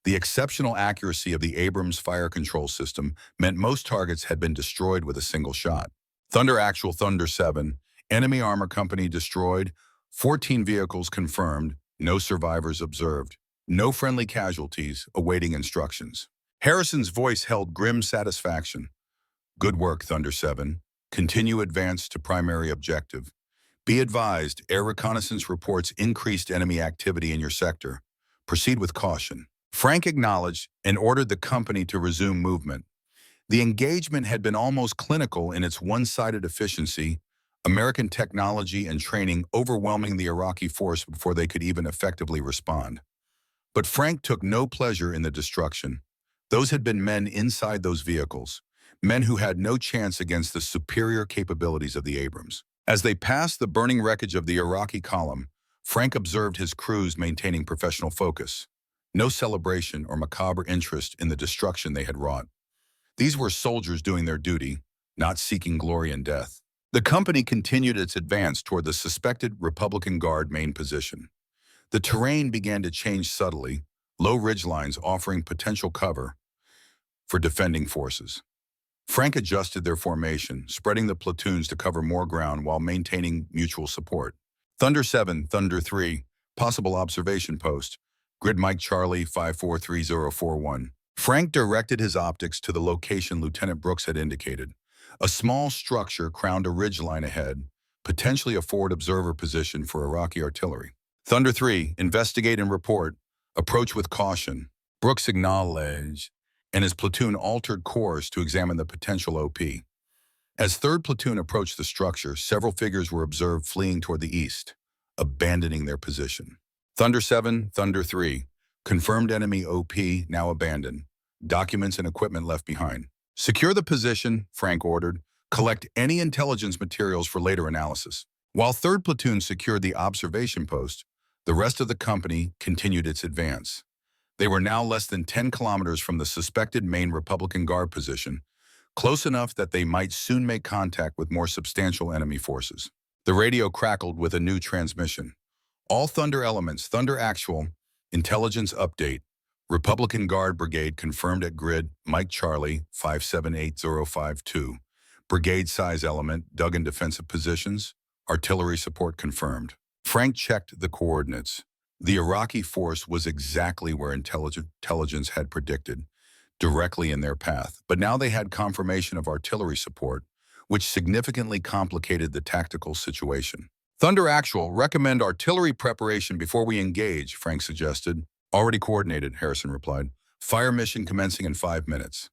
The exceptional accuracy of the Abrams fire control system meant most targets had been destroyed with a single shot. Thunder actual Thunder 7, enemy armor company destroyed, 14 vehicles confirmed, no survivors observed, no friendly casualties, awaiting instructions. Harrison's voice held grim satisfaction. Good work, Thunder 7. Continue advance to primary objective. Be advised, air reconnaissance reports increased enemy activity in your sector. Proceed with caution. Frank acknowledged and ordered the company to resume movement. The engagement had been almost clinical in its one-sided efficiency, American technology and training overwhelming the Iraqi force before they could even effectively respond. But Frank took no pleasure in the destruction. Those had been men inside those vehicles, men who had no chance against the superior capabilities of the Abrams. As they passed the burning wreckage of the Iraqi column, Frank observed his crews maintaining professional focus. No celebration or macabre interest in the destruction they had wrought. These were soldiers doing their duty, not seeking glory and death. The company continued its advance toward the suspected Republican Guard main position. The terrain began to change subtly, low ridgelines offering potential cover for defending forces. Frank adjusted their formation, spreading the platoons to cover more ground while maintaining mutual support. Thunder 7, Thunder 3, possible observation post. Grid Mike Charlie 543041. Frank directed his optics to the location Lieutenant Brooks had indicated. A small structure crowned a ridgeline ahead, potentially a forward observer position for Iraqi artillery. Thunder 3, investigate and report. Approach with caution. Brooks acknowledged, and his platoon altered course to examine the potential OP. As 3rd Platoon approached the structure, several figures were observed fleeing toward the east, abandoning their position. Thunder 7, Thunder 3. Confirmed enemy OP now abandoned. Documents and equipment left behind. Secure the position, Frank ordered. Collect any intelligence materials for later analysis. While 3rd Platoon secured the observation post, the rest of the company continued its advance. They were now less than 10 kilometers from the suspected main Republican Guard position, close enough that they might soon make contact with more substantial enemy forces. The radio crackled with a new transmission. All Thunder elements, Thunder Actual, intelligence update. Republican Guard Brigade confirmed at grid, Mike Charlie, 578052. Brigade size element, dug in defensive positions. Artillery support confirmed. Frank checked the coordinates. The Iraqi force was exactly where intelligence had predicted, directly in their path. But now they had confirmation of artillery support, which significantly complicated the tactical situation. Thunder Actual, recommend artillery preparation before we engage, Frank suggested. Already coordinated, Harrison replied. Fire mission commencing in 5 minutes.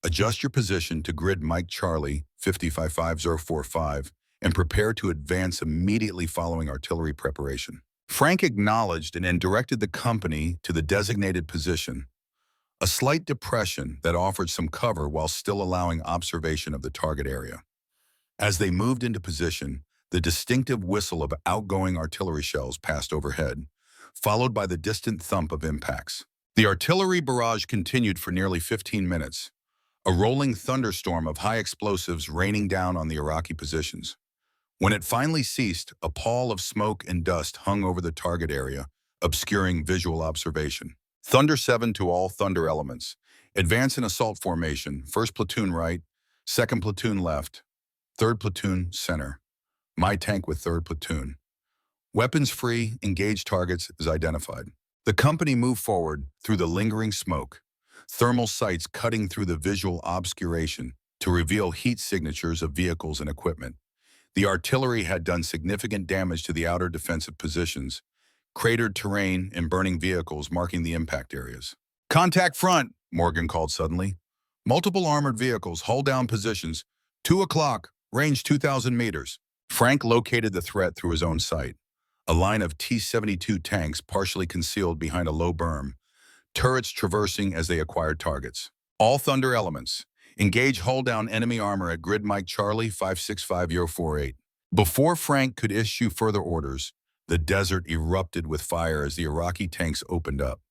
Adjust your position to grid Mike Charlie, 555045, and prepare to advance immediately following artillery preparation. Frank acknowledged and then directed the company to the designated position, a slight depression that offered some cover while still allowing observation of the target area. As they moved into position, the distinctive whistle of outgoing artillery shells passed overhead, followed by the distant thump of impacts. The artillery barrage continued for nearly 15 minutes, a rolling thunderstorm of high explosives raining down on the Iraqi positions. When it finally ceased, a pall of smoke and dust hung over the target area, obscuring visual observation. Thunder 7 to all Thunder elements. Advance in assault formation, 1st Platoon right, 2nd Platoon left, 3rd Platoon center. My tank with 3rd Platoon. Weapons free, engaged targets is identified. The company moved forward through the lingering smoke, thermal sights cutting through the visual obscuration to reveal heat signatures of vehicles and equipment. The artillery had done significant damage to the outer defensive positions, cratered terrain and burning vehicles marking the impact areas. Contact front, Morgan called suddenly. Multiple armored vehicles, hull down positions, 2 o'clock, range 2,000 meters. Frank located the threat through his own sight. A line of T-72 tanks partially concealed behind a low berm, turrets traversing as they acquired targets. All Thunder elements. Engage hull down enemy armor at grid Mike Charlie 565048. Before Frank could issue further orders, the desert erupted with fire as the Iraqi tanks opened up.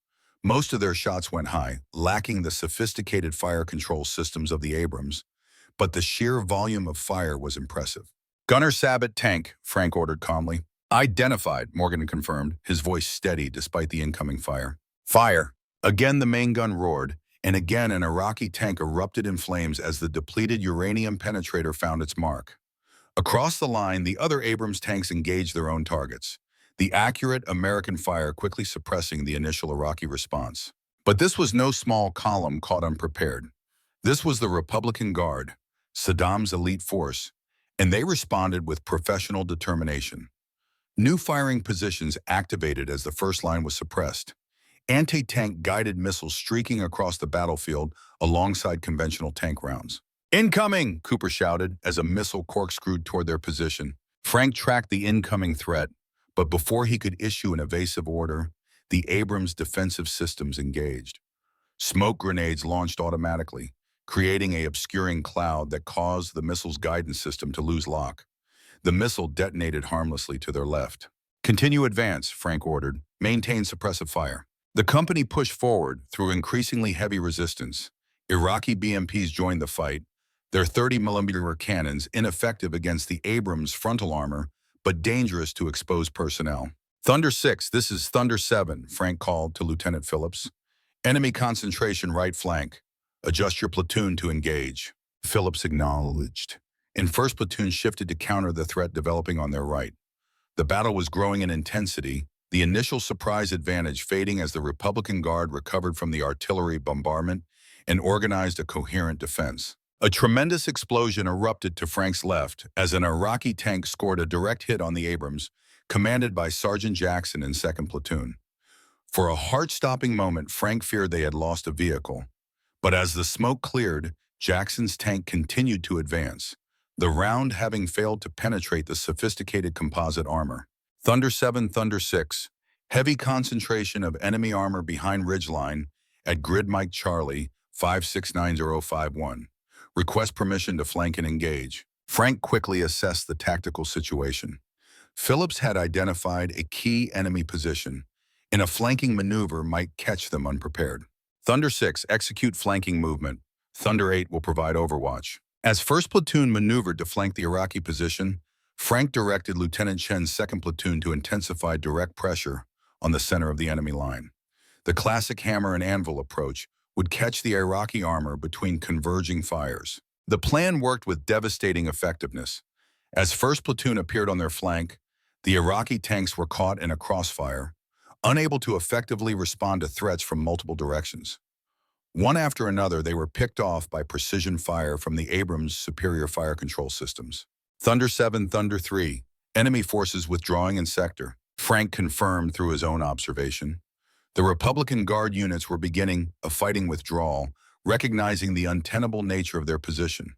Most of their shots went high, lacking the sophisticated fire control systems of the Abrams, but the sheer volume of fire was impressive. Gunner Sabot tank, Frank ordered calmly. Identified, Morgan confirmed, his voice steady despite the incoming fire. Fire! Again the main gun roared, and again an Iraqi tank erupted in flames as the depleted uranium penetrator found its mark. Across the line, the other Abrams tanks engaged their own targets, the accurate American fire quickly suppressing the initial Iraqi response. But this was no small column caught unprepared. This was the Republican Guard, Saddam's elite force, and they responded with professional determination. New firing positions activated as the first line was suppressed. Anti-tank guided missiles streaking across the battlefield alongside conventional tank rounds. Incoming, Cooper shouted as a missile corkscrewed toward their position. Frank tracked the incoming threat, but before he could issue an evasive order, the Abrams defensive systems engaged. Smoke grenades launched automatically, creating an obscuring cloud that caused the missile's guidance system to lose lock. The missile detonated harmlessly to their left. Continue advance, Frank ordered. Maintain suppressive fire. The company pushed forward through increasingly heavy resistance. Iraqi BMPs joined the fight, their 30mm cannons ineffective against the Abrams frontal armor, but dangerous to exposed personnel. Thunder 6, this is Thunder 7, Frank called to Lieutenant Phillips. Enemy concentration right flank. Adjust your platoon to engage. Phillips acknowledged, and 1st Platoon shifted to counter the threat developing on their right. The battle was growing in intensity, the initial surprise advantage fading as the Republican Guard recovered from the artillery bombardment and organized a coherent defense. A tremendous explosion erupted to Frank's left as an Iraqi tank scored a direct hit on the Abrams, commanded by Sergeant Jackson in 2nd Platoon. For a heart-stopping moment, Frank feared they had lost a vehicle. But as the smoke cleared, Jackson's tank continued to advance, the round having failed to penetrate the sophisticated composite armor. Thunder 7, Thunder 6. Heavy concentration of enemy armor behind ridgeline at grid Mike Charlie 569051. Request permission to flank and engage. Frank quickly assessed the tactical situation. Phillips had identified a key enemy position, and a flanking maneuver might catch them unprepared. Thunder 6, execute flanking movement. Thunder 8 will provide overwatch. As 1st Platoon maneuvered to flank the Iraqi position, Frank directed Lieutenant Chen's 2nd Platoon to intensify direct pressure on the center of the enemy line. The classic hammer and anvil approach would catch the Iraqi armor between converging fires. The plan worked with devastating effectiveness. As 1st Platoon appeared on their flank, the Iraqi tanks were caught in a crossfire, unable to effectively respond to threats from multiple directions. One after another, they were picked off by precision fire from the Abrams' superior fire control systems. Thunder 7, Thunder 3. Enemy forces withdrawing in sector. Frank confirmed through his own observation. The Republican Guard units were beginning a fighting withdrawal, recognizing the untenable nature of their position.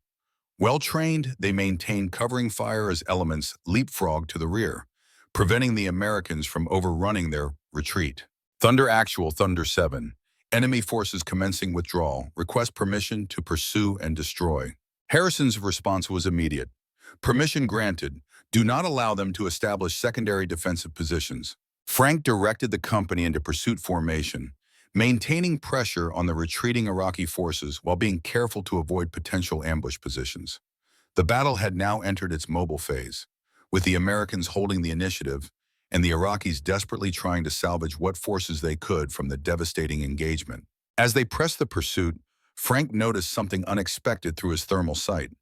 Well-trained, they maintained covering fire as elements leapfrogged to the rear, preventing the Americans from overrunning their retreat. Thunder Actual, Thunder 7. Enemy forces commencing withdrawal. Request permission to pursue and destroy. Harrison's response was immediate. Permission granted. Do not allow them to establish secondary defensive positions. Frank directed the company into pursuit formation, maintaining pressure on the retreating Iraqi forces while being careful to avoid potential ambush positions. The battle had now entered its mobile phase, with the Americans holding the initiative and the Iraqis desperately trying to salvage what forces they could from the devastating engagement. As they pressed the pursuit, Frank noticed something unexpected through his thermal sight.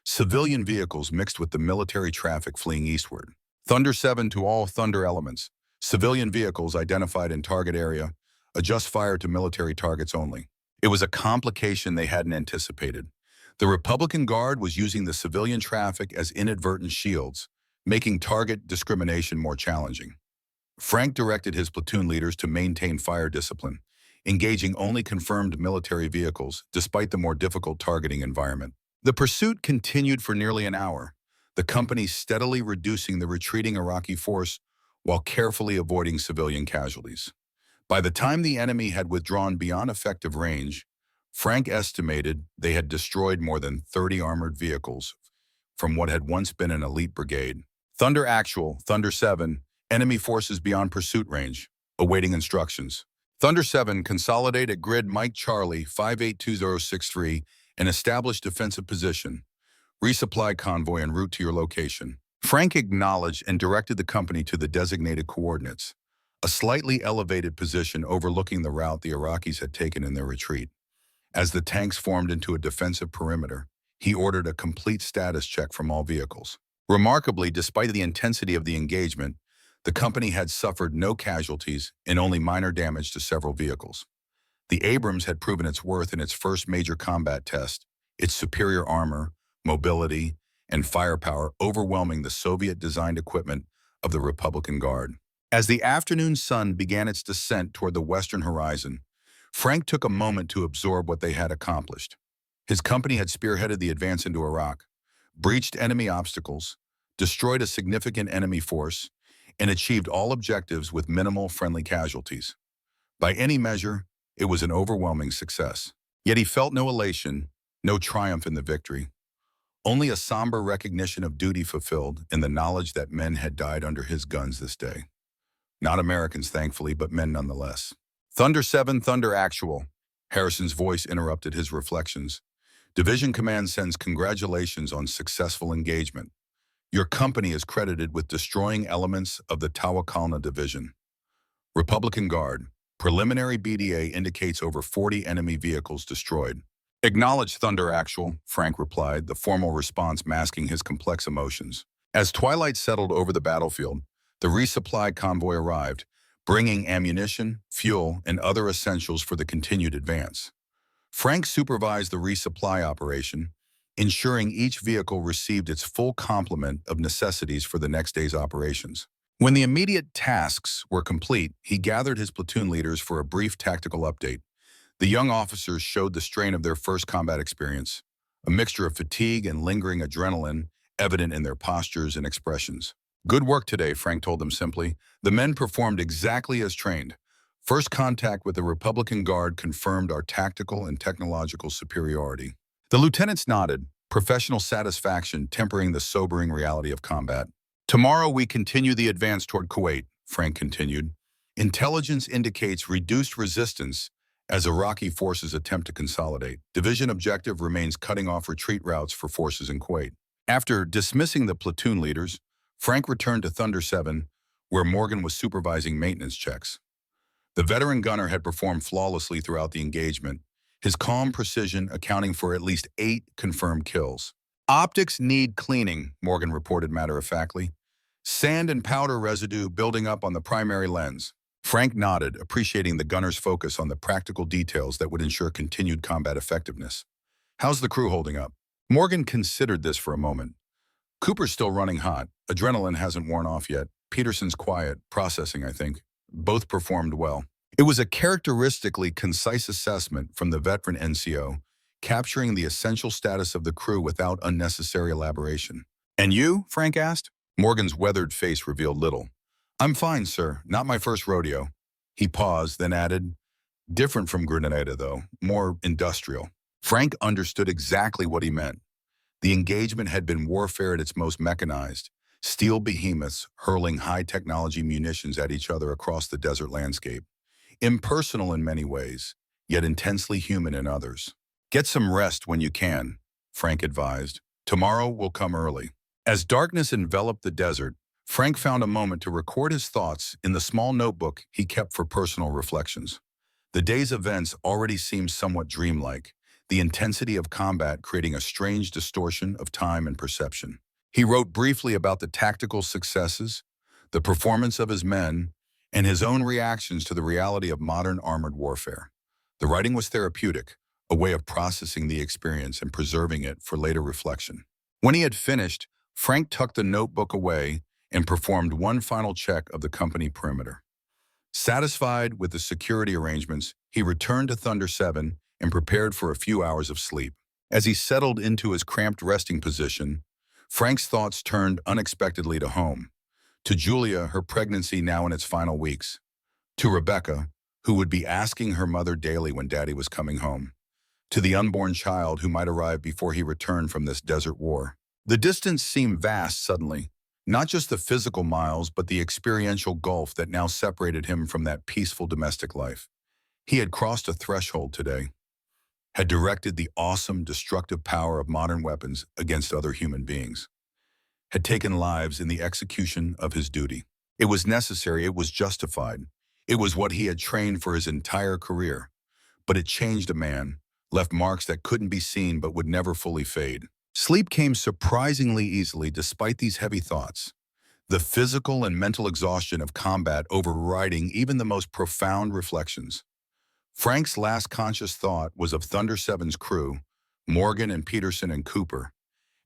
Civilian vehicles mixed with the military traffic fleeing eastward. Thunder 7 to all Thunder elements. Civilian vehicles identified in target area. Adjust fire to military targets only. It was a complication they hadn't anticipated. The Republican Guard was using the civilian traffic as inadvertent shields, making target discrimination more challenging. Frank directed his platoon leaders to maintain fire discipline, engaging only confirmed military vehicles despite the more difficult targeting environment. The pursuit continued for nearly an hour, the company steadily reducing the retreating Iraqi force while carefully avoiding civilian casualties. By the time the enemy had withdrawn beyond effective range, Frank estimated they had destroyed more than 30 armored vehicles from what had once been an elite brigade. Thunder Actual, Thunder 7, enemy forces beyond pursuit range, awaiting instructions. Thunder 7, consolidate at grid Mike Charlie 582063 and establish defensive position. Resupply convoy en route to your location. Frank acknowledged and directed the company to the designated coordinates, a slightly elevated position overlooking the route the Iraqis had taken in their retreat. As the tanks formed into a defensive perimeter, he ordered a complete status check from all vehicles. Remarkably, despite the intensity of the engagement, the company had suffered no casualties and only minor damage to several vehicles. The Abrams had proven its worth in its first major combat test, its superior armor, mobility, and firepower overwhelming the Soviet-designed equipment of the Republican Guard. As the afternoon sun began its descent toward the western horizon, Frank took a moment to absorb what they had accomplished. His company had spearheaded the advance into Iraq, breached enemy obstacles, destroyed a significant enemy force, and achieved all objectives with minimal friendly casualties. By any measure, it was an overwhelming success. Yet he felt no elation, no triumph in the victory, only a somber recognition of duty fulfilled in the knowledge that men had died under his guns this day. Not Americans, thankfully, but men nonetheless. Thunder 7, Thunder Actual. Harrison's voice interrupted his reflections. Division Command sends congratulations on successful engagement. Your company is credited with destroying elements of the Tawakalna Division. Republican Guard. Preliminary BDA indicates over 40 enemy vehicles destroyed. Acknowledged, Thunder Actual, Frank replied, the formal response masking his complex emotions. As twilight settled over the battlefield, the resupply convoy arrived, bringing ammunition, fuel, and other essentials for the continued advance. Frank supervised the resupply operation, ensuring each vehicle received its full complement of necessities for the next day's operations. When the immediate tasks were complete, he gathered his platoon leaders for a brief tactical update. The young officers showed the strain of their first combat experience, a mixture of fatigue and lingering adrenaline evident in their postures and expressions. "Good work today," Frank told them simply. "The men performed exactly as trained. First contact with the Republican Guard confirmed our tactical and technological superiority." The lieutenants nodded, professional satisfaction tempering the sobering reality of combat. "Tomorrow we continue the advance toward Kuwait," Frank continued. "Intelligence indicates reduced resistance as Iraqi forces attempt to consolidate. Division objective remains cutting off retreat routes for forces in Kuwait." After dismissing the platoon leaders, Frank returned to Thunder 7, where Morgan was supervising maintenance checks. The veteran gunner had performed flawlessly throughout the engagement, his calm precision accounting for at least 8 confirmed kills. "Optics need cleaning," Morgan reported matter-of-factly. "Sand and powder residue building up on the primary lens." Frank nodded, appreciating the gunner's focus on the practical details that would ensure continued combat effectiveness. "How's the crew holding up?" Morgan considered this for a moment. "Cooper's still running hot. Adrenaline hasn't worn off yet. Peterson's quiet, processing, I think. Both performed well." It was a characteristically concise assessment from the veteran NCO, capturing the essential status of the crew without unnecessary elaboration. "And you?" Frank asked. Morgan's weathered face revealed little. "I'm fine, sir. Not my first rodeo." He paused, then added, "Different from Grenada, though. More industrial." Frank understood exactly what he meant. The engagement had been warfare at its most mechanized, steel behemoths hurling high-technology munitions at each other across the desert landscape. Impersonal in many ways, yet intensely human in others. "Get some rest when you can," Frank advised. "Tomorrow will come early." As darkness enveloped the desert, Frank found a moment to record his thoughts in the small notebook he kept for personal reflections. The day's events already seemed somewhat dreamlike, the intensity of combat creating a strange distortion of time and perception. He wrote briefly about the tactical successes, the performance of his men, and his own reactions to the reality of modern armored warfare. The writing was therapeutic, a way of processing the experience and preserving it for later reflection. When he had finished, Frank tucked the notebook away and performed one final check of the company perimeter. Satisfied with the security arrangements, he returned to Thunder 7 and prepared for a few hours of sleep. As he settled into his cramped resting position, Frank's thoughts turned unexpectedly to home, to Julia, her pregnancy now in its final weeks, to Rebecca, who would be asking her mother daily when Daddy was coming home, to the unborn child who might arrive before he returned from this desert war. The distance seemed vast suddenly, not just the physical miles, but the experiential gulf that now separated him from that peaceful domestic life. He had crossed a threshold today, had directed the awesome, destructive power of modern weapons against other human beings, had taken lives in the execution of his duty. It was necessary, it was justified. It was what he had trained for his entire career. But it changed a man, left marks that couldn't be seen but would never fully fade. Sleep came surprisingly easily despite these heavy thoughts, the physical and mental exhaustion of combat overriding even the most profound reflections. Frank's last conscious thought was of Thunder 7's crew, Morgan and Peterson and Cooper,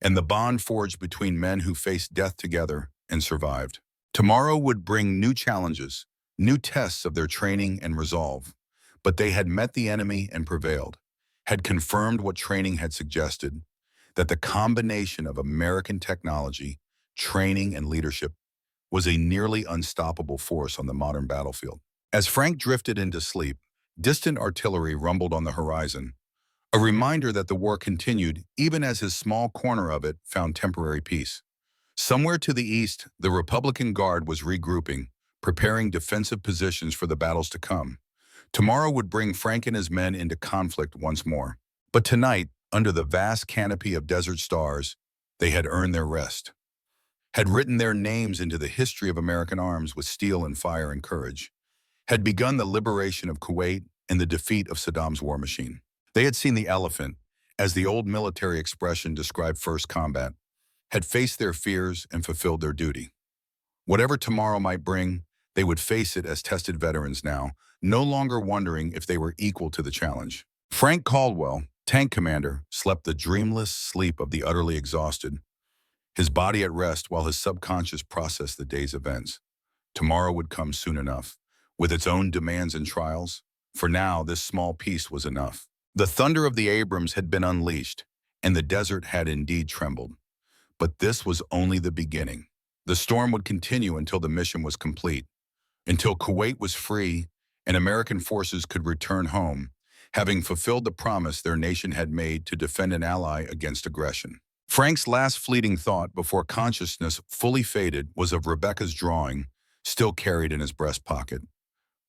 and the bond forged between men who faced death together and survived. Tomorrow would bring new challenges, new tests of their training and resolve, but they had met the enemy and prevailed, had confirmed what training had suggested, that the combination of American technology, training, and leadership was a nearly unstoppable force on the modern battlefield. As Frank drifted into sleep, distant artillery rumbled on the horizon, a reminder that the war continued even as his small corner of it found temporary peace. Somewhere to the east, the Republican Guard was regrouping, preparing defensive positions for the battles to come. Tomorrow would bring Frank and his men into conflict once more. But tonight, under the vast canopy of desert stars, they had earned their rest, had written their names into the history of American arms with steel and fire and courage, had begun the liberation of Kuwait and the defeat of Saddam's war machine. They had seen the elephant, as the old military expression described first combat, had faced their fears and fulfilled their duty. Whatever tomorrow might bring, they would face it as tested veterans now, no longer wondering if they were equal to the challenge. Frank Caldwell, Tank commander slept the dreamless sleep of the utterly exhausted, his body at rest while his subconscious processed the day's events. Tomorrow would come soon enough, with its own demands and trials. For now, this small peace was enough. The thunder of the Abrams had been unleashed, and the desert had indeed trembled. But this was only the beginning. The storm would continue until the mission was complete, until Kuwait was free and American forces could return home, having fulfilled the promise their nation had made to defend an ally against aggression. Frank's last fleeting thought before consciousness fully faded was of Rebecca's drawing, still carried in his breast pocket.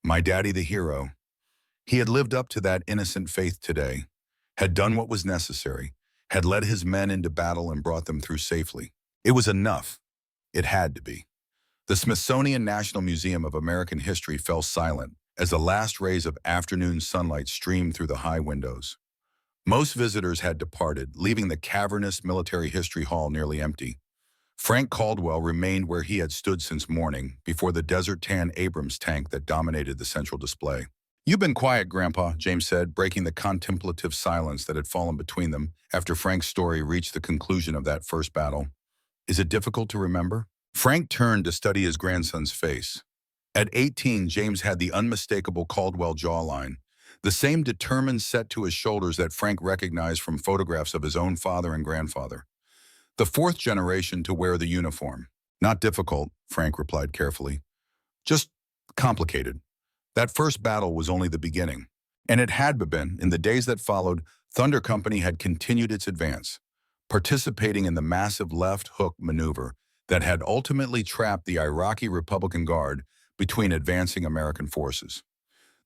My daddy the hero. He had lived up to that innocent faith today, had done what was necessary, had led his men into battle and brought them through safely. It was enough. It had to be. The Smithsonian National Museum of American History fell silent as the last rays of afternoon sunlight streamed through the high windows. Most visitors had departed, leaving the cavernous military history hall nearly empty. Frank Caldwell remained where he had stood since morning, before the desert-tan Abrams tank that dominated the central display. "You've been quiet, Grandpa," James said, breaking the contemplative silence that had fallen between them after Frank's story reached the conclusion of that first battle. "Is it difficult to remember?" Frank turned to study his grandson's face. At 18, James had the unmistakable Caldwell jawline, the same determined set to his shoulders that Frank recognized from photographs of his own father and grandfather. The fourth generation to wear the uniform. "Not difficult," Frank replied carefully. "Just complicated. That first battle was only the beginning. And it had been. In the days that followed, Thunder Company had continued its advance, participating in the massive left hook maneuver that had ultimately trapped the Iraqi Republican Guard between advancing American forces.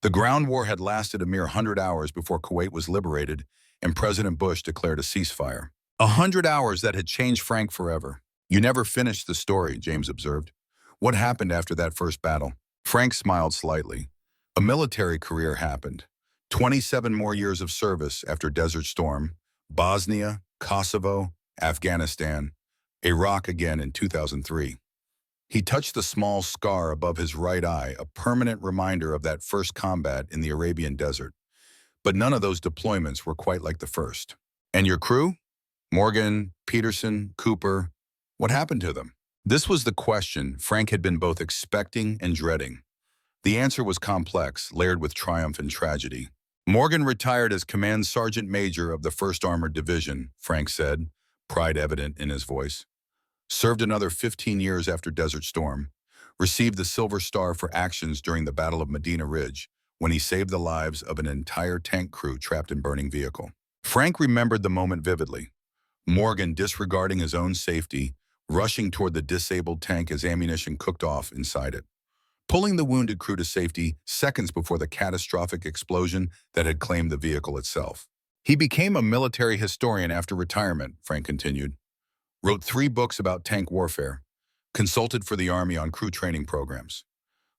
The ground war had lasted a mere 100 hours before Kuwait was liberated and President Bush declared a ceasefire. 100 hours that had changed Frank forever. "You never finished the story," James observed. "What happened after that first battle?" Frank smiled slightly. A military career happened. 27 more years of service after Desert Storm, Bosnia, Kosovo, Afghanistan, Iraq again in 2003. He touched the small scar above his right eye, a permanent reminder of that first combat in the Arabian desert. But none of those deployments were quite like the first. "And your crew? Morgan, Peterson, Cooper, what happened to them?" This was the question Frank had been both expecting and dreading. The answer was complex, layered with triumph and tragedy. "Morgan retired as Command Sergeant Major of the 1st Armored Division," Frank said, pride evident in his voice. "Served another 15 years after Desert Storm. Received the Silver Star for actions during the Battle of Medina Ridge, when he saved the lives of an entire tank crew trapped in burning vehicle." Frank remembered the moment vividly. Morgan disregarding his own safety, rushing toward the disabled tank as ammunition cooked off inside it, pulling the wounded crew to safety seconds before the catastrophic explosion that had claimed the vehicle itself. "He became a military historian after retirement," Frank continued. "Wrote 3 books about tank warfare. Consulted for the Army on crew training programs."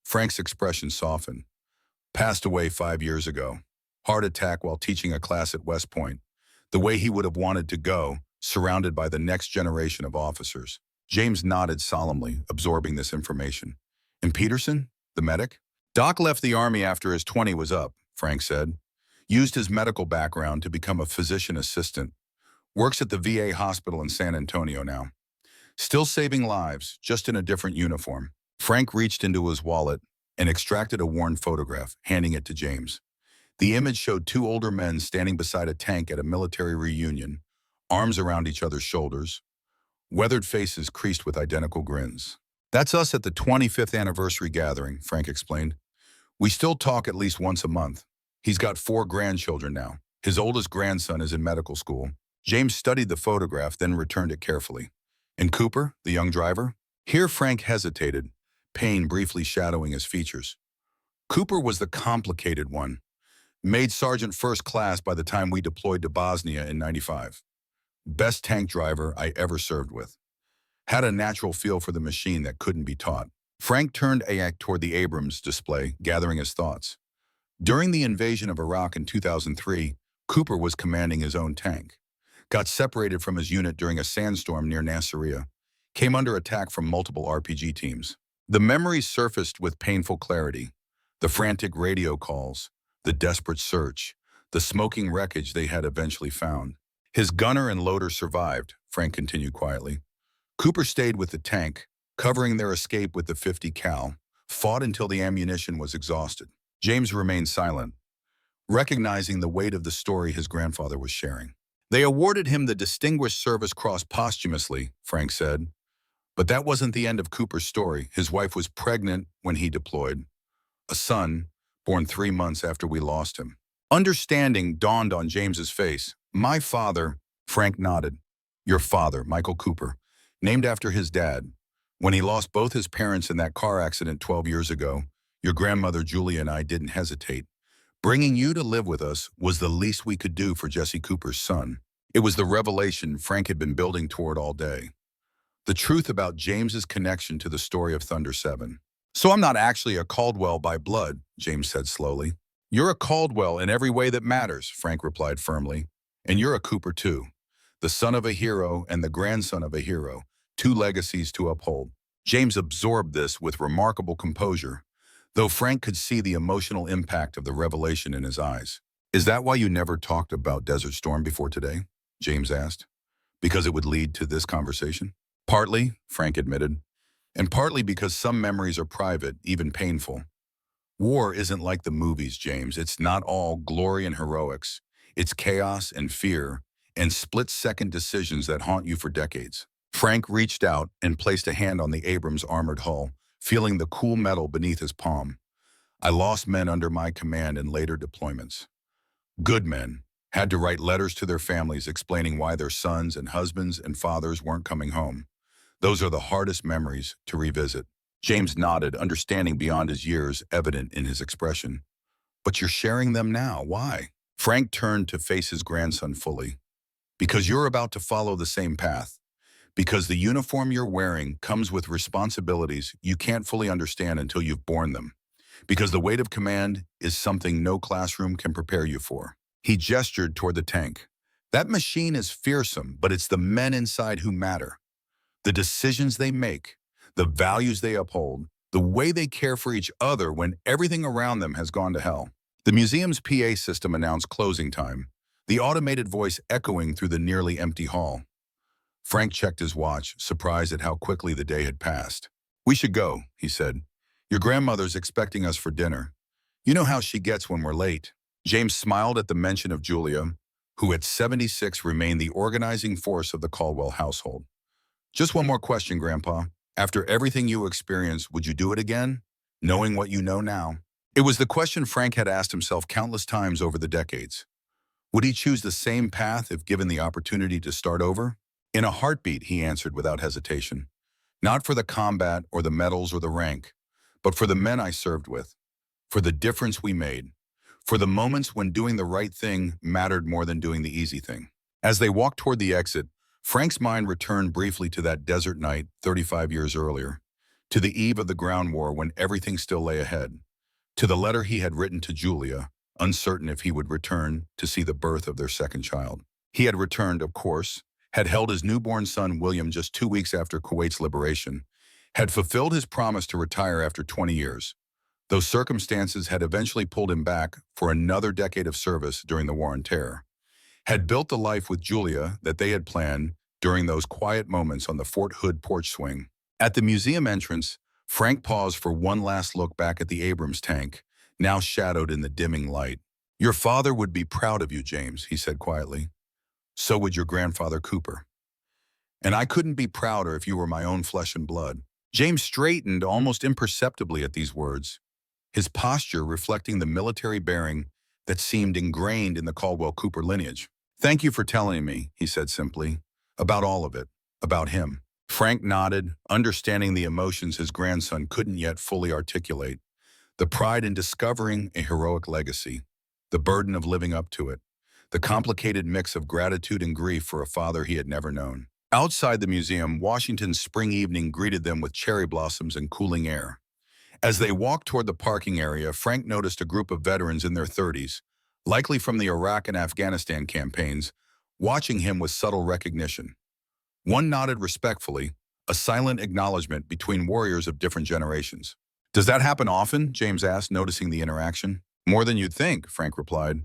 Frank's expression softened. "Passed away 5 years ago. Heart attack while teaching a class at West Point. The way he would have wanted to go, surrounded by the next generation of officers." James nodded solemnly, absorbing this information. "And Peterson, the medic?" "Doc left the Army after his 20 was up," Frank said. "Used his medical background to become a physician assistant. Works at the VA hospital in San Antonio now. Still saving lives, just in a different uniform." Frank reached into his wallet and extracted a worn photograph, handing it to James. The image showed 2 older men standing beside a tank at a military reunion, arms around each other's shoulders, weathered faces creased with identical grins. "That's us at the 25th anniversary gathering," Frank explained. "We still talk at least once a month. He's got 4 grandchildren now. His oldest grandson is in medical school." James studied the photograph, then returned it carefully. "And Cooper, the young driver?" Here Frank hesitated, pain briefly shadowing his features. "Cooper was the complicated one. Made Sergeant First Class by the time we deployed to Bosnia in '95. Best tank driver I ever served with. Had a natural feel for the machine that couldn't be taught." Frank turned toward the Abrams display, gathering his thoughts. During the invasion of Iraq in 2003, Cooper was commanding his own tank. Got separated from his unit during a sandstorm near Nasiriyah. Came under attack from multiple RPG teams. The memories surfaced with painful clarity. The frantic radio calls, the desperate search, the smoking wreckage they had eventually found. His gunner and loader survived, Frank continued quietly. Cooper stayed with the tank, covering their escape with the 50 cal, fought until the ammunition was exhausted. James remained silent, recognizing the weight of the story his grandfather was sharing. They awarded him the Distinguished Service Cross posthumously, Frank said. But that wasn't the end of Cooper's story. His wife was pregnant when he deployed. A son, born 3 months after we lost him. Understanding dawned on James's face. My father, Frank nodded. Your father, Michael Cooper, named after his dad. When he lost both his parents in that car accident 12 years ago, your grandmother Julia and I didn't hesitate. Bringing you to live with us was the least we could do for Jesse Cooper's son. It was the revelation Frank had been building toward all day. The truth about James's connection to the story of Thunder 7. So I'm not actually a Caldwell by blood, James said slowly. You're a Caldwell in every way that matters, Frank replied firmly. And you're a Cooper too. The son of a hero and the grandson of a hero. 2 legacies to uphold. James absorbed this with remarkable composure, though Frank could see the emotional impact of the revelation in his eyes. Is that why you never talked about Desert Storm before today? James asked. Because it would lead to this conversation? Partly, Frank admitted, and partly because some memories are private, even painful. War isn't like the movies, James. It's not all glory and heroics. It's chaos and fear and split-second decisions that haunt you for decades. Frank reached out and placed a hand on the Abrams' armored hull, feeling the cool metal beneath his palm. I lost men under my command in later deployments. Good men had to write letters to their families explaining why their sons and husbands and fathers weren't coming home. Those are the hardest memories to revisit. James nodded, understanding beyond his years evident in his expression. But you're sharing them now. Why? Frank turned to face his grandson fully. Because you're about to follow the same path. Because the uniform you're wearing comes with responsibilities you can't fully understand until you've borne them. Because the weight of command is something no classroom can prepare you for. He gestured toward the tank. That machine is fearsome, but it's the men inside who matter. The decisions they make, the values they uphold, the way they care for each other when everything around them has gone to hell. The museum's PA system announced closing time, the automated voice echoing through the nearly empty hall. Frank checked his watch, surprised at how quickly the day had passed. We should go, he said. Your grandmother's expecting us for dinner. You know how she gets when we're late. James smiled at the mention of Julia, who at 76 remained the organizing force of the Caldwell household. Just one more question, Grandpa. After everything you experienced, would you do it again, knowing what you know now? It was the question Frank had asked himself countless times over the decades. Would he choose the same path if given the opportunity to start over? In a heartbeat, he answered without hesitation. Not for the combat or the medals or the rank, but for the men I served with, for the difference we made, for the moments when doing the right thing mattered more than doing the easy thing. As they walked toward the exit, Frank's mind returned briefly to that desert night 35 years earlier, to the eve of the ground war when everything still lay ahead, to the letter he had written to Julia, uncertain if he would return to see the birth of their second child. He had returned, of course, had held his newborn son William just 2 weeks after Kuwait's liberation, had fulfilled his promise to retire after 20 years, though circumstances had eventually pulled him back for another decade of service during the War on Terror, had built the life with Julia that they had planned during those quiet moments on the Fort Hood porch swing. At the museum entrance, Frank paused for one last look back at the Abrams tank, now shadowed in the dimming light. Your father would be proud of you, James, he said quietly. So would your grandfather Cooper. And I couldn't be prouder if you were my own flesh and blood. James straightened almost imperceptibly at these words, his posture reflecting the military bearing that seemed ingrained in the Caldwell-Cooper lineage. Thank you for telling me, he said simply, about all of it, about him. Frank nodded, understanding the emotions his grandson couldn't yet fully articulate, the pride in discovering a heroic legacy, the burden of living up to it, the complicated mix of gratitude and grief for a father he had never known. Outside the museum, Washington's spring evening greeted them with cherry blossoms and cooling air. As they walked toward the parking area, Frank noticed a group of veterans in their 30s, likely from the Iraq and Afghanistan campaigns, watching him with subtle recognition. One nodded respectfully, a silent acknowledgement between warriors of different generations. Does that happen often? James asked, noticing the interaction. More than you'd think, Frank replied.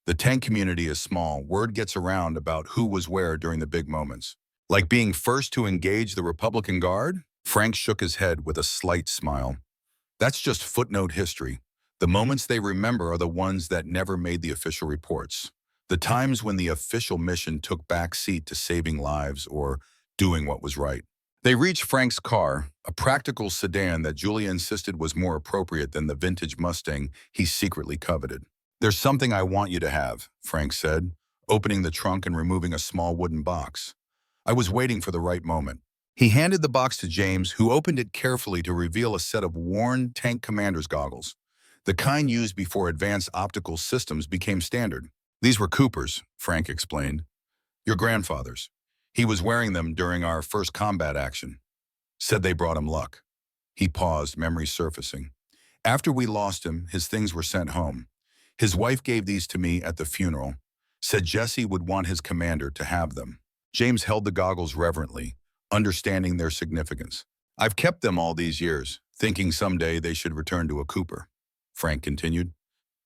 The tank community is small. Word gets around about who was where during the big moments. Like being first to engage the Republican Guard? Frank shook his head with a slight smile. That's just footnote history. The moments they remember are the ones that never made the official reports. The times when the official mission took back seat to saving lives or doing what was right. They reached Frank's car, a practical sedan that Julia insisted was more appropriate than the vintage Mustang he secretly coveted. "There's something I want you to have," Frank said, opening the trunk and removing a small wooden box. "I was waiting for the right moment." He handed the box to James, who opened it carefully to reveal a set of worn tank commander's goggles, the kind used before advanced optical systems became standard. "These were Cooper's," Frank explained. "Your grandfather's. He was wearing them during our first combat action. Said they brought him luck." He paused, memory surfacing. "After we lost him, his things were sent home. His wife gave these to me at the funeral. Said Jesse would want his commander to have them." James held the goggles reverently, understanding their significance. "I've kept them all these years, thinking someday they should return to a Cooper," Frank continued.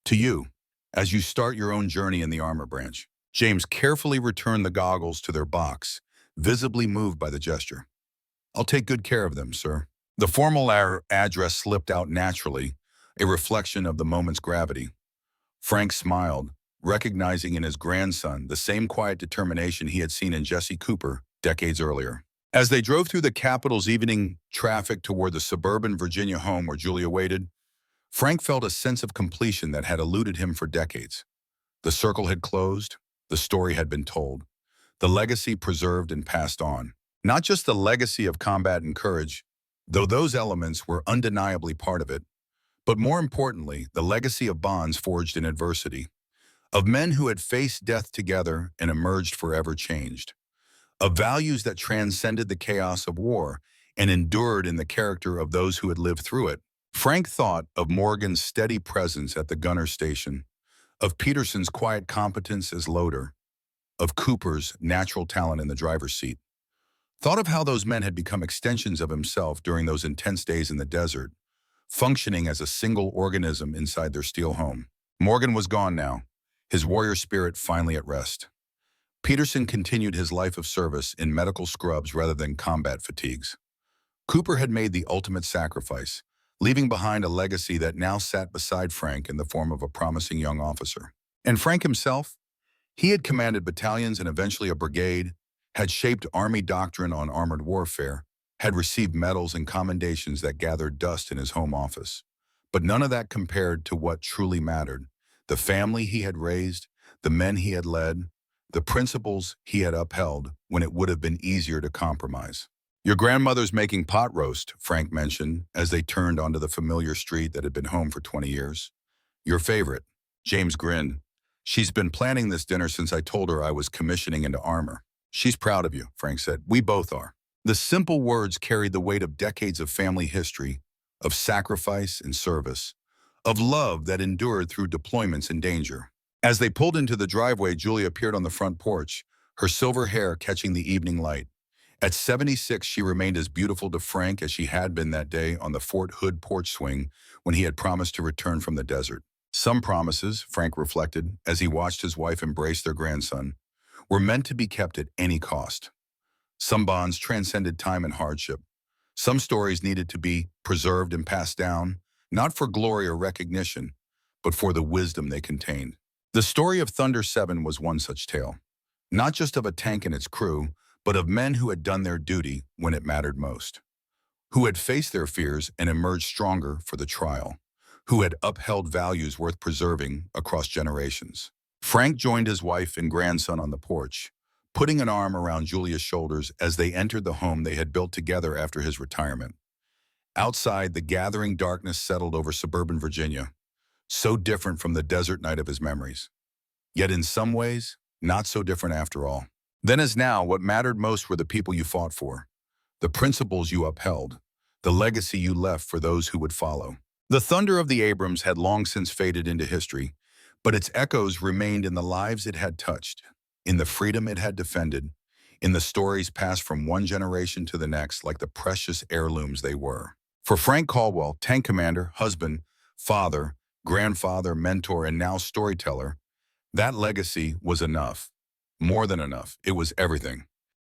"To you, as you start your own journey in the armor branch." James carefully returned the goggles to their box, visibly moved by the gesture. "I'll take good care of them, sir." The formal address slipped out naturally, a reflection of the moment's gravity. Frank smiled, recognizing in his grandson the same quiet determination he had seen in Jesse Cooper decades earlier. As they drove through the capital's evening traffic toward the suburban Virginia home where Julia waited, Frank felt a sense of completion that had eluded him for decades. The circle had closed, the story had been told, the legacy preserved and passed on. Not just the legacy of combat and courage, though those elements were undeniably part of it, but more importantly, the legacy of bonds forged in adversity, of men who had faced death together and emerged forever changed, of values that transcended the chaos of war and endured in the character of those who had lived through it. Frank thought of Morgan's steady presence at the gunner station, of Peterson's quiet competence as loader, of Cooper's natural talent in the driver's seat. Thought of how those men had become extensions of himself during those intense days in the desert, functioning as a single organism inside their steel home. Morgan was gone now, his warrior spirit finally at rest. Peterson continued his life of service in medical scrubs rather than combat fatigues. Cooper had made the ultimate sacrifice, leaving behind a legacy that now sat beside Frank in the form of a promising young officer. And Frank himself? He had commanded battalions and eventually a brigade, had shaped Army doctrine on armored warfare, had received medals and commendations that gathered dust in his home office. But none of that compared to what truly mattered: the family he had raised, the men he had led, the principles he had upheld when it would have been easier to compromise. "Your grandmother's making pot roast," Frank mentioned as they turned onto the familiar street that had been home for 20 years. "Your favorite." James grinned. "She's been planning this dinner since I told her I was commissioning into armor." "She's proud of you," Frank said. "We both are." The simple words carried the weight of decades of family history, of sacrifice and service, of love that endured through deployments and danger. As they pulled into the driveway, Julia appeared on the front porch, her silver hair catching the evening light. At 76, she remained as beautiful to Frank as she had been that day on the Fort Hood porch swing when he had promised to return from the desert. Some promises, Frank reflected, as he watched his wife embrace their grandson, were meant to be kept at any cost. Some bonds transcended time and hardship. Some stories needed to be preserved and passed down, not for glory or recognition, but for the wisdom they contained. The story of Thunder 7 was one such tale, not just of a tank and its crew, but of men who had done their duty when it mattered most, who had faced their fears and emerged stronger for the trial, who had upheld values worth preserving across generations. Frank joined his wife and grandson on the porch, putting an arm around Julia's shoulders as they entered the home they had built together after his retirement. Outside, the gathering darkness settled over suburban Virginia, so different from the desert night of his memories. Yet in some ways, not so different after all. Then as now, what mattered most were the people you fought for, the principles you upheld, the legacy you left for those who would follow. The thunder of the Abrams had long since faded into history, but its echoes remained in the lives it had touched, in the freedom it had defended, in the stories passed from one generation to the next like the precious heirlooms they were. For Frank Caldwell, tank commander, husband, father, grandfather, mentor, and now storyteller, That legacy was enough. More than enough. It was everything.